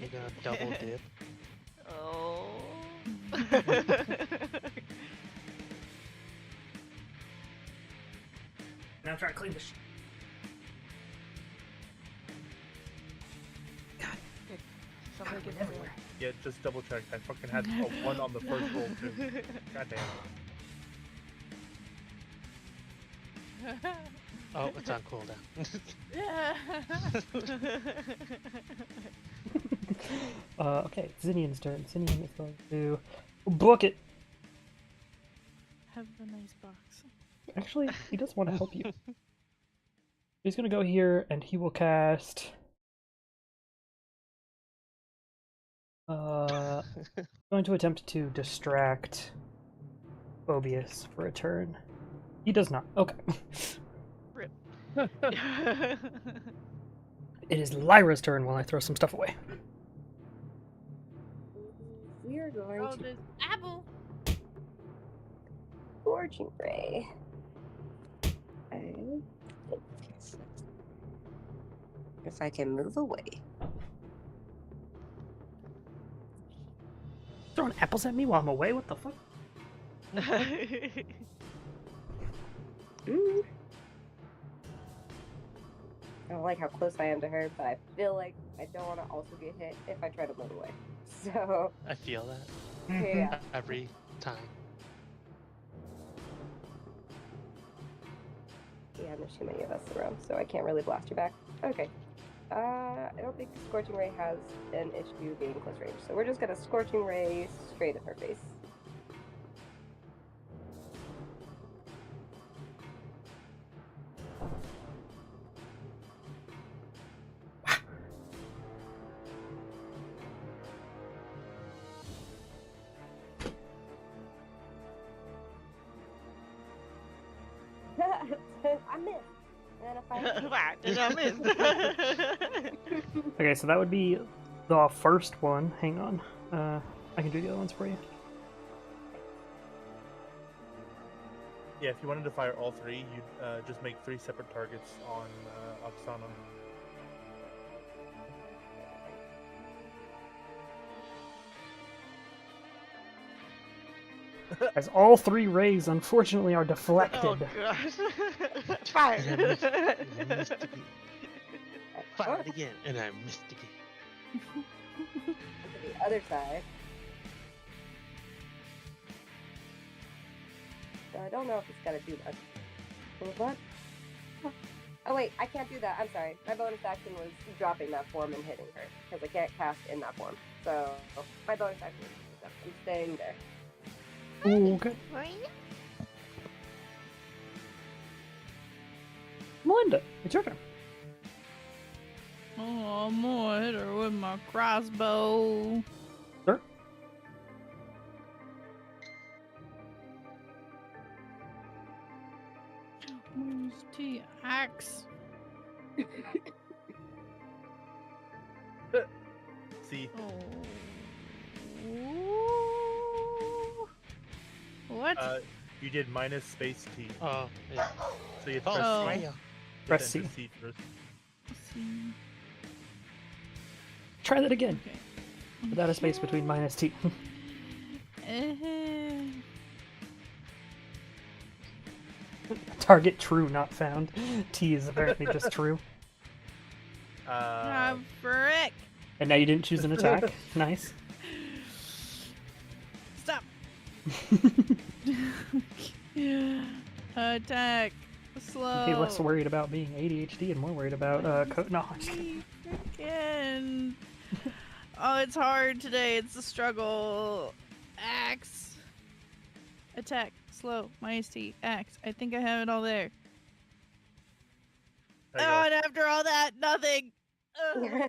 F: got a double dip.
E: Oh.
A: Now I'm trying to clean this.
E: Somebody get
A: everywhere.
C: Yeah, just double check. I fucking had a 1 on the first roll too. Goddamn.
F: Oh, it's on cooldown.
D: Yeah.
A: Okay, Zinnian's turn. Zinnian is going to book it.
D: Have a nice box.
A: Actually, he does want to help you. He's going to go here, and he will cast... going to attempt to distract Phobius for a turn. He does not. Okay. It is Lyra's turn while I throw some stuff away.
B: We are going
D: Oh,
B: to
D: this apple.
B: Scorching Ray. If I can move away.
A: Throwing apples at me while I'm away? What the fuck?
B: Mm. I don't like how close I am to her, but I feel like I don't want to also get hit if I try to move away. So,
F: I feel that
B: yeah.
F: every time.
B: Yeah, there's too many of us around, so I can't really blast you back. Okay. I don't think Scorching Ray has an issue being close range, so we're just gonna Scorching Ray straight in her face. I missed. And if I
E: Why did I miss?
A: Okay, so that would be the first one. Hang on. I can do the other ones for you.
C: Yeah, if you wanted to fire all 3, you'd just make 3 separate targets on Oksana.
A: As all 3 rays, unfortunately, are deflected.
E: Oh gosh. Fire.
F: And I missed again. Fire it again, and I missed again.
B: To the other side. So I don't know if it's gonna do much. What? Oh wait, I can't do that. I'm sorry. My bonus action was dropping that form and hitting her because I can't cast in that form. So my bonus action is I'm staying there.
A: Ooh, okay. Melinda, it's your turn.
D: Oh, I'm gonna hit her with my crossbow.
A: Sure.
D: Where's T axe?
C: See,
D: Oh. What?
C: you did minus space T,
F: Oh, yeah.
C: so you
F: Oh,
C: press
D: Oh.
F: Freya.
C: you
A: Press
C: enter
A: C.
C: C first.
D: Let's see.
A: Try that again.
D: Okay.
A: Without a space between minus T.
D: Eh.
A: Target true, not found. T is apparently just true.
D: Ah, frick.
A: And now you didn't choose an attack. Nice.
D: Stop. Attack. Slow.
A: Be less worried about being ADHD and more worried about no. I'm just kidding.
D: Freaking. Oh, it's hard today. It's a struggle. Axe. Attack. Slow. Minus T. Axe. I think I have it all there.
C: There you
D: Oh,
C: go.
D: and after all that, nothing. Ugh.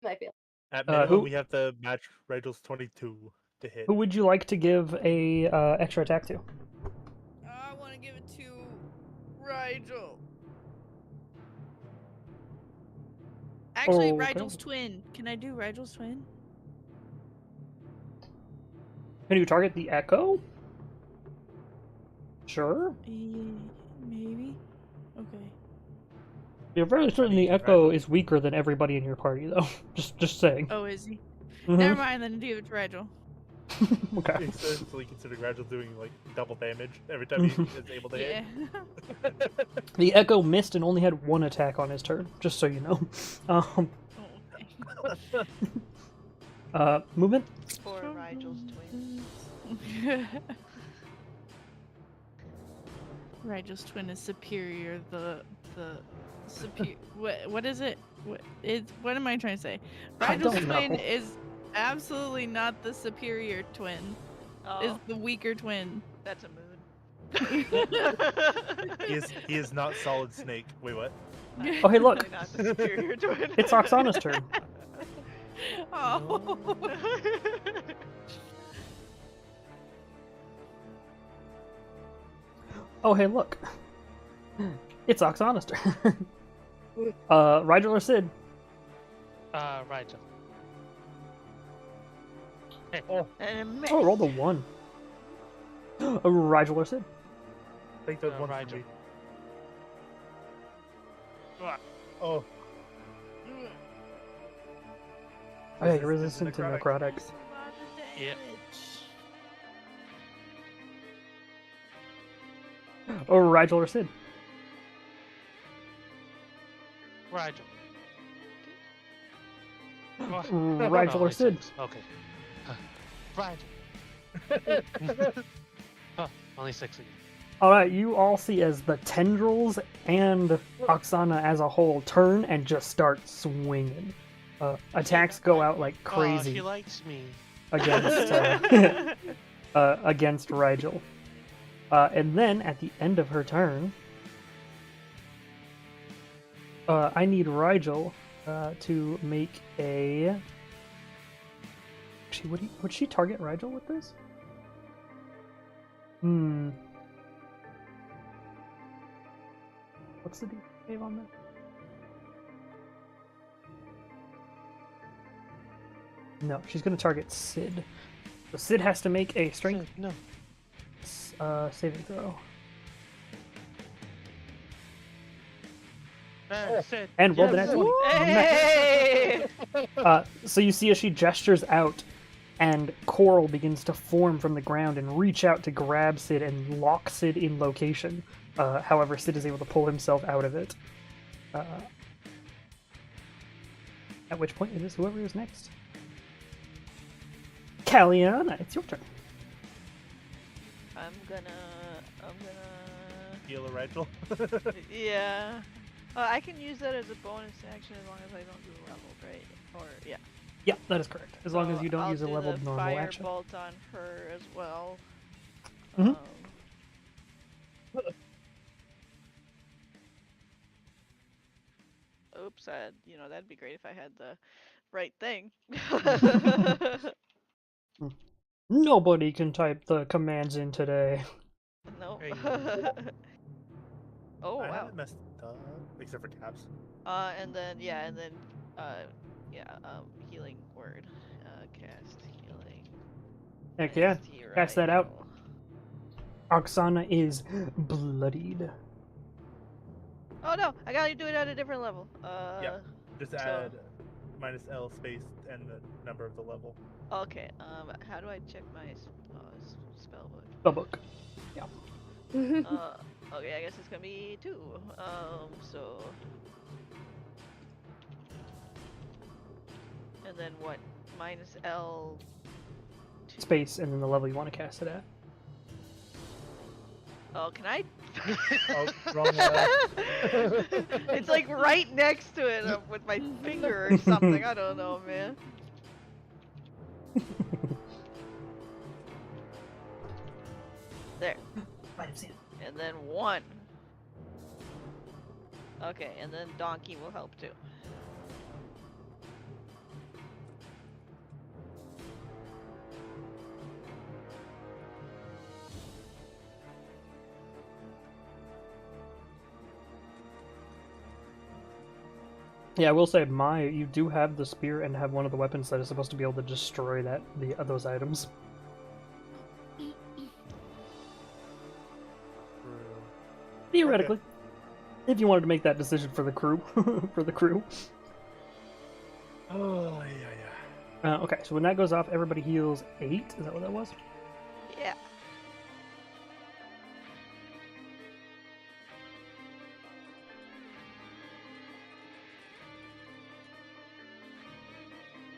B: I feel.
C: At
A: who-
C: minimum, we have to match Rigel's 22 to hit.
A: Who would you like to give a extra attack to?
D: I want to give it to Rigel. Actually,
A: Okay.
D: Rigel's twin. Can I do Rigel's twin?
A: Can you target the Echo? Sure.
D: Maybe. Okay.
A: You're very certain the Echo is weaker than everybody in your party, though. just saying.
D: Oh, is he?
A: Mhm.
D: Never mind, then give it to Rigel.
A: Okay.
C: Essentially consider Rigel doing like double damage every time he is able to
D: Yeah.
C: hit.
A: The Echo missed and only had 1 attack on his turn, just so you know.
D: Oh, okay.
A: Movement?
E: For Rigel's twin.
D: Rigel's twin is superior. The superior. What is it? What am I trying to say?
A: I
D: Rigel's
A: don't
D: twin
A: know.
D: is absolutely not the superior twin. Is
E: Oh,
D: the weaker twin.
E: that's a moon.
C: He is not Solid Snake. Wait, what?
A: Oh, hey, look.
E: Definitely not the superior twin.
A: It's Oksana's turn.
D: Oh.
A: Oh, hey, look. It's Oksana's turn. Rigel or Sid?
F: Rigel.
E: And a miss.
A: Oh, roll the 1. Rigel or Sid?
C: I think there's one for
F: Rigel.
C: me. Oh,
A: Oh, yeah,
C: This
A: you're
C: is
A: resistant to
C: necrotic.
A: necrotic.
F: Yep.
A: Oh, Rigel or Sid?
F: Rigel.
A: Rigel or
F: only
A: Sid?
F: 6. Okay. Rigel. Only 6 again.
A: Alright, you all see as the tendrils and Oksana as a whole turn and just start swinging. Attacks go out like
F: Oh,
A: crazy
F: she likes me.
A: against against Rigel. And then at the end of her turn, I need Rigel to make a. Actually, would she target Rigel with this? What's the save on that? No, she's going to target Sid. So Sid has to make a strength
F: No.
A: saving throw.
F: Sid,
A: And roll the
F: yes.
A: nat 20.
E: Hey!
A: So you see as she gestures out, and coral begins to form from the ground and reach out to grab Sid and lock Sid in location. However, Sid is able to pull himself out of it. At which point it is whoever is next. Kaliana, it's your turn.
E: I'm gonna
C: Heal a Rigel.
E: yeah. I can use that as a bonus action as long as I don't do a level, right? Or yeah.
A: Yeah, that is correct. As long as
E: So
A: you don't
E: I'll
A: use a
E: do
A: leveled
E: the
A: normal action.
E: firebolt on her as well.
A: Mhm.
E: Oops, that'd be great if I had the right thing.
A: Nobody can type the commands in today.
E: Nope.
F: Hey.
E: Oh
C: I
E: wow.
C: haven't messed up, except for tabs.
E: And then healing word. Cast healing.
A: Heck yeah.
E: Iced
A: Cast that out.
E: Rigel.
A: Oksana is bloodied.
E: Oh no, I gotta do it at a different level.
C: Yeah. Just
E: so-
C: add minus L space and the number of the level.
E: Okay. How do I check my spell book?
A: The book.
E: Okay, I guess it's gonna be 2. So. And then what? Minus L.
A: Space and then the level you want to cast it at.
E: Oh, can I?
C: Oh, wrong level.
E: It's like right next to it with my finger or something. I don't know, man. There. And then 1. Okay, and then donkey will help too.
A: Yeah, I will say, Maya, you do have the spear and have one of the weapons that is supposed to be able to destroy those items. Theoretically, if you wanted to make that decision for the crew,
C: Oh, yeah.
A: Okay, so when that goes off, everybody heals 8. Is that what that was?
E: Yeah.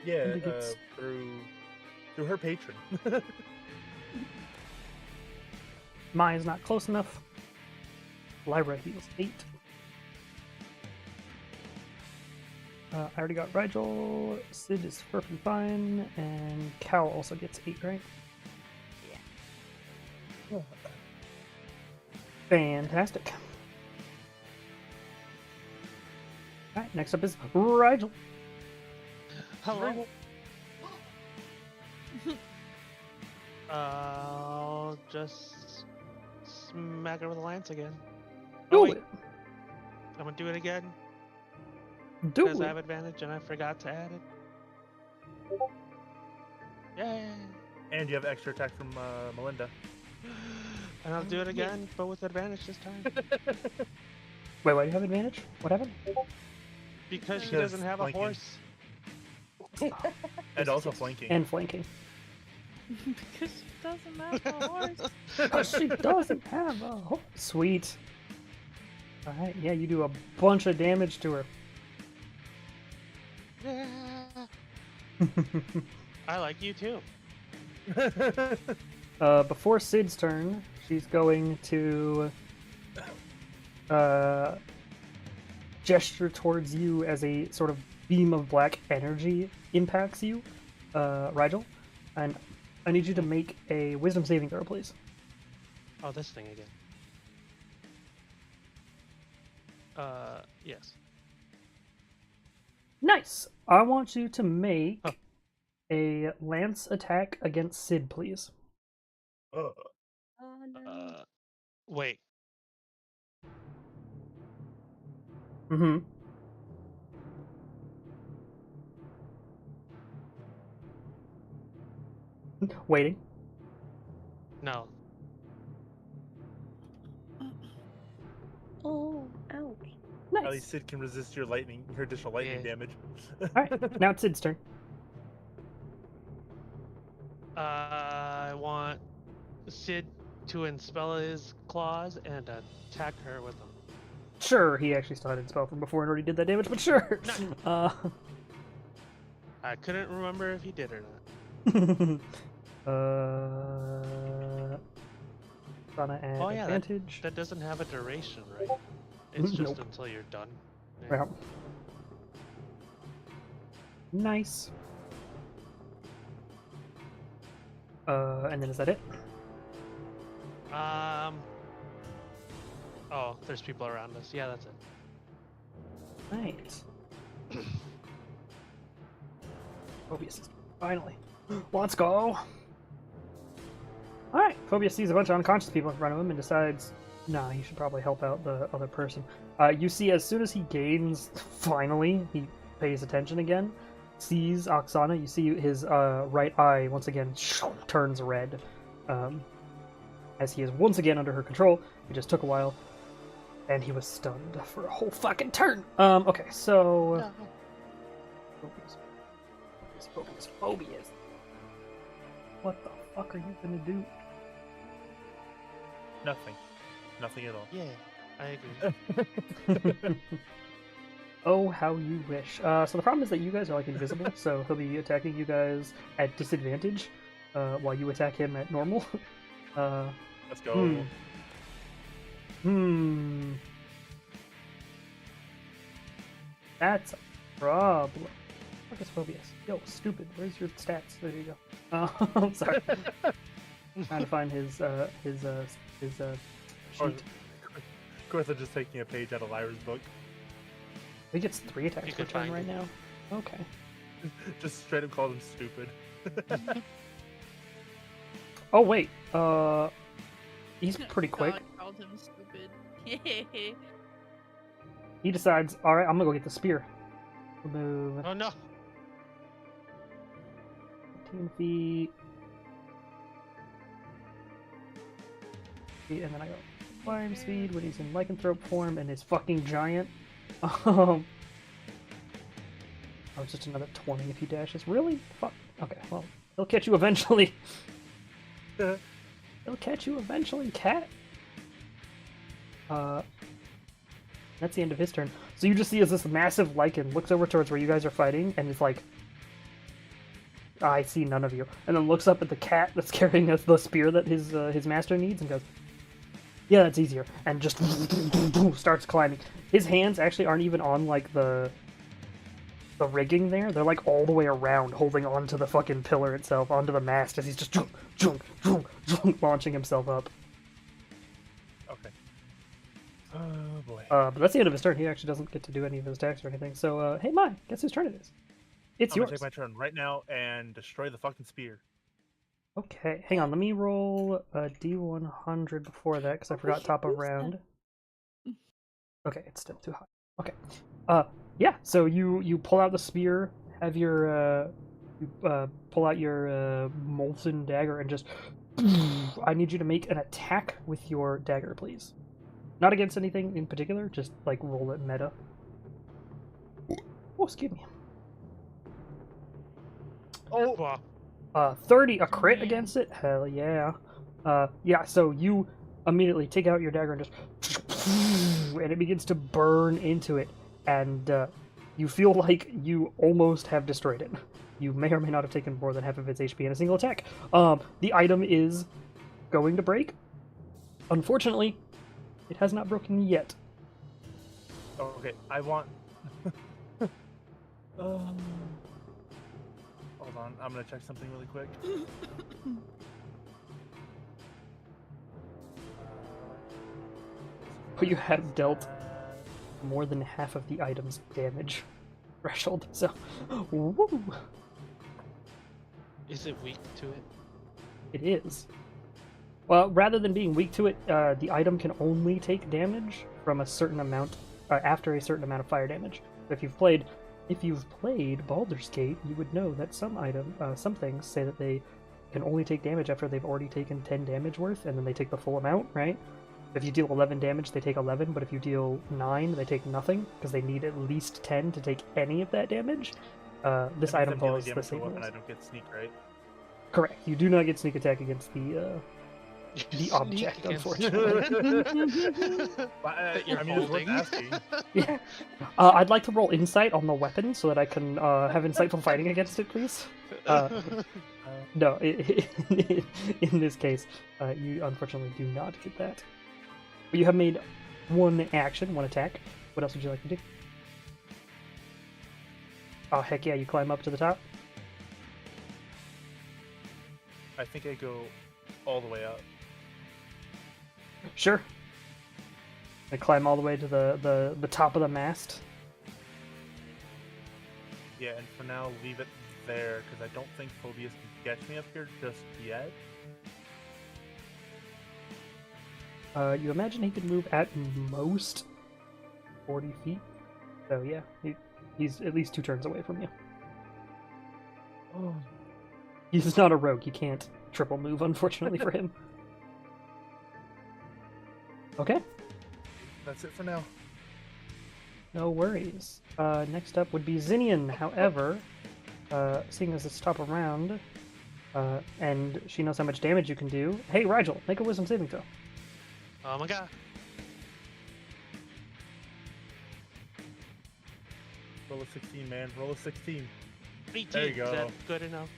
C: Yeah,
A: think it's-
C: through her patron.
A: Maya's not close enough. Lyra heals 8. I already got Rigel. Sid is perfectly fine, and Cal also gets 8, right?
E: Yeah.
A: Fantastic. Alright, next up is Rigel.
F: Hello. I'll just smack her with a lance again.
A: Do
F: wait,
A: it!
F: I'm gonna do it again
A: Do
F: because I
A: it!
F: have advantage and I forgot to add it. Yay!
C: And you have extra attack from Melinda.
F: And I'll do it again, but with advantage this time.
A: Wait, why do you have advantage? What happened?
F: Because she
C: Because
F: doesn't have
C: flanking.
F: a horse.
C: And also flanking.
A: And flanking.
D: Because she doesn't have a horse.
A: Because she doesn't have a horse. Sweet. Alright, yeah, you do a bunch of damage to her.
F: Yeah. I like you too.
A: Before Sid's turn, she's going to gesture towards you as a sort of beam of black energy impacts you, Rigel. And I need you to make a wisdom saving throw, please.
F: Oh, this thing again. Yes.
A: Nice! I want you to make a lance attack against Sid, please.
C: Oh,
B: Oh no.
F: Wait.
A: Mm-hmm. Waiting.
F: No.
B: Oh, ouch.
C: at
A: Nice.
C: least Sid can resist your additional lightning
F: Yeah.
C: damage.
A: Alright, now it's Sid's turn.
F: I want Sid to enspell his claws and attack her with them.
A: Sure, he actually still had it spell from before and already did that damage, but sure.
F: I couldn't remember if he did or not.
A: Gonna add
F: Oh, yeah,
A: advantage.
F: That doesn't have a duration, right? It's just
A: Nope.
F: until you're done. Yeah.
A: Yeah. Nice. And then is that it?
F: Oh, there's people around us. Yeah, that's it.
A: Right. Phobius, finally. Let's go. Alright, Phobius sees a bunch of unconscious people in front of him and decides, nah, he should probably help out the other person. You see, as soon as he gains, finally, he pays attention again, sees Oksana, you see his right eye once again turns red. As he is once again under her control. It just took a while. And he was stunned for a whole fucking turn. Okay, so... Phobius. What the fuck are you gonna do?
C: Nothing. Nothing at all.
F: Yeah, I agree.
A: Oh, how you wish. So the problem is that you guys are like invisible, so he'll be attacking you guys at disadvantage, while you attack him at normal.
C: Let's go.
A: That's a problem. Fuck is Phobius? Yo, stupid. Where's your stats? There you go. I'm sorry. Trying to find his sheet.
C: Gortha just taking a page out of Lyra's book.
A: He gets 3 attacks
F: You
A: per
F: could
A: turn
F: find
A: right
F: it.
A: now. Okay.
C: Just straight up called him stupid.
A: Oh wait. He's pretty quick.
D: God called him stupid.
A: He decides, all right, I'm gonna go get the spear. We'll move
F: Oh no!
A: 15 feet. And then I go climb speed when he's in lycanthrope form and is fucking giant. Oh, it's just another 20 if he dashes. Really? Fuck. Okay, well, he'll catch you eventually. He'll catch you eventually, cat. That's the end of his turn. So you just see as this massive lichen looks over towards where you guys are fighting, and it's like, I see none of you. And then looks up at the cat that's carrying the spear that his master needs, and goes, yeah, that's easier. And just starts climbing. His hands actually aren't even on like the rigging there. They're like all the way around, holding onto the fucking pillar itself, onto the mast, as he's just launching himself up.
C: Okay. Oh boy.
A: But that's the end of his turn. He actually doesn't get to do any of his attacks or anything. So, hey, Mai, guess whose turn it is? It's
C: I'm
A: yours.
C: gonna take my turn right now and destroy the fucking spear.
A: Okay, hang on. Let me roll a D100 before that because I forgot top of round. Okay, it's still too high. Okay. Yeah. So you pull out the spear, have your pull out your molten dagger, and just I need you to make an attack with your dagger, please. Not against anything in particular, just like roll it meta. Oh, excuse me.
C: Oh,
F: Wow.
A: 30, a crit against it? Hell yeah. Yeah, so you immediately take out your dagger and just... and it begins to burn into it. And you feel like you almost have destroyed it. You may or may not have taken more than half of its HP in a single attack. The item is going to break. Unfortunately, it has not broken yet.
C: okay. I want. Hold on. I'm gonna check something really quick.
A: But you have dealt more than half of the item's damage threshold, so... Woo!
F: Is it weak to it?
A: It is. Well, rather than being weak to it, the item can only take damage from a certain amount, after a certain amount of fire damage. If you've played Baldur's Gate, you would know that some things say that they can only take damage after they've already taken 10 damage worth, and then they take the full amount, right? If you deal 11 damage, they take 11, but if you deal 9, they take nothing, because they need at least 10 to take any of that damage. This
C: That means
A: item
C: I'm dealing
A: follows the
C: damage to a
A: same
C: weapon,
A: rules.
C: I don't get sneak, right?
A: Correct. You do not get sneak attack against the
F: Sneak
A: object,
F: against-
A: unfortunately.
C: I
F: You're
C: mean, it's worth
F: holding.
C: asking.
A: Yeah. I'd like to roll insight on the weapon so that I can have insightful fighting against it, please. No, in this case, you unfortunately do not get that. But you have made one action, one attack. What else would you like to do? Oh, heck yeah, you climb up to the top.
C: I think I go all the way up.
A: Sure. I climb all the way to the top of the mast.
C: Yeah, and for now, leave it there, because I don't think Phobius can catch me up here just yet.
A: You imagine he could move at most 40 feet. So yeah, he's at least 2 turns away from you.
C: Oh.
A: He's not a rogue. You can't triple move, unfortunately, for him. Okay,
C: That's it for now.
A: no worries. Next up would be Zinnian. However, seeing as it's top of round, and she knows how much damage you can do. Hey, Rigel, make a wisdom saving throw.
F: Oh my god.
C: Roll a 16, man. Roll a 16.
F: 18.
C: There you
F: Is
C: go.
F: that good enough?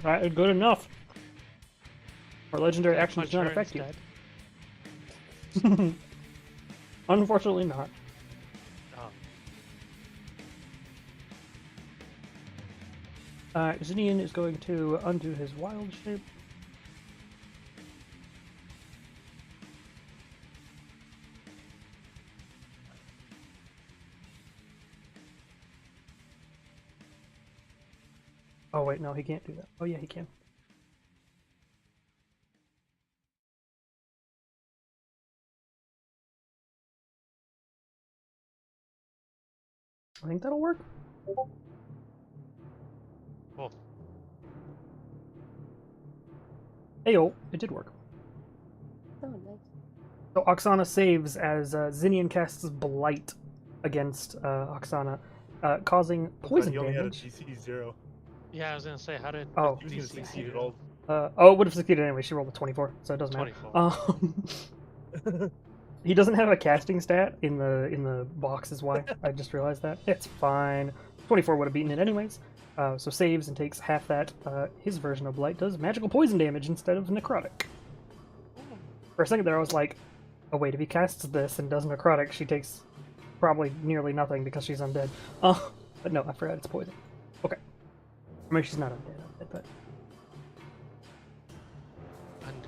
A: Alright, good enough. Our legendary
F: Can I
A: action does
F: punch
A: not
F: her
A: affect you.
F: instead?
A: Unfortunately not.
F: Oh.
A: Zinnian is going to undo his wild shape. Oh wait, no, he can't do that. Oh yeah, he can. I think that'll work.
F: Cool.
A: Heyo, it did work.
B: Oh, nice.
A: So Oksana saves as Zinnian casts Blight against Oksana, causing poison
C: He only had a
A: damage.
C: DC 0.
F: Yeah, I was gonna say, how did
A: Oh.
C: He was going to
F: DC
C: succeed at
F: zero?
C: all.
A: Oh, it would have succeeded anyway. She rolled a 24, so it doesn't matter.
F: 24.
A: He doesn't have a casting stat in the box, is why. I just realized that. It's fine. 24 would have beaten it anyways. So saves and takes half that. His version of Blight does magical poison damage instead of necrotic. For a second there, I was like, oh wait, if he casts this and does necrotic, she takes probably nearly nothing because she's undead. But no, I forgot it's poison. Okay. I mean, she's not undead, but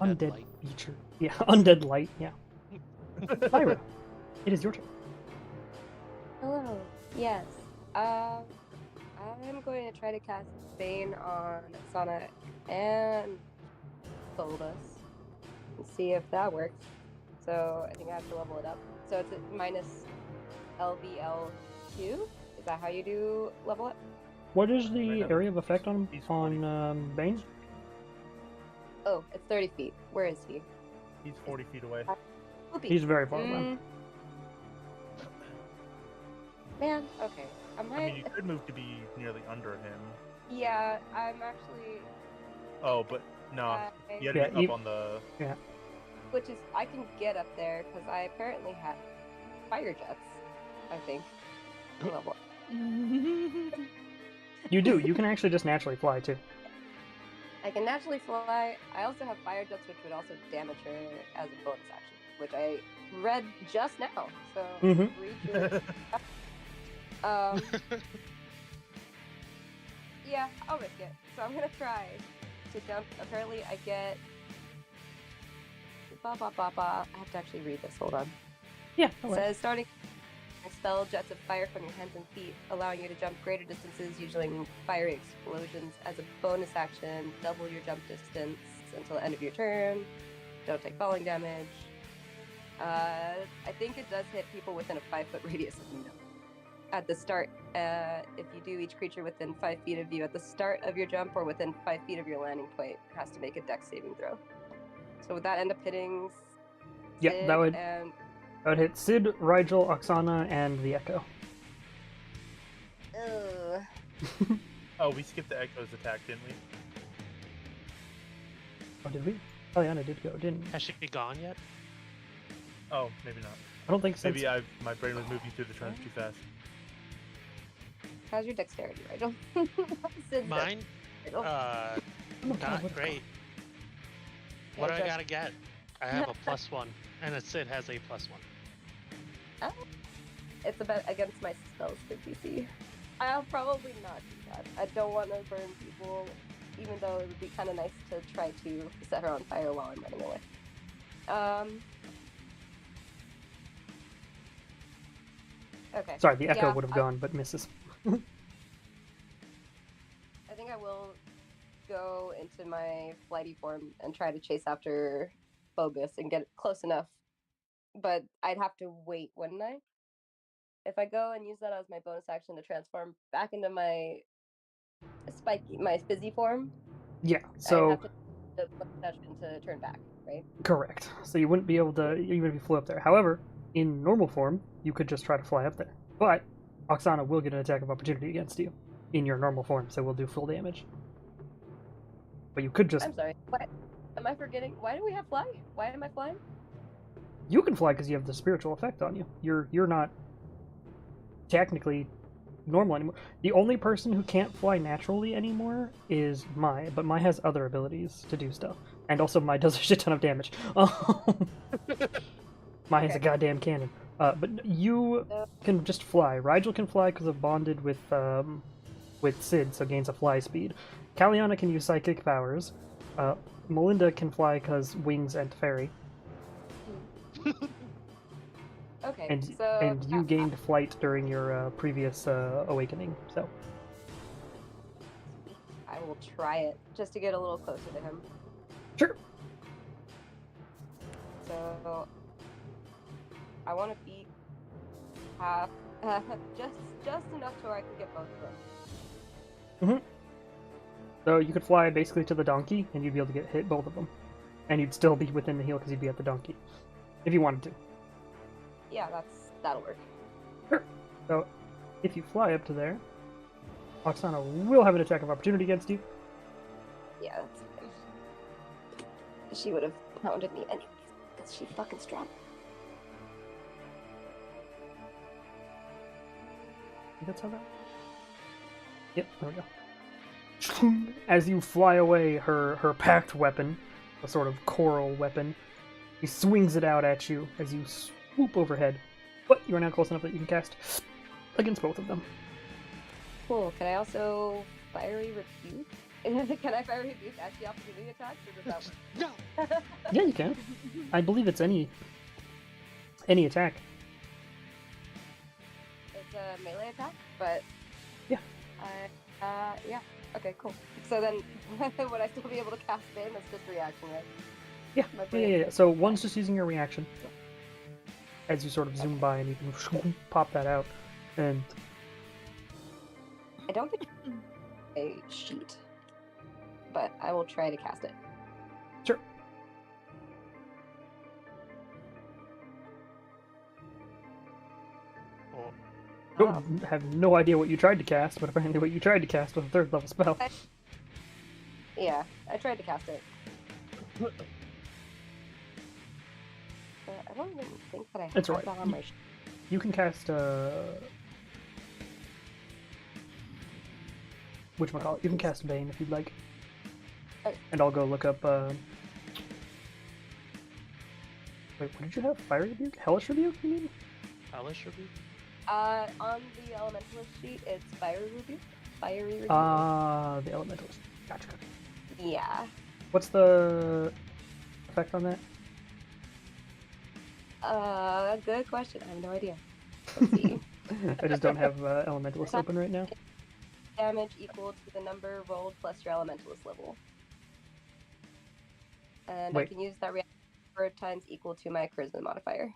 A: undead
F: light.
A: feature. Yeah, undead light, yeah. Lyra, it is your turn.
B: Hello. Yes. I'm going to try to cast Bane on Sonic and Solus and see if that works. So I think I have to level it up. So it's a minus LVL2. Is that how you do level up?
A: What is the
C: Right up.
A: area of effect on
C: He's 40.
A: Bane?
B: Oh, it's 30 feet. Where is he?
C: He's 40 feet away.
B: Whoopee.
A: He's very far away.
B: Mm. Man, okay.
C: I mean, you could move to be nearly under him.
B: Yeah, I'm actually.
C: Oh, but no.
B: I-
C: You had to
A: Yeah,
C: be
A: you-
C: up on the...
B: Which is, I can get up there because I apparently have fire jets. I think. Level.
A: You do. You can actually just naturally fly too.
B: I can naturally fly. I also have fire jets, which would also damage her as a bonus action, which I read just now. So
A: Mhm.
B: read your. Yeah, I'll risk it. So I'm gonna try to jump. Apparently, I get. Ba ba ba ba. I have to actually read this. Hold on.
A: Yeah.
B: It says starting expel jets of fire from your hands and feet, allowing you to jump greater distances using fiery explosions. As a bonus action, double your jump distance until the end of your turn. Don't take falling damage. I think it does hit people within a 5-foot radius of you. At the start, if you do each creature within 5 feet of you at the start of your jump or within 5 feet of your landing point has to make a dex saving throw. So would that end up hitting
A: Yeah,
B: Sid
A: that would
B: and
A: hit Sid, Rigel, Oksana, and the Echo.
B: Ugh.
C: Oh, we skipped the Echo's attack, didn't we?
A: Oh, did we? Kaliana did go, didn't we?
F: Has she gone yet?
C: Oh, maybe not.
A: I don't think since...
C: Maybe my brain was moving through the turns too fast.
B: How's your dexterity, Rigel? Sid's
F: Mine?
B: Rigel.
F: Not great. What do I
B: just-
F: gotta get? I have a +1, and a Sid has a +1.
B: Oh. It's about against my spells for DC. I'll probably not do that. I don't want to burn people, even though it would be kind of nice to try to set her on fire while I'm running away. Okay.
A: Sorry, the echo
B: Yeah,
A: would have
B: I-
A: gone, but misses.
B: I think I will go into my flighty form and try to chase after Bogus and get close enough. But I'd have to wait, wouldn't I? If I go and use that as my bonus action to transform back into my fizzy form,
A: Yeah,
B: I'd
A: so...
B: have to the bonus action to turn back, right?
A: Correct. So you wouldn't be able to, even if you flew up there. However, in normal form, you could just try to fly up there. But Oksana will get an attack of opportunity against you in your normal form, so we'll do full damage. But you could just...
B: I'm sorry. What? Am I forgetting? Why do we have fly? Why am I flying?
A: You can fly because you have the spiritual effect on you. You're not technically normal anymore. The only person who can't fly naturally anymore is Mai, but Mai has other abilities to do stuff. And also Mai does a shit ton of damage. Mai has a
B: Okay.
A: goddamn cannon. But you can just fly. Rigel can fly because of bonded with Sid, so gains a fly speed. Kaliana can use psychic powers. Melinda can fly because wings and fairy.
B: Okay,
A: And
B: so
A: and you gained flight during your previous awakening, so
B: I will try it just to get a little closer to him.
A: sure.
B: So I want to beat half, just enough to where I can get both of them.
A: So you could fly basically to the donkey, and you'd be able to get hit both of them, and you'd still be within the heal because you'd be at the donkey, if you wanted to.
B: Yeah, that'll work.
A: Sure. So if you fly up to there, Oksana will have an attack of opportunity against you.
B: Yeah, that's fine. She would have pounded me anyways because she's fucking strong.
A: I think that's how that. Yep, there we go. As you fly away, her packed weapon, a sort of coral weapon, he swings it out at you as you swoop overhead. But you are now close enough that you can cast against both of them.
B: Cool. Can I also fiery rebuke? Can I fiery rebuke as the opportunity attacks, or does that work?
F: No!
A: Yeah, you can. I believe it's any attack.
B: It's a melee attack, but
A: Yeah.
B: Yeah. Okay, cool. So then, would I still be able to cast Bane? That's just reaction, right?
A: Yeah,
B: My
A: yeah,
B: brain-
A: yeah, yeah. So one's just using your reaction as you sort of zoom by, and you can pop that out. And
B: I don't think a sheet, but I will try to cast it.
A: sure.
F: Oh,
A: Don't have no idea what you tried to cast, but apparently what you tried to cast was a third level spell.
B: Yeah, I tried to cast it. I don't even think that I have
A: It's
B: that
A: alright.
B: on my sheet.
A: You can cast whatchamacallit? You can cast Bane if you'd like.
B: Okay.
A: And I'll go look up wait, what did you have? Fire Rebuke? Hellish Rebuke, you mean?
F: Hellish Rebuke?
B: On the elementalist sheet, it's fiery rebuke. Fiery rebuke.
A: The Elementalist. Gotcha.
B: Yeah.
A: What's the effect on that?
B: Good question. I have no idea. Let's see.
A: I just don't have Elementalist open right now.
B: Damage equal to the number rolled plus your elementalist level. And I
A: Wait.
B: can use that reaction for times equal to my charisma modifier.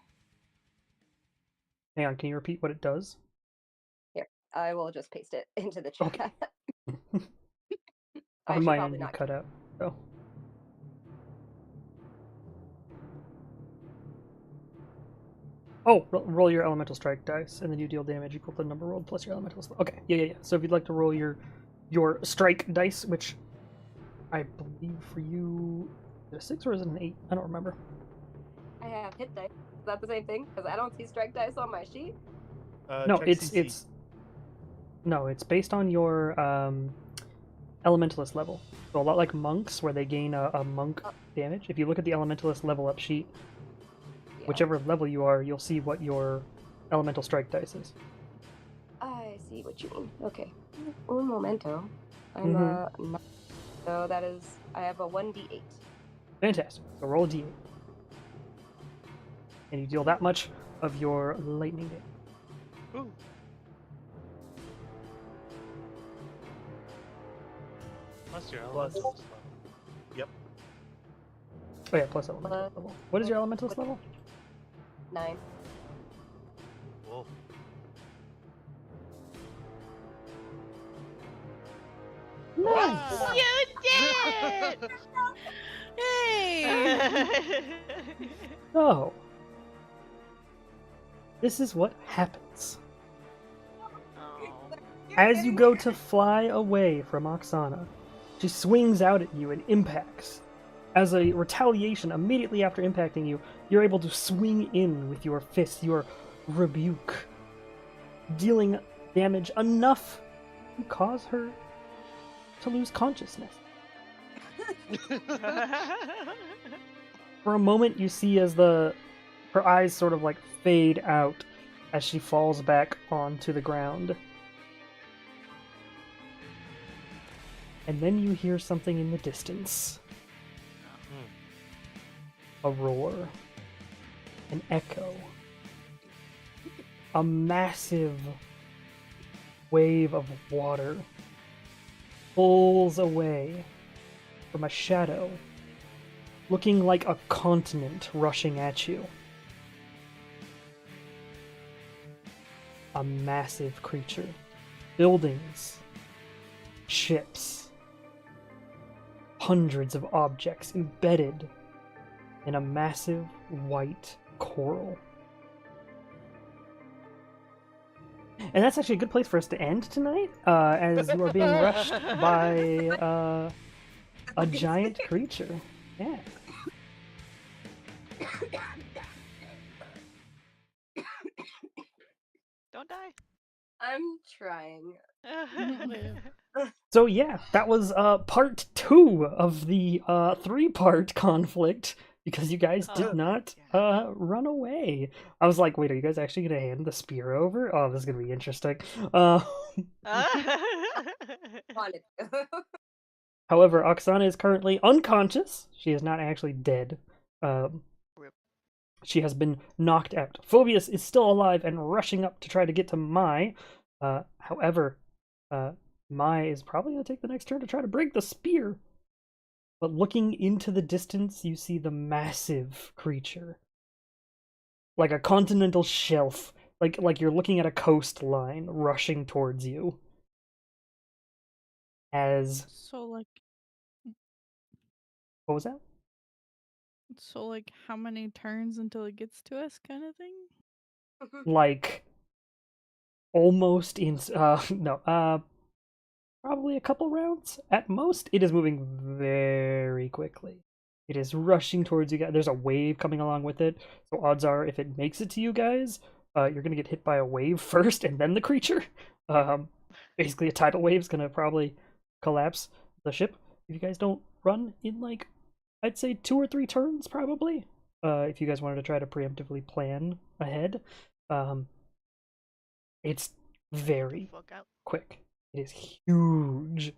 A: Hang on, can you repeat what it does?
B: I will just paste it into the chat.
A: Okay.
B: I
A: On
B: should
A: my
B: probably
A: end, you
B: not
A: cut out. Oh. Oh, roll your elemental strike dice, and then you deal damage equal to the number rolled plus your elemental. Okay, yeah. So if you'd like to roll your strike dice, which I believe for you it a 6 or is it an 8? I don't remember.
B: I have hit dice. Is that the same thing? Because I don't see strike dice on my sheet.
A: No,
C: check
A: it's
C: CC.
A: no, it's based on your elementalist level. So a lot like monks, where they gain a monk damage. If you look at the elementalist level up sheet,
B: Yeah.
A: whichever level you are, you'll see what your elemental strike dice is.
B: I see what you mean. Okay. Un momento. I'm
A: Mhm.
B: so that is I have a 1d8.
A: Fantastic. So roll a d8. And you deal that much of your lightning damage.
F: Ooh. Plus your
C: Plus-
F: elementalist level.
A: Oh yeah, plus elementalist level. What is your elementalist level?
B: 9.
F: Whoa.
A: Nice!
E: You did!
D: Hey!
A: So, this is what happens.
E: Oh.
A: As you go to fly away from Oksana, she swings out at you and impacts. As a retaliation, immediately after impacting you, you're able to swing in with your fist, your rebuke, dealing damage enough to cause her to lose consciousness. For a moment, you see as her eyes sort of like fade out as she falls back onto the ground. And then you hear something in the distance. A roar. An echo. A massive wave of water pulls away from a shadow, looking like a continent rushing at you. A massive creature. Buildings. Ships. Hundreds of objects embedded in a massive white coral. And that's actually a good place for us to end tonight, as you are being rushed by a giant creature. Yeah.
E: Don't die.
B: I'm trying.
A: So yeah, that was part 2 of the 3-part conflict, because you guys did
E: Oh,
A: not run away. I was like, wait, are you guys actually gonna hand the spear over? Oh, this is gonna be interesting.
B: Wanted to.
A: However, Oksana is currently unconscious. She is not actually dead.
E: Rip.
A: She has been knocked out. Phobius is still alive and rushing up to try to get to Mai. However, Mai is probably going to take the next turn to try to break the spear. But looking into the distance, you see the massive creature. Like a continental shelf. Like you're looking at a coastline rushing towards you. As...
D: So like
A: What was that?
D: how many turns until it gets to us kind of thing?
A: Like... Almost in... no, probably a couple rounds at most. It is moving very quickly. It is rushing towards you guys. There's a wave coming along with it, so odds are if it makes it to you guys, you're gonna get hit by a wave first and then the creature. Basically a tidal wave is gonna probably collapse the ship if you guys don't run in, like, I'd say 2 or 3 turns probably, if you guys wanted to try to preemptively plan ahead. It's very
E: Fuck out.
A: quick. It is huge.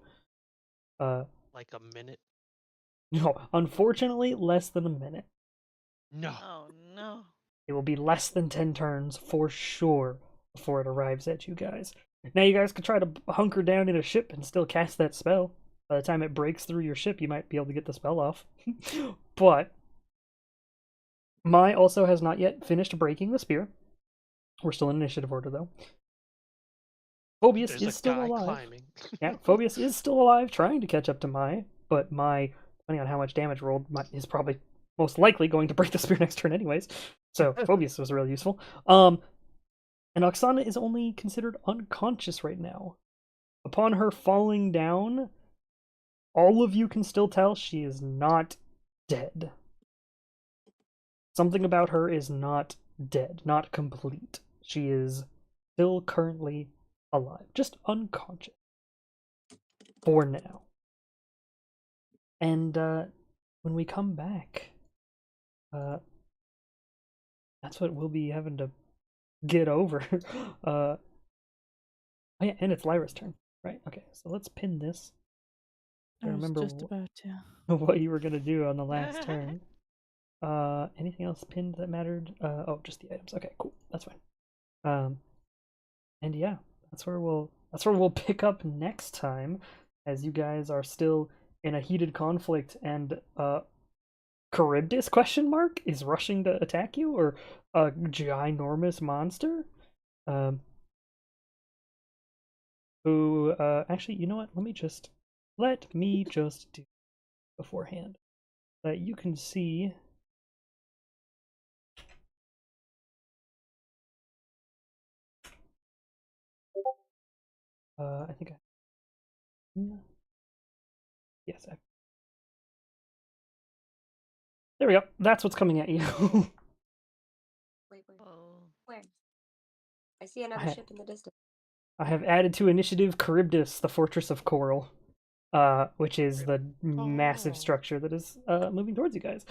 F: Like a minute?
A: No, unfortunately, less than a minute.
F: No.
E: Oh no.
A: It will be less than 10 turns for sure before it arrives at you guys. Now you guys can try to hunker down in a ship and still cast that spell. By the time it breaks through your ship, you might be able to get the spell off. But Mai also has not yet finished breaking the spear. We're still in initiative order, though. Phobius
F: There's
A: is
F: a
A: still
F: guy
A: alive.
F: climbing.
A: Yeah, Phobius is still alive, trying to catch up to Mai, but Mai, depending on how much damage rolled, is probably most likely going to break the spear next turn anyways. So Phobius was really useful. And Oksana is only considered unconscious right now. Upon her falling down, all of you can still tell she is not dead. Something about her is not dead, not complete. She is still currently alive, just unconscious. For now. And when we come back, that's what we'll be having to get over. Oh yeah, and it's Lyra's turn, right? Okay, so let's pin this. I
D: I was
A: remember
D: just about to.
A: what you were gonna do on the last turn. Anything else pinned that mattered? Oh, just the items. Okay, cool. That's fine. And yeah, that's where we'll pick up next time, as you guys are still in a heated conflict, and Charybdis is rushing to attack you, or a ginormous monster. Who actually, you know what? Let me just do beforehand that you can see. I think yes. There we go. That's what's coming at you.
B: Wait.
E: Oh.
B: Where? I see another ship in the distance.
A: I have added to initiative Charybdis, the Fortress of Coral, which is the massive structure that is moving towards you guys.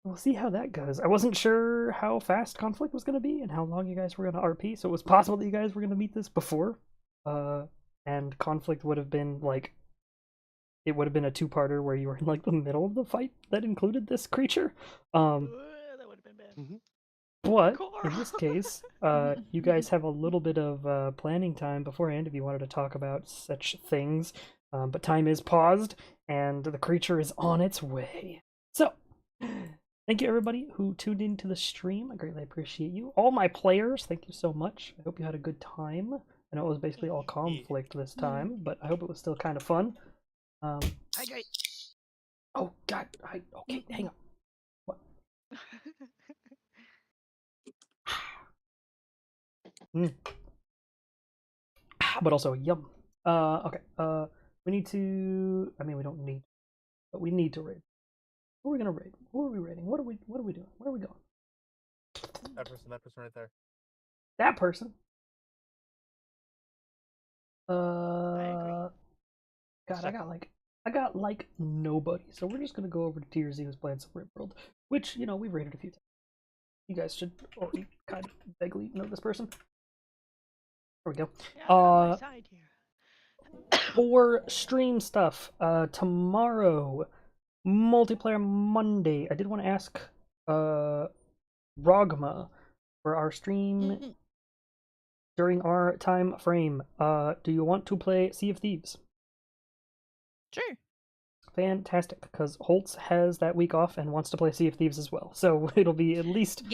A: We'll see how that goes. I wasn't sure how fast conflict was going to be and how long you guys were going to RP, so it was possible that you guys were going to meet this before. And conflict would have been like, it would have been a two-parter where you were in like the middle of the fight that included this creature.
E: That would have been bad.
A: But in this case, you guys have a little bit of planning time beforehand if you wanted to talk about such things. But time is paused, and the creature is on its way. So, thank you everybody who tuned into the stream. I greatly appreciate you. All my players, thank you so much. I hope you had a good time. I know it was basically all conflict this time, but I hope it was still kind of fun.
E: Hydrate.
A: Oh God! Okay, hang on. What? But also yum. Okay. We need to. I mean, we don't need, but we need to raid. Who are we gonna raid? Who are we raiding? What are we doing? Where are we going?
C: That person right there.
A: That person.
E: I agree.
A: God, I got like nobody. So we're just gonna go over to TRZ who's playing some RimWorld, which we've raided a few times. You guys should already kind of vaguely know this person. There we go.
E: Yeah, I'm on my side here.
A: For stream stuff, tomorrow, multiplayer Monday. I did want to ask Rogma for our stream during our time frame. Do you want to play Sea of Thieves?
D: Sure.
A: Fantastic, because Holtz has that week off and wants to play Sea of Thieves as well. So it'll be at least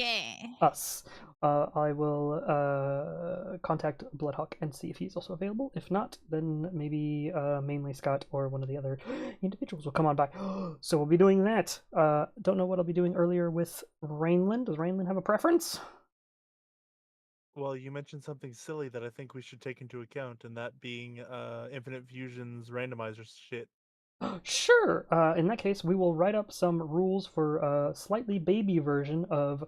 A: us. I will contact Bloodhawk and see if he's also available. If not, then maybe mainly Scott or one of the other individuals will come on by. So we'll be doing that. Don't know what I'll be doing earlier with Rainland. Does Rainland have a preference?
C: Well, you mentioned something silly that I think we should take into account, and that being Infinite Fusion's randomizer shit.
A: Sure. In that case, we will write up some rules for a slightly baby version of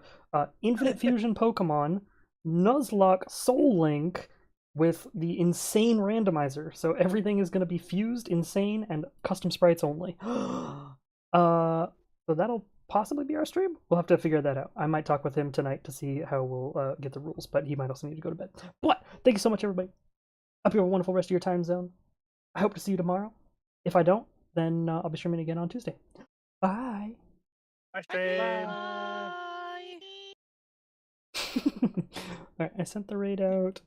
A: Infinite Fusion Pokemon Nuzlocke Soul Link with the insane randomizer. So everything is going to be fused, insane, and custom sprites only. So that'll possibly be our stream. We'll have to figure that out. I might talk with him tonight to see how we'll get the rules, but he might also need to go to bed. But thank you so much, everybody. Hope you have a wonderful rest of your time zone. I hope to see you tomorrow. If I don't, then I'll be streaming again on Tuesday. Bye.
C: Bye, stream.
E: Bye.
A: Alright, I sent the raid out.